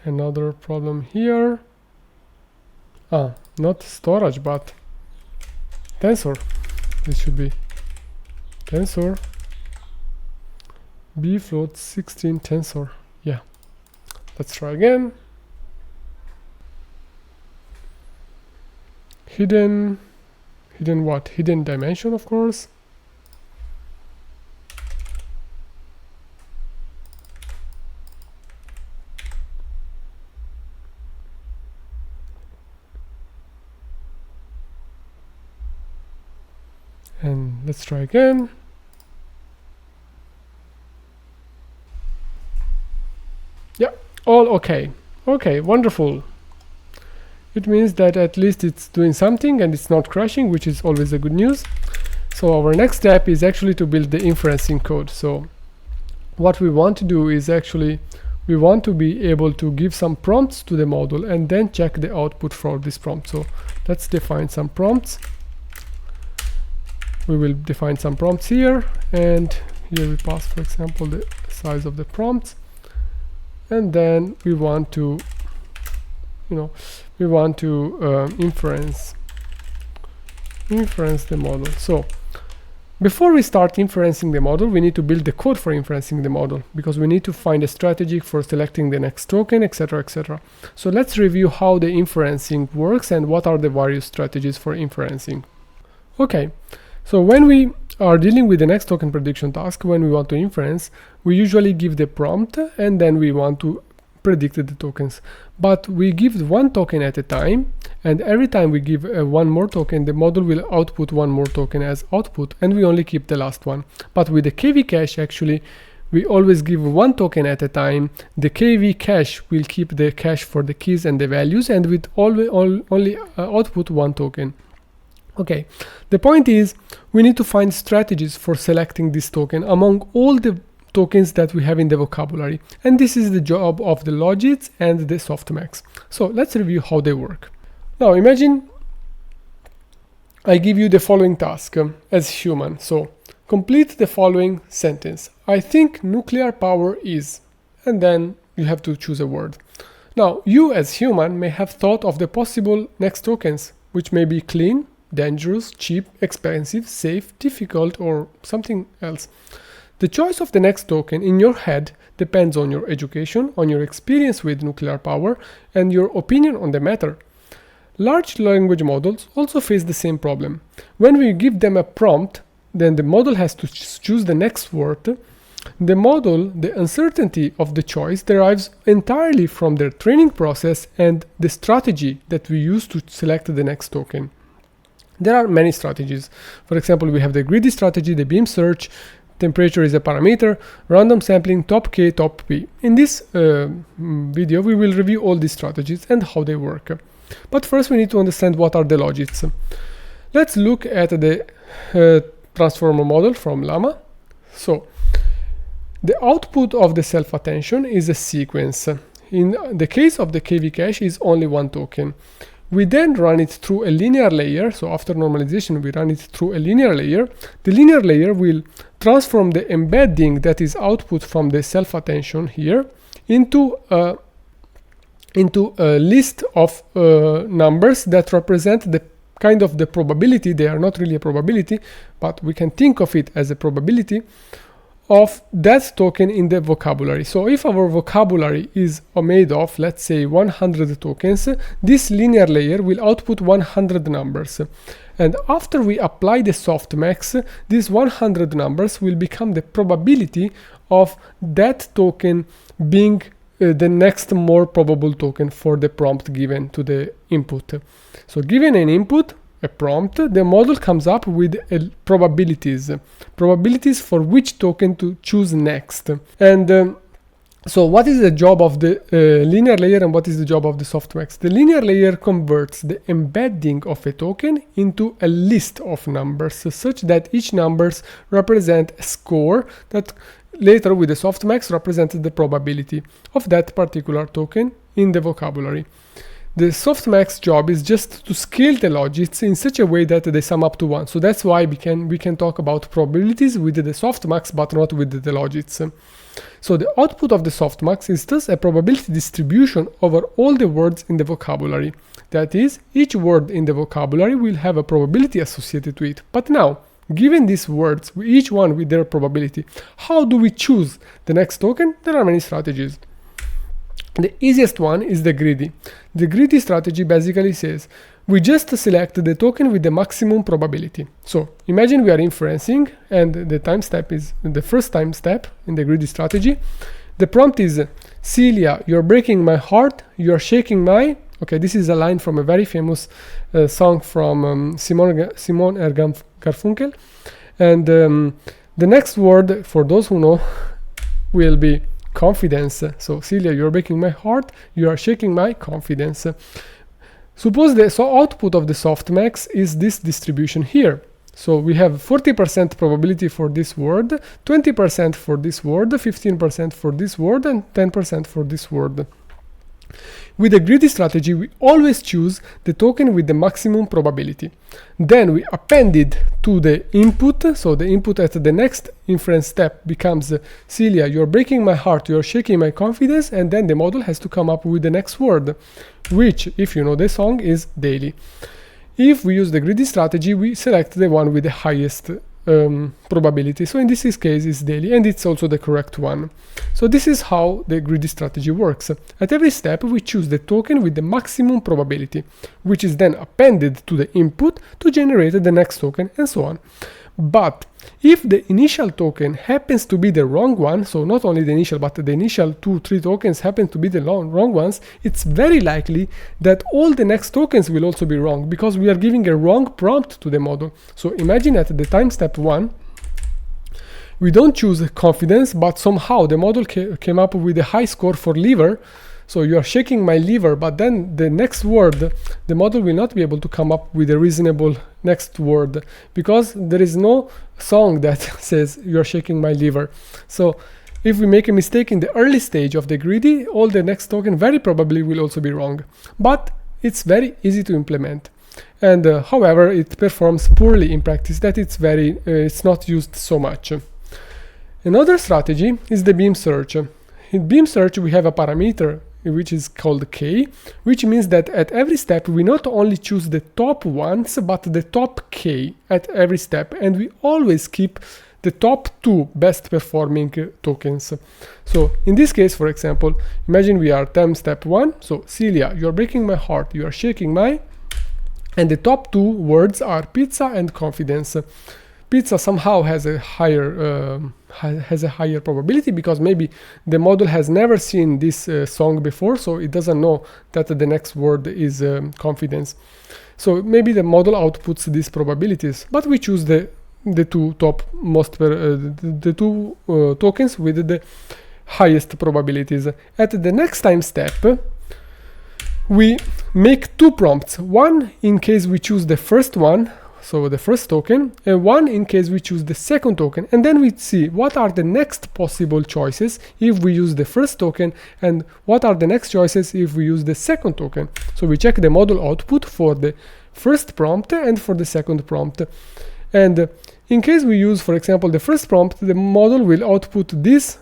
Another problem here. Not storage, but tensor. This should be tensor b float 16 tensor. Yeah, let's try again. Hidden what? Hidden dimension, of course. And let's try again. Yeah, all okay. Okay, wonderful. It means that at least it's doing something and it's not crashing, which is always a good news. So our next step is actually to build the inferencing code. So what we want to do is actually we want to be able to give some prompts to the model and then check the output for this prompt. So let's define some prompts. We will define some prompts here, and here we pass, for example, the size of the prompts, and then we want to inference the model. So before we start inferencing the model, we need to build the code for inferencing the model, because we need to find a strategy for selecting the next token, etc., etc. So let's review how the inferencing works and what are the various strategies for inferencing. Okay, so when we are dealing with the next token prediction task, when we want to inference, we usually give the prompt and then we want to predict the tokens. But we give one token at a time, and every time we give one more token, the model will output one more token as output, and we only keep the last one. But with the KV cache, actually, we always give one token at a time. The KV cache will keep the cache for the keys and the values, and with only output one token. Okay, the point is we need to find strategies for selecting this token among all the tokens that we have in the vocabulary, and this is the job of the logits and the softmax. So let's review how they work. Now imagine I give you the following task as human. So complete the following sentence. I think nuclear power is, and then you have to choose a word. Now you as human may have thought of the possible next tokens, which may be clean, dangerous, cheap, expensive, safe, difficult, or something else. The choice of the next token in your head depends on your education, on your experience with nuclear power, and your opinion on the matter. Large language models also face the same problem. When we give them a prompt, then the model has to choose the next word. The uncertainty of the choice derives entirely from their training process and the strategy that we use to select the next token. There are many strategies. For example, we have the greedy strategy, the beam search, temperature is a parameter, random sampling, top K, top P. In this video, we will review all these strategies and how they work. But first, we need to understand what are the logits. Let's look at the transformer model from LLaMA. So, the output of the self-attention is a sequence. In the case of the KV cache, is only one token. We then run it through a linear layer. So after normalization, we run it through a linear layer. The linear layer will transform the embedding that is output from the self-attention here into a list of numbers that represent the kind of the probability. They are not really a probability, but we can think of it as a probability of that token in the vocabulary. So if our vocabulary is made of, let's say, 100 tokens, this linear layer will output 100 numbers. And after we apply the softmax, these 100 numbers will become the probability of that token being the next more probable token for the prompt given to the input. So given an input, a prompt, the model comes up with probabilities for which token to choose next. And So what is the job of the linear layer and what is the job of the softmax? The linear layer converts the embedding of a token into a list of numbers such that each numbers represent a score that later with the softmax represents the probability of that particular token in the vocabulary. The softmax job is just to scale the logits in such a way that they sum up to 1. So that's why we can talk about probabilities with the softmax but not with the logits. So the output of the softmax is thus a probability distribution over all the words in the vocabulary. That is, each word in the vocabulary will have a probability associated to it. But now, given these words, each one with their probability, how do we choose the next token? There are many strategies. The easiest one is the greedy. The greedy strategy basically says we just select the token with the maximum probability. So imagine we are inferencing and the time step is the first time step in the greedy strategy. The prompt is, Celia, you're breaking my heart, you're shaking my... Okay, this is a line from a very famous song from Simon Garfunkel. And the next word, for those who know, will be confidence. So Celia, you're breaking my heart, you are shaking my confidence. Suppose the output of the softmax is this distribution here. So we have 40% probability for this word, 20% for this word, 15% for this word, and 10% for this word. With the greedy strategy, we always choose the token with the maximum probability. Then we append it to the input, so the input at the next inference step becomes Celia, you're breaking my heart, you're shaking my confidence, and then the model has to come up with the next word, which, if you know the song, is daily. If we use the greedy strategy, we select the one with the highest probability. So in this case it's daily, and it's also the correct one. So this is how the greedy strategy works. At every step we choose the token with the maximum probability, which is then appended to the input to generate the next token, and so on. But if the initial token happens to be the wrong one, so not only the initial but the initial 2-3 tokens happen to be the wrong ones, it's very likely that all the next tokens will also be wrong, because we are giving a wrong prompt to the model. So imagine at the time step 1 we don't choose confidence, but somehow the model came up with a high score for liver. So you are shaking my liver, but then the next word, the model will not be able to come up with a reasonable next word, because there is no song that says you are shaking my liver. So if we make a mistake in the early stage of the greedy, all the next token very probably will also be wrong. But it's very easy to implement. And however, it performs poorly in practice, that it's not used so much. Another strategy is the beam search. In beam search we have a parameter which is called k, which means that at every step we not only choose the top ones but the top k at every step, and we always keep the top 2 best performing tokens. So in this case, for example, imagine we are time step 1, so Celia, you're breaking my heart, you are shaking my, and the top 2 words are pizza and confidence. Pizza somehow has a higher probability, because maybe the model has never seen this song before, so it doesn't know that the next word is confidence. So maybe the model outputs these probabilities, but we choose the 2 top most the 2 tokens with the highest probabilities. At the next time step, we make 2 prompts, one in case we choose the first one, so the first token, and one in case we choose the second token, and then we see what are the next possible choices if we use the first token, and what are the next choices if we use the second token. So we check the model output for the first prompt and for the second prompt. And in case we use, for example, the first prompt, the model will output these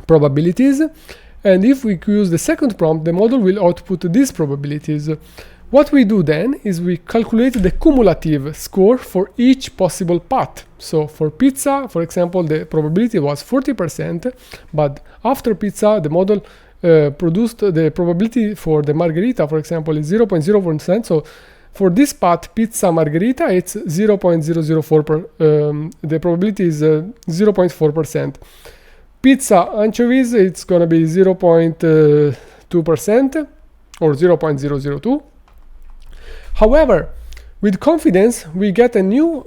probabilities, and if we use the second prompt, the model will output these probabilities. What we do then is we calculate the cumulative score for each possible path. So for pizza, for example, the probability was 40%, but after pizza, the model produced the probability for the margherita, for example, is 0.0%. So for this path, pizza margherita, it's 0.004%. The probability is 0.4%. Pizza anchovies, it's going to be 0.2% or 0.002. However, with confidence, we get a new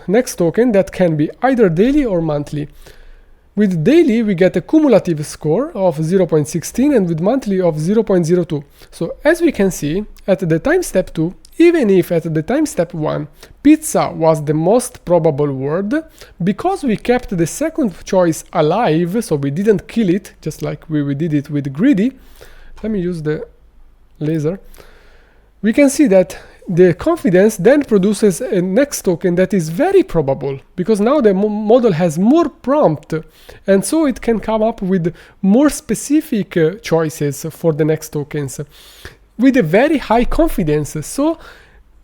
next token that can be either daily or monthly. With daily, we get a cumulative score of 0.16 and with monthly of 0.02. So as we can see, at the time step 2, even if at the time step 1, pizza was the most probable word, because we kept the second choice alive, so we didn't kill it, just like we did it with greedy. Let me use the laser. We can see that the confidence then produces a next token that is very probable, because now the model has more prompt, and so it can come up with more specific choices for the next tokens with a very high confidence. So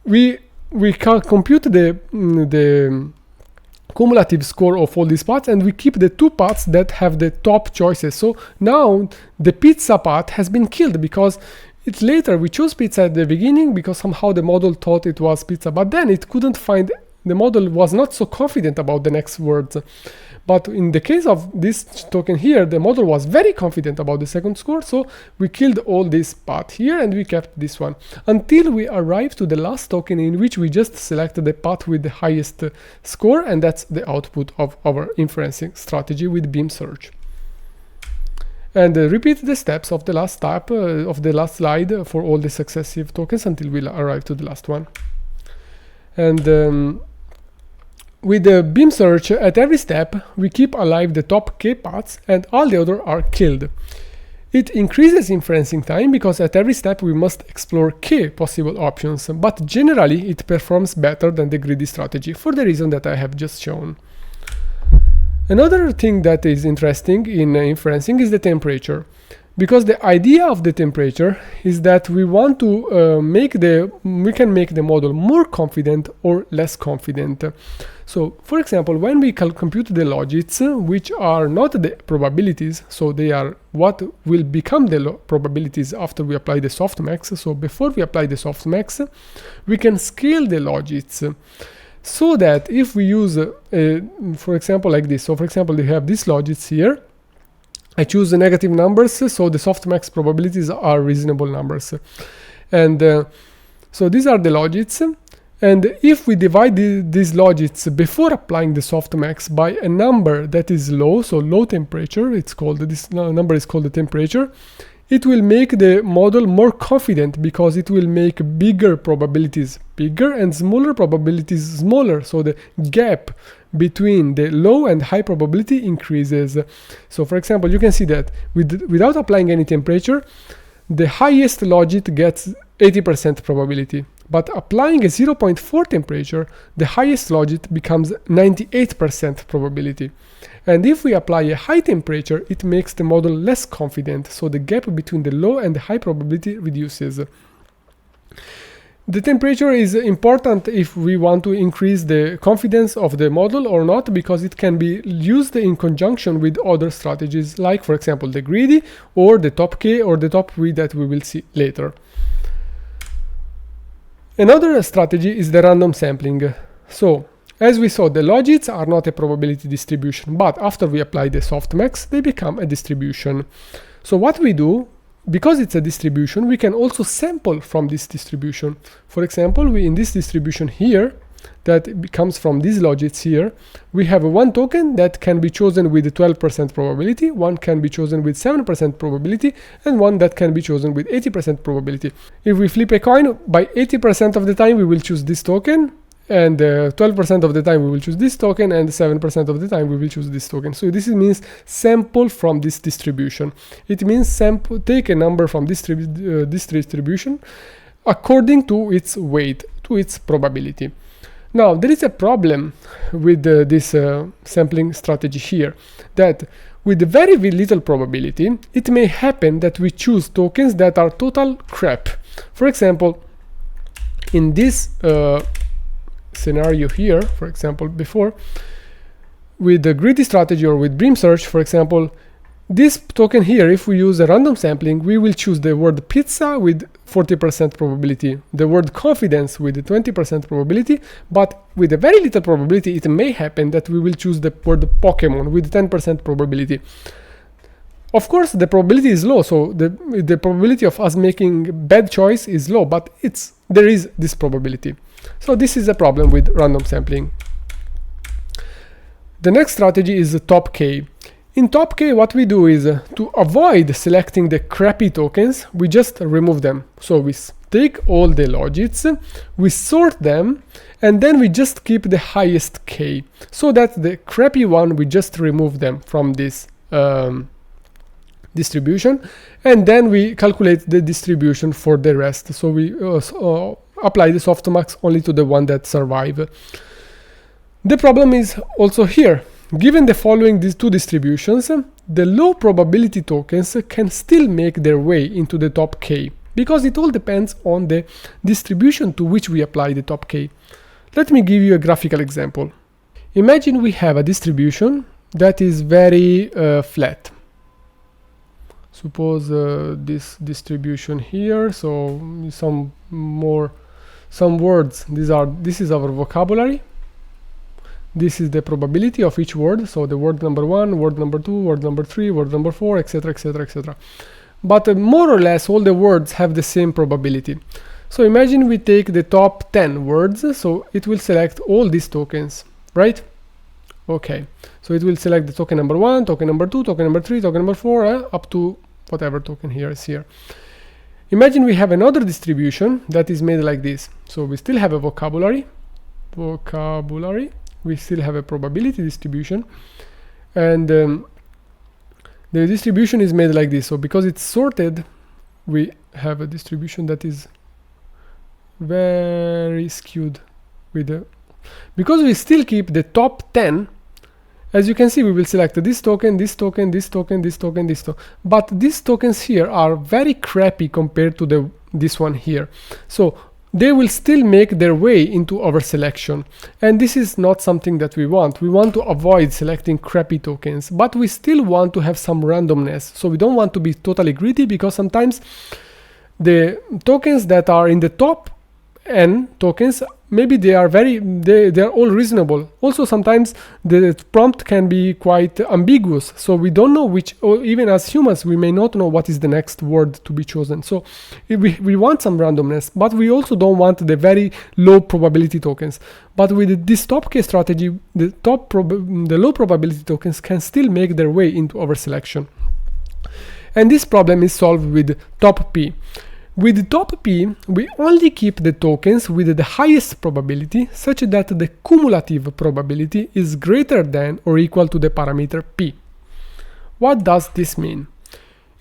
we can compute the cumulative score of all these paths, and we keep the 2 paths that have the top choices. So now the pizza path has been killed, because it's later we chose pizza at the beginning because somehow the model thought it was pizza, but then it couldn't find, the model was not so confident about the next words. But in the case of this token here, the model was very confident about the second score, so we killed all this path here and we kept this one until we arrive to the last token, in which we just selected the path with the highest score, and that's the output of our inferencing strategy with beam search. And repeat the steps of the last step of the last slide for all the successive tokens until we arrive to the last one. And with the beam search, at every step we keep alive the top k paths and all the other are killed. It increases inferencing time because at every step we must explore k possible options, but generally it performs better than the greedy strategy for the reason that I have just shown. Another thing that is interesting in inferencing is the temperature, because the idea of the temperature is that we want to we can make the model more confident or less confident. So for example, when we compute the logits, which are not the probabilities, so they are what will become the probabilities after we apply the softmax. So before we apply the softmax, we can scale the logits, so that if we use, for example, like this, so for example, we have these logits here, I choose the negative numbers, so the softmax probabilities are reasonable numbers. And so these are the logits, and if we divide these logits before applying the softmax by a number that is low, so low temperature, it's called, this number is called the temperature, it will make the model more confident because it will make bigger probabilities bigger and smaller probabilities smaller. So the gap between the low and high probability increases. So for example, you can see that without applying any temperature, the highest logit gets 80% probability. But applying a 0.4 temperature, the highest logit becomes 98% probability. And if we apply a high temperature, it makes the model less confident, so the gap between the low and the high probability reduces. The temperature is important if we want to increase the confidence of the model or not, because it can be used in conjunction with other strategies, like for example the greedy or the top k or the top v that we will see later. Another strategy is the random sampling. So as we saw, the logits are not a probability distribution, but after we apply the softmax, they become a distribution. So what we do, because it's a distribution, we can also sample from this distribution. For example, in this distribution here, that comes from these logits here, we have one token that can be chosen with 12% probability, one can be chosen with 7% probability, and one that can be chosen with 80% probability. If we flip a coin, by 80% of the time we will choose this token, and 12% of the time we will choose this token, and 7% of the time we will choose this token. So this means sample from this distribution. It means take a number from this distribution according to its weight, to its probability. Now there is a problem with this sampling strategy here, that with very little probability, it may happen that we choose tokens that are total crap. For example, in this scenario here, for example, before, with the greedy strategy or with beam search, for example, this token here, if we use a random sampling, we will choose the word pizza with 40% probability, the word confidence with 20% probability, but with a very little probability, it may happen that we will choose the word Pokemon with 10% probability. Of course, the probability is low, so the probability of us making bad choice is low, but there is this probability. So this is a problem with random sampling. The next strategy is the top K. In top K, what we do is to avoid selecting the crappy tokens, we just remove them. So we take all the logits, we sort them, and then we just keep the highest K, so that the crappy one, we just remove them from this distribution, and then we calculate the distribution for the rest. So we apply the softmax only to the one that survive. The problem is also here. Given the following these two distributions, the low probability tokens can still make their way into the top K, because it all depends on the distribution to which we apply the top K. Let me give you a graphical example. Imagine we have a distribution that is very flat. Suppose this distribution here, so some words, this is our vocabulary. This is the probability of each word, so the word number 1, word number 2, word number 3, word number 4, etc, etc, etc. But more or less all the words have the same probability. So imagine we take the top 10 words, so it will select all these tokens, right? Okay, so it will select the token number 1, token number 2, token number 3, token number 4, up to whatever token here is here. Imagine we have another distribution that is made like this. So we still have a vocabulary, we still have a probability distribution, and the distribution is made like this. So because it's sorted, we have a distribution that is very skewed with the, because we still keep the top 10. As you can see, we will select this token, this token, this token, this token, this token, but these tokens here are very crappy compared to this one here. So they will still make their way into our selection, and this is not something that we want. We want to avoid selecting crappy tokens, but we still want to have some randomness. So we don't want to be totally greedy, because sometimes the tokens that are in the top N tokens, maybe they are they're all reasonable. Also sometimes the prompt can be quite ambiguous, so we don't know which, or even as humans we may not know what is the next word to be chosen. So we want some randomness, but we also don't want the very low probability tokens. But with this top K strategy, the low probability tokens can still make their way into our selection, and this problem is solved with top P. With top P, we only keep the tokens with the highest probability, such that the cumulative probability is greater than or equal to the parameter P. What does this mean?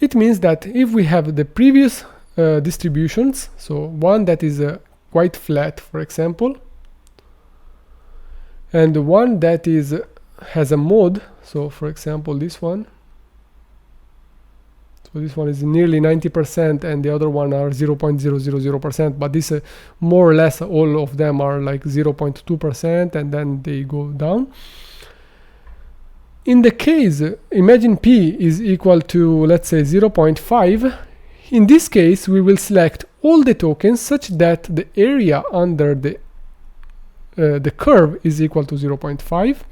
It means that if we have the previous distributions, so one that is quite flat, for example, and the one that has a mode, so for example this one, so this one is nearly 90% and the other one are 0.000%, but this more or less all of them are like 0.2% and then they go down. In the case, imagine P is equal to, let's say, 0.5. In this case, we will select all the tokens such that the area under the curve is equal to 0.5.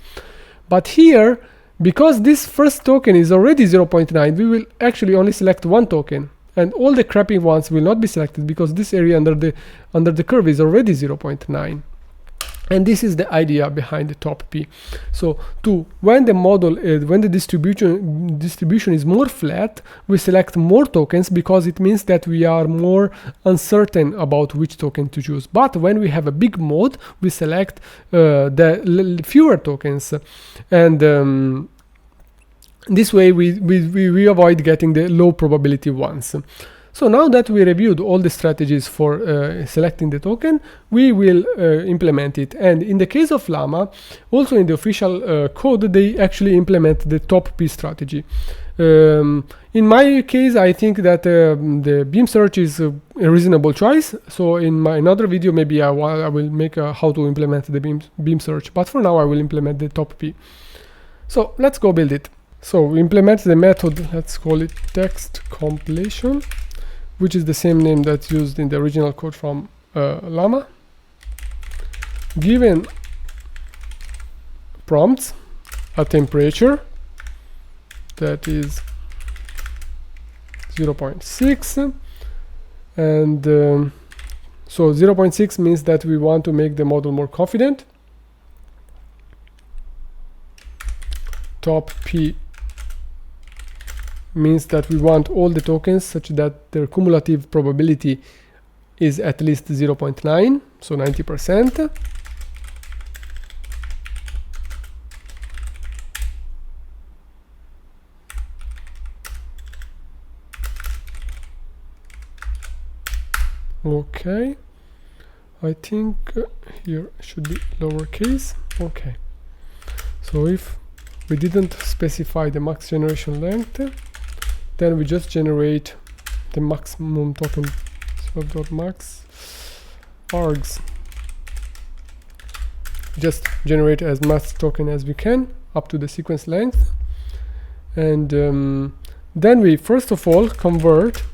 But here, because this first token is already 0.9, we will actually only select one token, and all the crappy ones will not be selected because this area under the curve is already 0.9. And this is the idea behind the top P. So when the model when the distribution is more flat, we select more tokens because it means that we are more uncertain about which token to choose. But when we have a big mode, we select the fewer tokens, and this way we avoid getting the low probability ones. So now that we reviewed all the strategies for selecting the token, we will implement it. And in the case of LLaMA, also in the official code, they actually implement the top P strategy. In my case, I think that the beam search is a reasonable choice. So in another video, maybe I will make how to implement the beam search. But for now, I will implement the top P. So let's go build it. So we implement the method, let's call it text compilation, which is the same name that's used in the original code from LLaMA. Given prompts, a temperature that is 0.6, and so 0.6 means that we want to make the model more confident. Top P means that we want all the tokens such that their cumulative probability is at least 0.9, so 90%. Okay, I think here should be lowercase. Okay, so if we didn't specify the max generation length, then we just generate the maximum token. Max args, just generate as much token as we can up to the sequence length, and then we first of all convert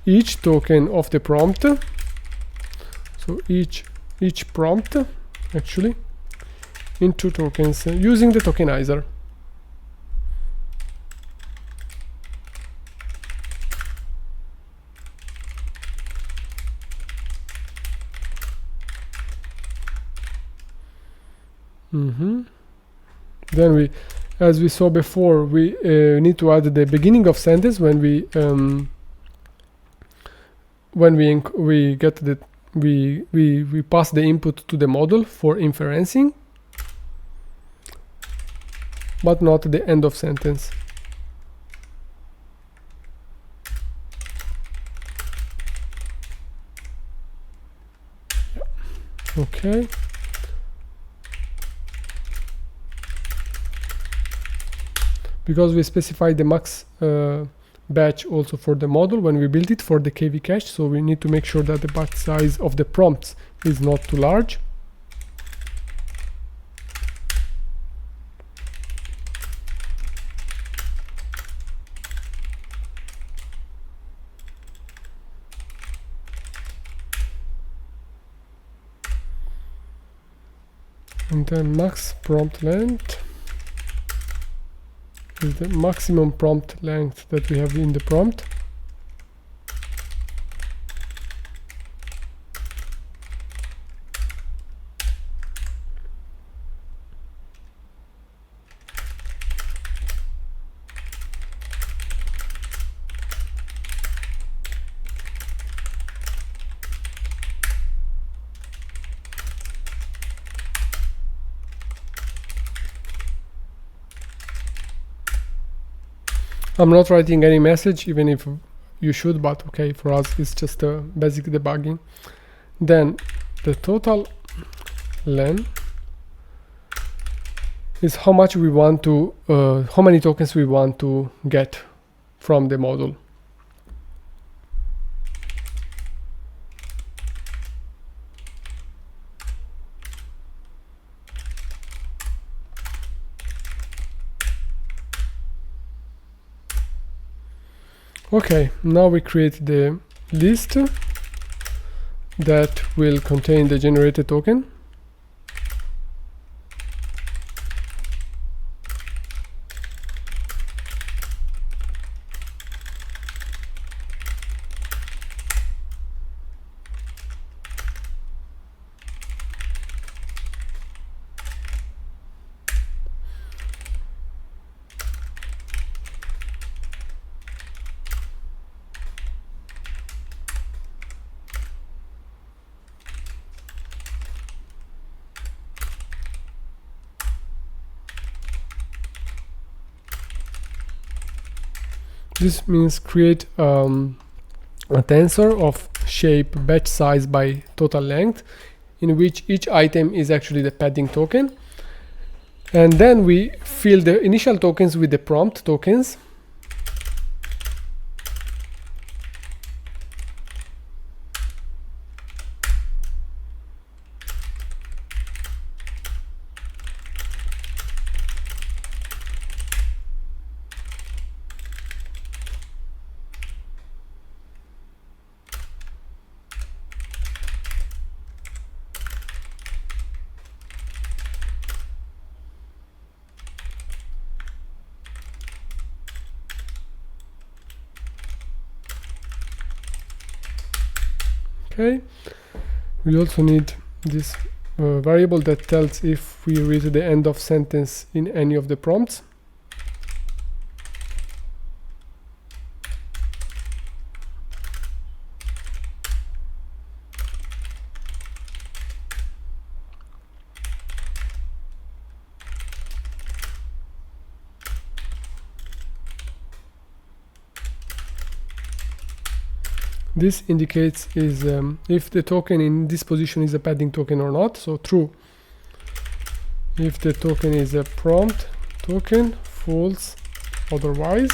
each token of the prompt, so each prompt actually, into tokens using the tokenizer. Then we, as we saw before, we need to add the beginning of sentence when we get the we pass the input to the model for inferencing, but not the end of sentence. Yeah. Okay. Because we specified the max batch also for the model when we built it for the KV cache, so we need to make sure that the batch size of the prompts is not too large. And then max prompt length is the maximum prompt length that we have in the prompt. I'm not writing any message, even if you should, but okay, for us it's just a basic debugging. Then the total len is how much we want to, how many tokens we want to get from the model. Okay, now we create the list that will contain the generated token. This means create a tensor of shape batch size by total length, in which each item is actually the padding token. And then we fill the initial tokens with the prompt tokens. Okay, we also need this variable that tells if we read the end of sentence in any of the prompts. This indicates is if the token in this position is a padding token or not. So true if the token is a prompt token, false otherwise.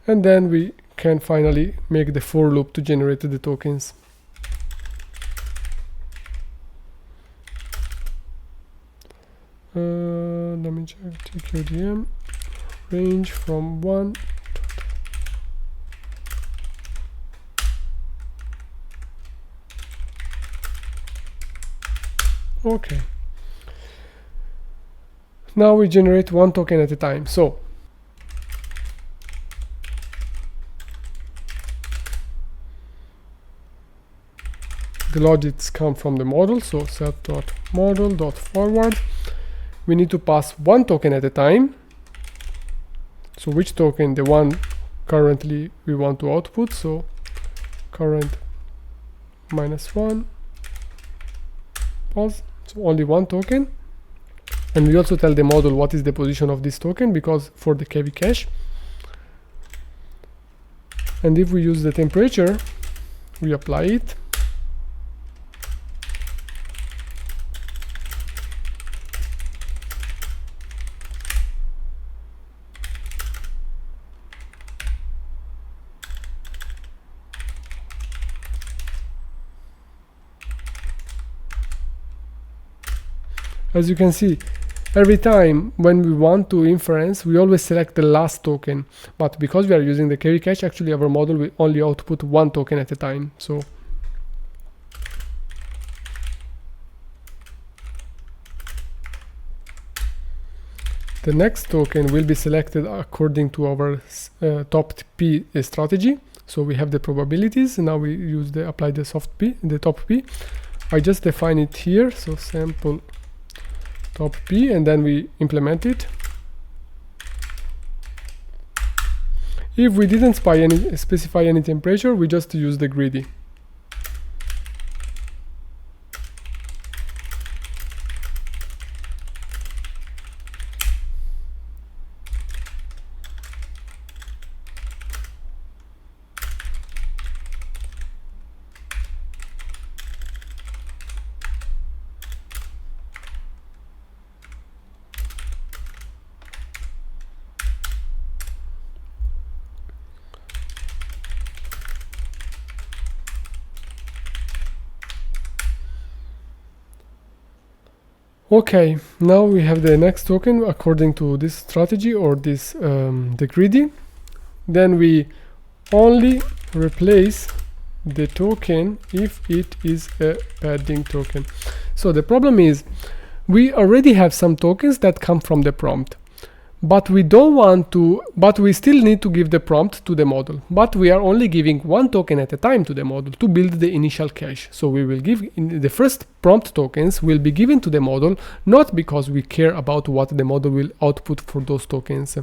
And then we can finally make the for loop to generate the tokens. Let me check TQDM range from 1 to okay. Now we generate one token at a time. So the logics come from the model, so set.model.forward. We need to pass one token at a time. So which token? The one currently we want to output, so current -1 pause, so only one token. And we also tell the model what is the position of this token, because for the KV cache. And if we use the temperature, we apply it. As you can see, every time when we want to inference, we always select the last token. But because we are using the KV cache, actually our model will only output one token at a time. So the next token will be selected according to our top P strategy. So we have the probabilities. Now we use apply the soft P, the top P. I just define it here. So sample top P, and then we implement it. If we didn't specify any temperature, we just use the greedy. Okay, now we have the next token according to this strategy, or this the greedy. Then we only replace the token if it is a padding token. So the problem is we already have some tokens that come from the prompt, but we don't want to, but we still need to give the prompt to the model, but we are only giving one token at a time to the model to build the initial cache. So we will give the first prompt tokens will be given to the model, not because we care about what the model will output for those tokens,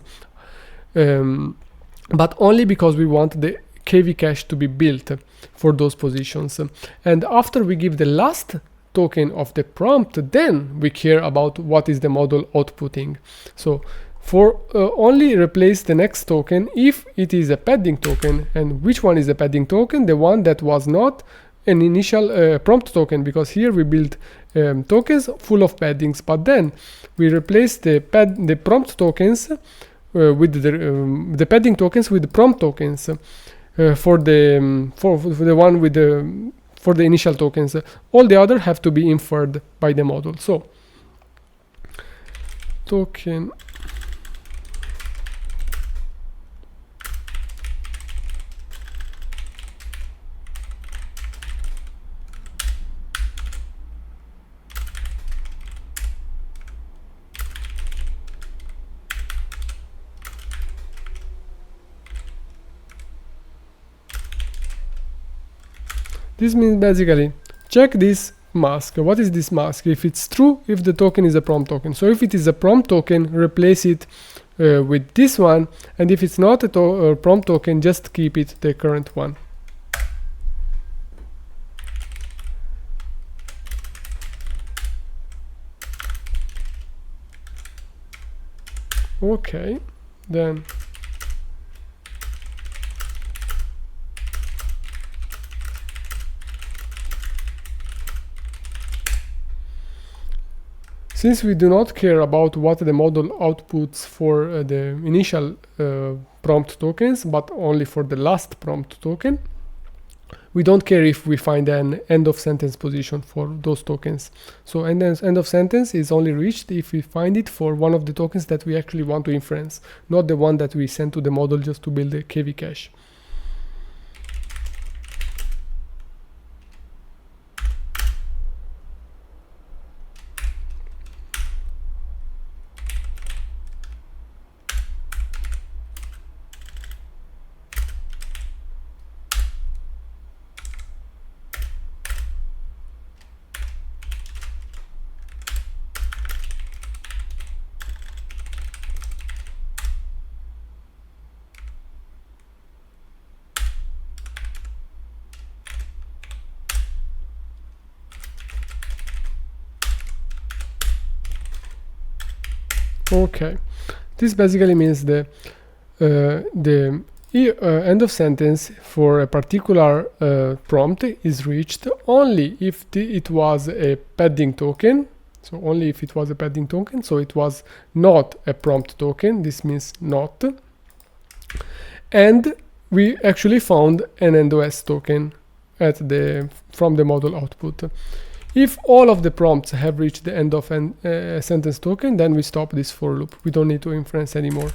but only because we want the KV cache to be built for those positions. And after we give the last token of the prompt, then we care about what is the model outputting. So for only replace the next token if it is a padding token. And which one is a padding token? The one that was not an initial prompt token, because here we build tokens full of paddings, but then we replace the prompt tokens with the padding tokens with the prompt tokens for the one with for the initial tokens. All the other have to be inferred by the model. So token this means basically check this mask. What is this mask? If it's true, if the token is a prompt token. So if it is a prompt token, replace it with this one, and if it's not a prompt token, just keep it the current one. Okay, then Since we do not care about what the model outputs for the initial prompt tokens, but only for the last prompt token, we don't care if we find an end of sentence position for those tokens. So end of sentence is only reached if we find it for one of the tokens that we actually want to inference, not the one that we send to the model just to build a KV cache. Okay, this basically means the end of sentence for a particular prompt is reached only if it was a padding token. So only if it was a padding token. So it was not a prompt token. This means not. And we actually found an NOS token at from the model output. If all of the prompts have reached the end of sentence token, then we stop this for loop. We don't need to inference anymore.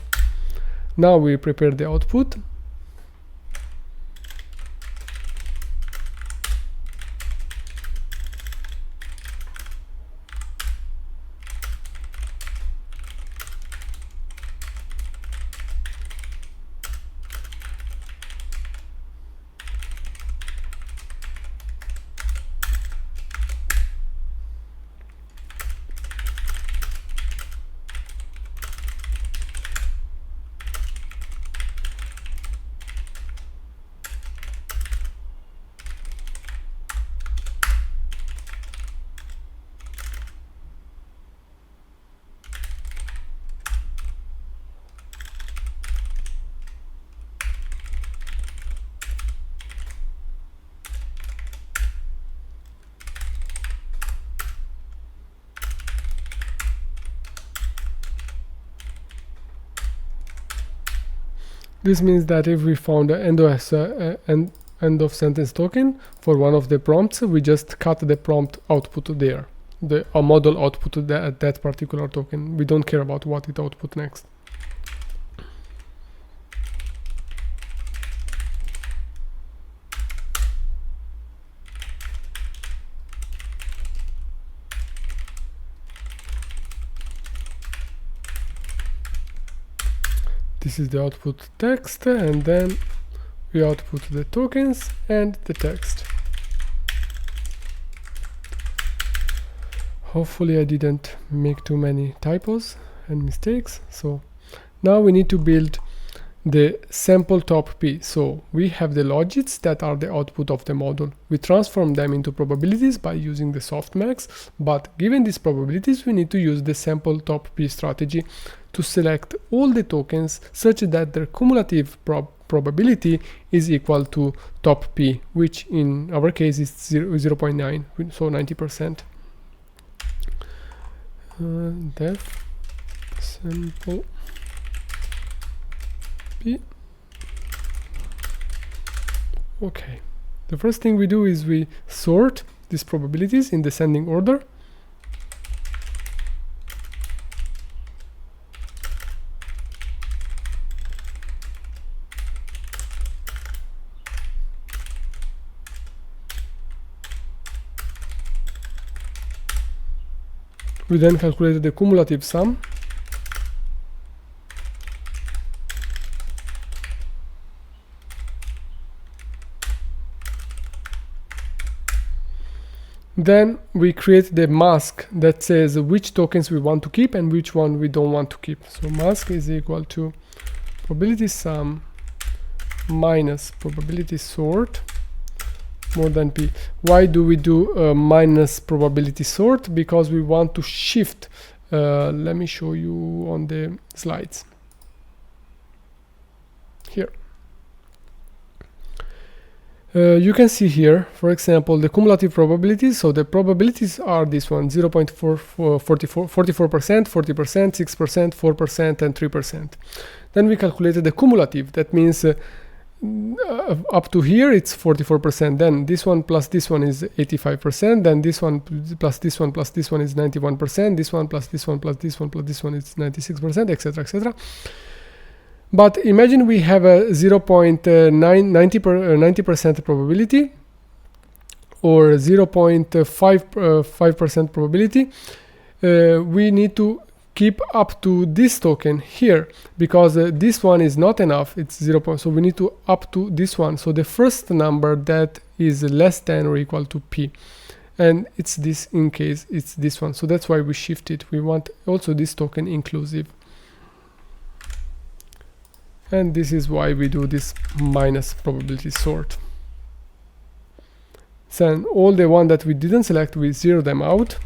Now we prepare the output. This means that if we found an end of sentence token for one of the prompts, we just cut the prompt output there, the model output at that particular token. We don't care about what it output next. This is the output text, and then we output the tokens and the text. Hopefully I didn't make too many typos and mistakes. So now we need to build the sample top P. So we have the logits that are the output of the model. We transform them into probabilities by using the softmax, but given these probabilities, we need to use the sample top P strategy to select all the tokens such that their cumulative probability is equal to top P, which in our case is 0.9, so 90%. Def sample P. Okay, the first thing we do is we sort these probabilities in descending order. We then calculate the cumulative sum. Then we create the mask that says which tokens we want to keep and which one we don't want to keep. So mask is equal to probability sum minus probability sort more than P. Why do we do minus probability sort? Because we want to shift. Let me show you on the slides. Here. You can see here, for example, the cumulative probabilities. So the probabilities are this one: 0.44%, 40%, 6%, 4%, and 3%. Then we calculated the cumulative. That means up to here it's 44%. Then this one plus this one is 85%. Then this one plus this one plus this one is 91%. This one plus this one plus this one plus this one is 96%, etc., etc. But imagine we have a 0.90% probability or 0.5% probability. We need to keep up to this token here, because this one is not enough. It's 0. So we need to up to this one. So the first number that is less than or equal to p. And it's this in case it's this one. So that's why we shift it. We want also this token inclusive. And this is why we do this minus probability sort. So all the one that we didn't select, we zero them out.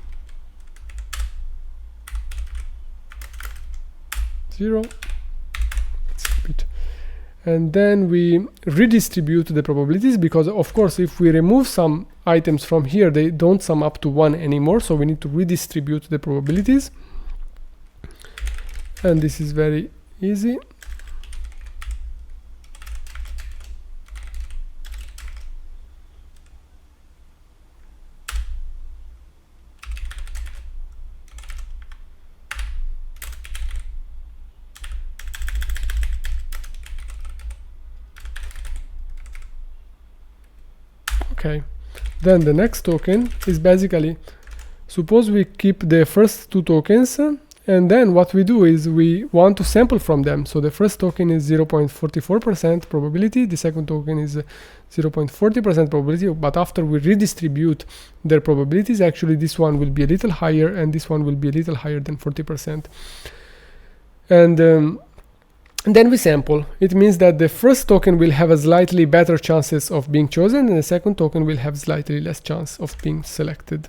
0. Let's keep it. And then we redistribute the probabilities, because of course if we remove some items from here, they don't sum up to 1 anymore. So we need to redistribute the probabilities. And this is very easy. Okay, then the next token is basically, suppose we keep the first two tokens, and then what we do is we want to sample from them. So the first token is 0.44% probability, the second token is 0.40% probability, but after we redistribute their probabilities, actually this one will be a little higher and this one will be a little higher than 40%. And then we sample. It means that the first token will have a slightly better chances of being chosen, and the second token will have slightly less chance of being selected.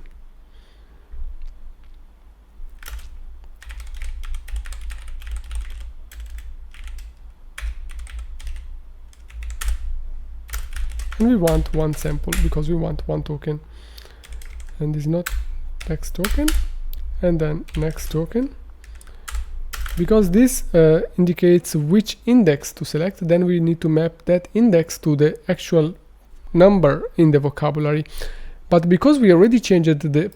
And we want one sample because we want one token. And this is not next token, and then next token. Because this indicates which index to select, then we need to map that index to the actual number in the vocabulary. But because we already changed the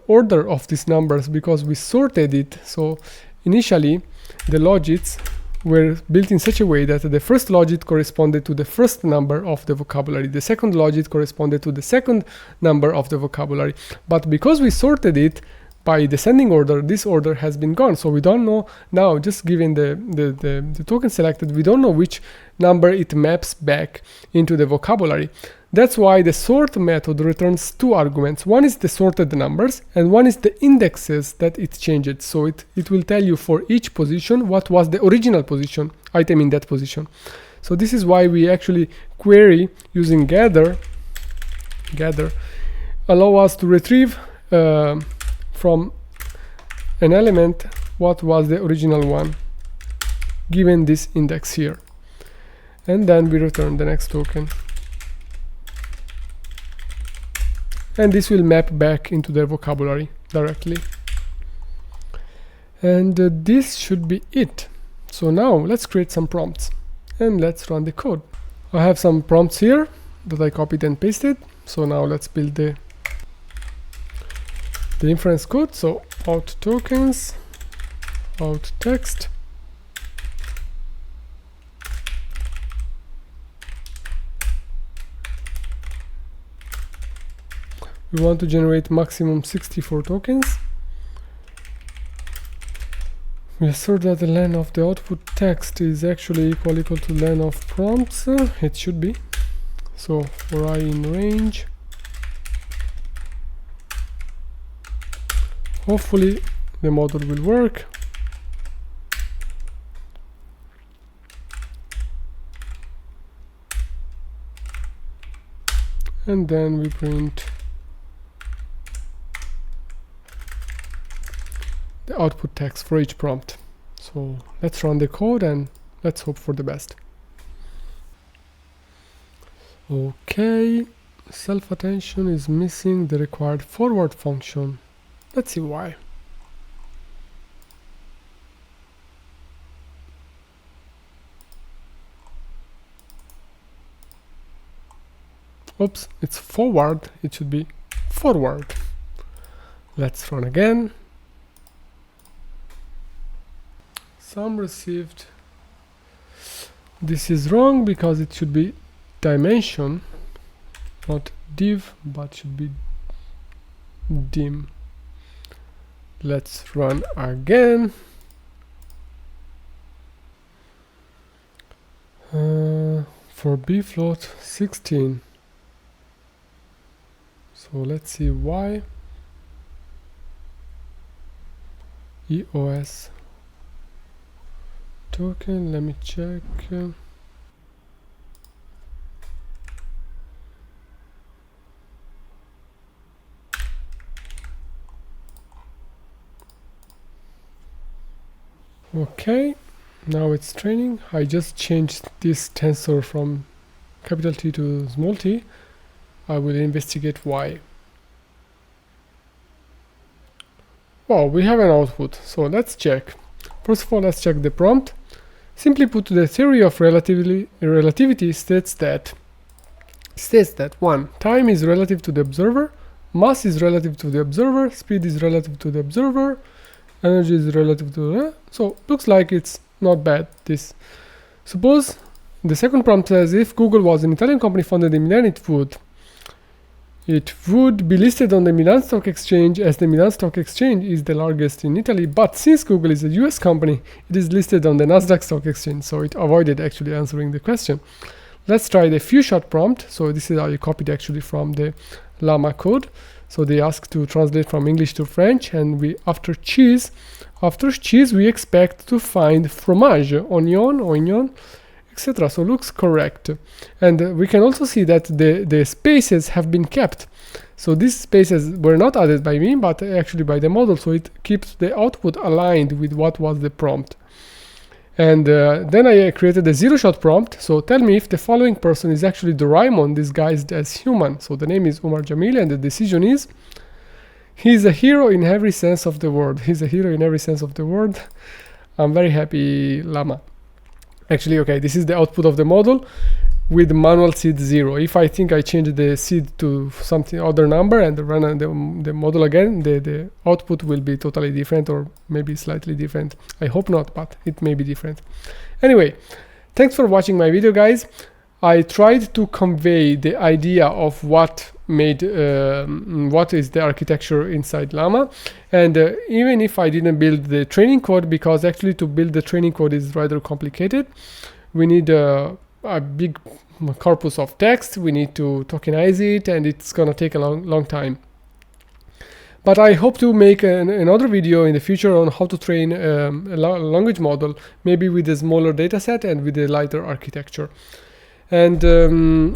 order of these numbers, because we sorted it, so initially the logits were built in such a way that the first logit corresponded to the first number of the vocabulary, the second logit corresponded to the second number of the vocabulary. But because we sorted it by descending order, this order has been gone. So we don't know now, just given the token selected, we don't know which number it maps back into the vocabulary. That's why the sort method returns two arguments. One is the sorted numbers, and one is the indexes that it changed. So it will tell you for each position what was the original position item in that position. So this is why we actually query using gather allow us to retrieve from an element what was the original one given this index here, and then we return the next token, and this will map back into their vocabulary directly. And this should be it. So now let's create some prompts and let's run the code. I have some prompts here that I copied and pasted. So now let's build the inference code. So out tokens, out text, we want to generate maximum 64 tokens. We assert that the len of the output text is actually equal to len of prompts. It should be. So for I in range, hopefully the model will work. And then we print the output text for each prompt. So let's run the code and let's hope for the best. Okay, self-attention is missing the required forward function. Let's see why. Oops, it's forward, it should be forward. Let's run again. Some received. This is wrong because it should be dimension, not div, but should be dim. Let's run again. For b float 16. So let's see why. EOS token, let me check. Okay, now it's training. I just changed this tensor from capital T to small t. I will investigate why. Oh, we have an output, so let's check. First of all, let's check the prompt. Simply put, the theory of relativity states that 1. Time is relative to the observer, mass is relative to the observer, speed is relative to the observer, energy is relative to so looks like it's not bad. This. Suppose the second prompt says if Google was an Italian company founded in Milan, it would be listed on the Milan Stock Exchange, as the Milan Stock Exchange is the largest in Italy, but since Google is a US company, it is listed on the Nasdaq Stock Exchange, so it avoided actually answering the question. Let's try the few shot prompt. So this is how you copied actually from the LLaMA code. So they ask to translate from English to French, and after cheese we expect to find fromage, oignon, etc. So looks correct, and we can also see that the spaces have been kept. So these spaces were not added by me, but actually by the model, so it keeps the output aligned with what was the prompt. And then I created a zero-shot prompt. So tell me if the following person is actually Doraemon disguised as human. So the name is Umar Jamil, and the decision is he's a hero in every sense of the word. He's a hero in every sense of the word. I'm very happy, Llama. Actually, okay, this is the output of the model with manual seed 0. If I think I change the seed to something other number and run the model again, the output will be totally different, or maybe slightly different. I hope not, but it may be different. Anyway, thanks for watching my video, guys. I tried to convey the idea of what is the architecture inside LLaMA, and even if I didn't build the training code, because actually to build the training code is rather complicated. We need a big corpus of text, we need to tokenize it, and it's gonna take a long time. But I hope to make another video in the future on how to train a language model, maybe with a smaller data set and with a lighter architecture. And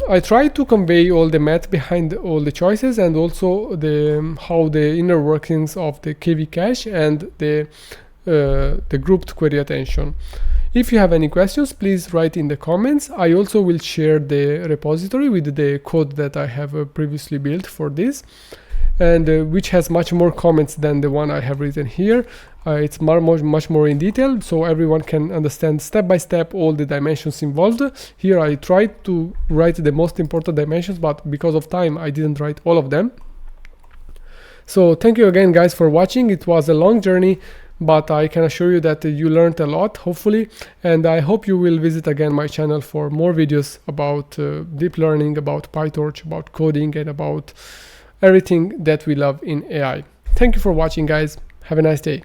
I tried to convey all the math behind all the choices, and also how the inner workings of the KV cache and the grouped query attention. If you have any questions, please write in the comments. I also will share the repository with the code that I have previously built for this, and which has much more comments than the one I have written here. It's much more in detail, so everyone can understand step by step all the dimensions involved. Here I tried to write the most important dimensions, but because of time I didn't write all of them. So thank you again, guys, for watching. It was a long journey, but I can assure you that you learned a lot, hopefully, and I hope you will visit again my channel for more videos about deep learning, about PyTorch, about coding, and about everything that we love in AI. Thank you for watching, guys. Have a nice day.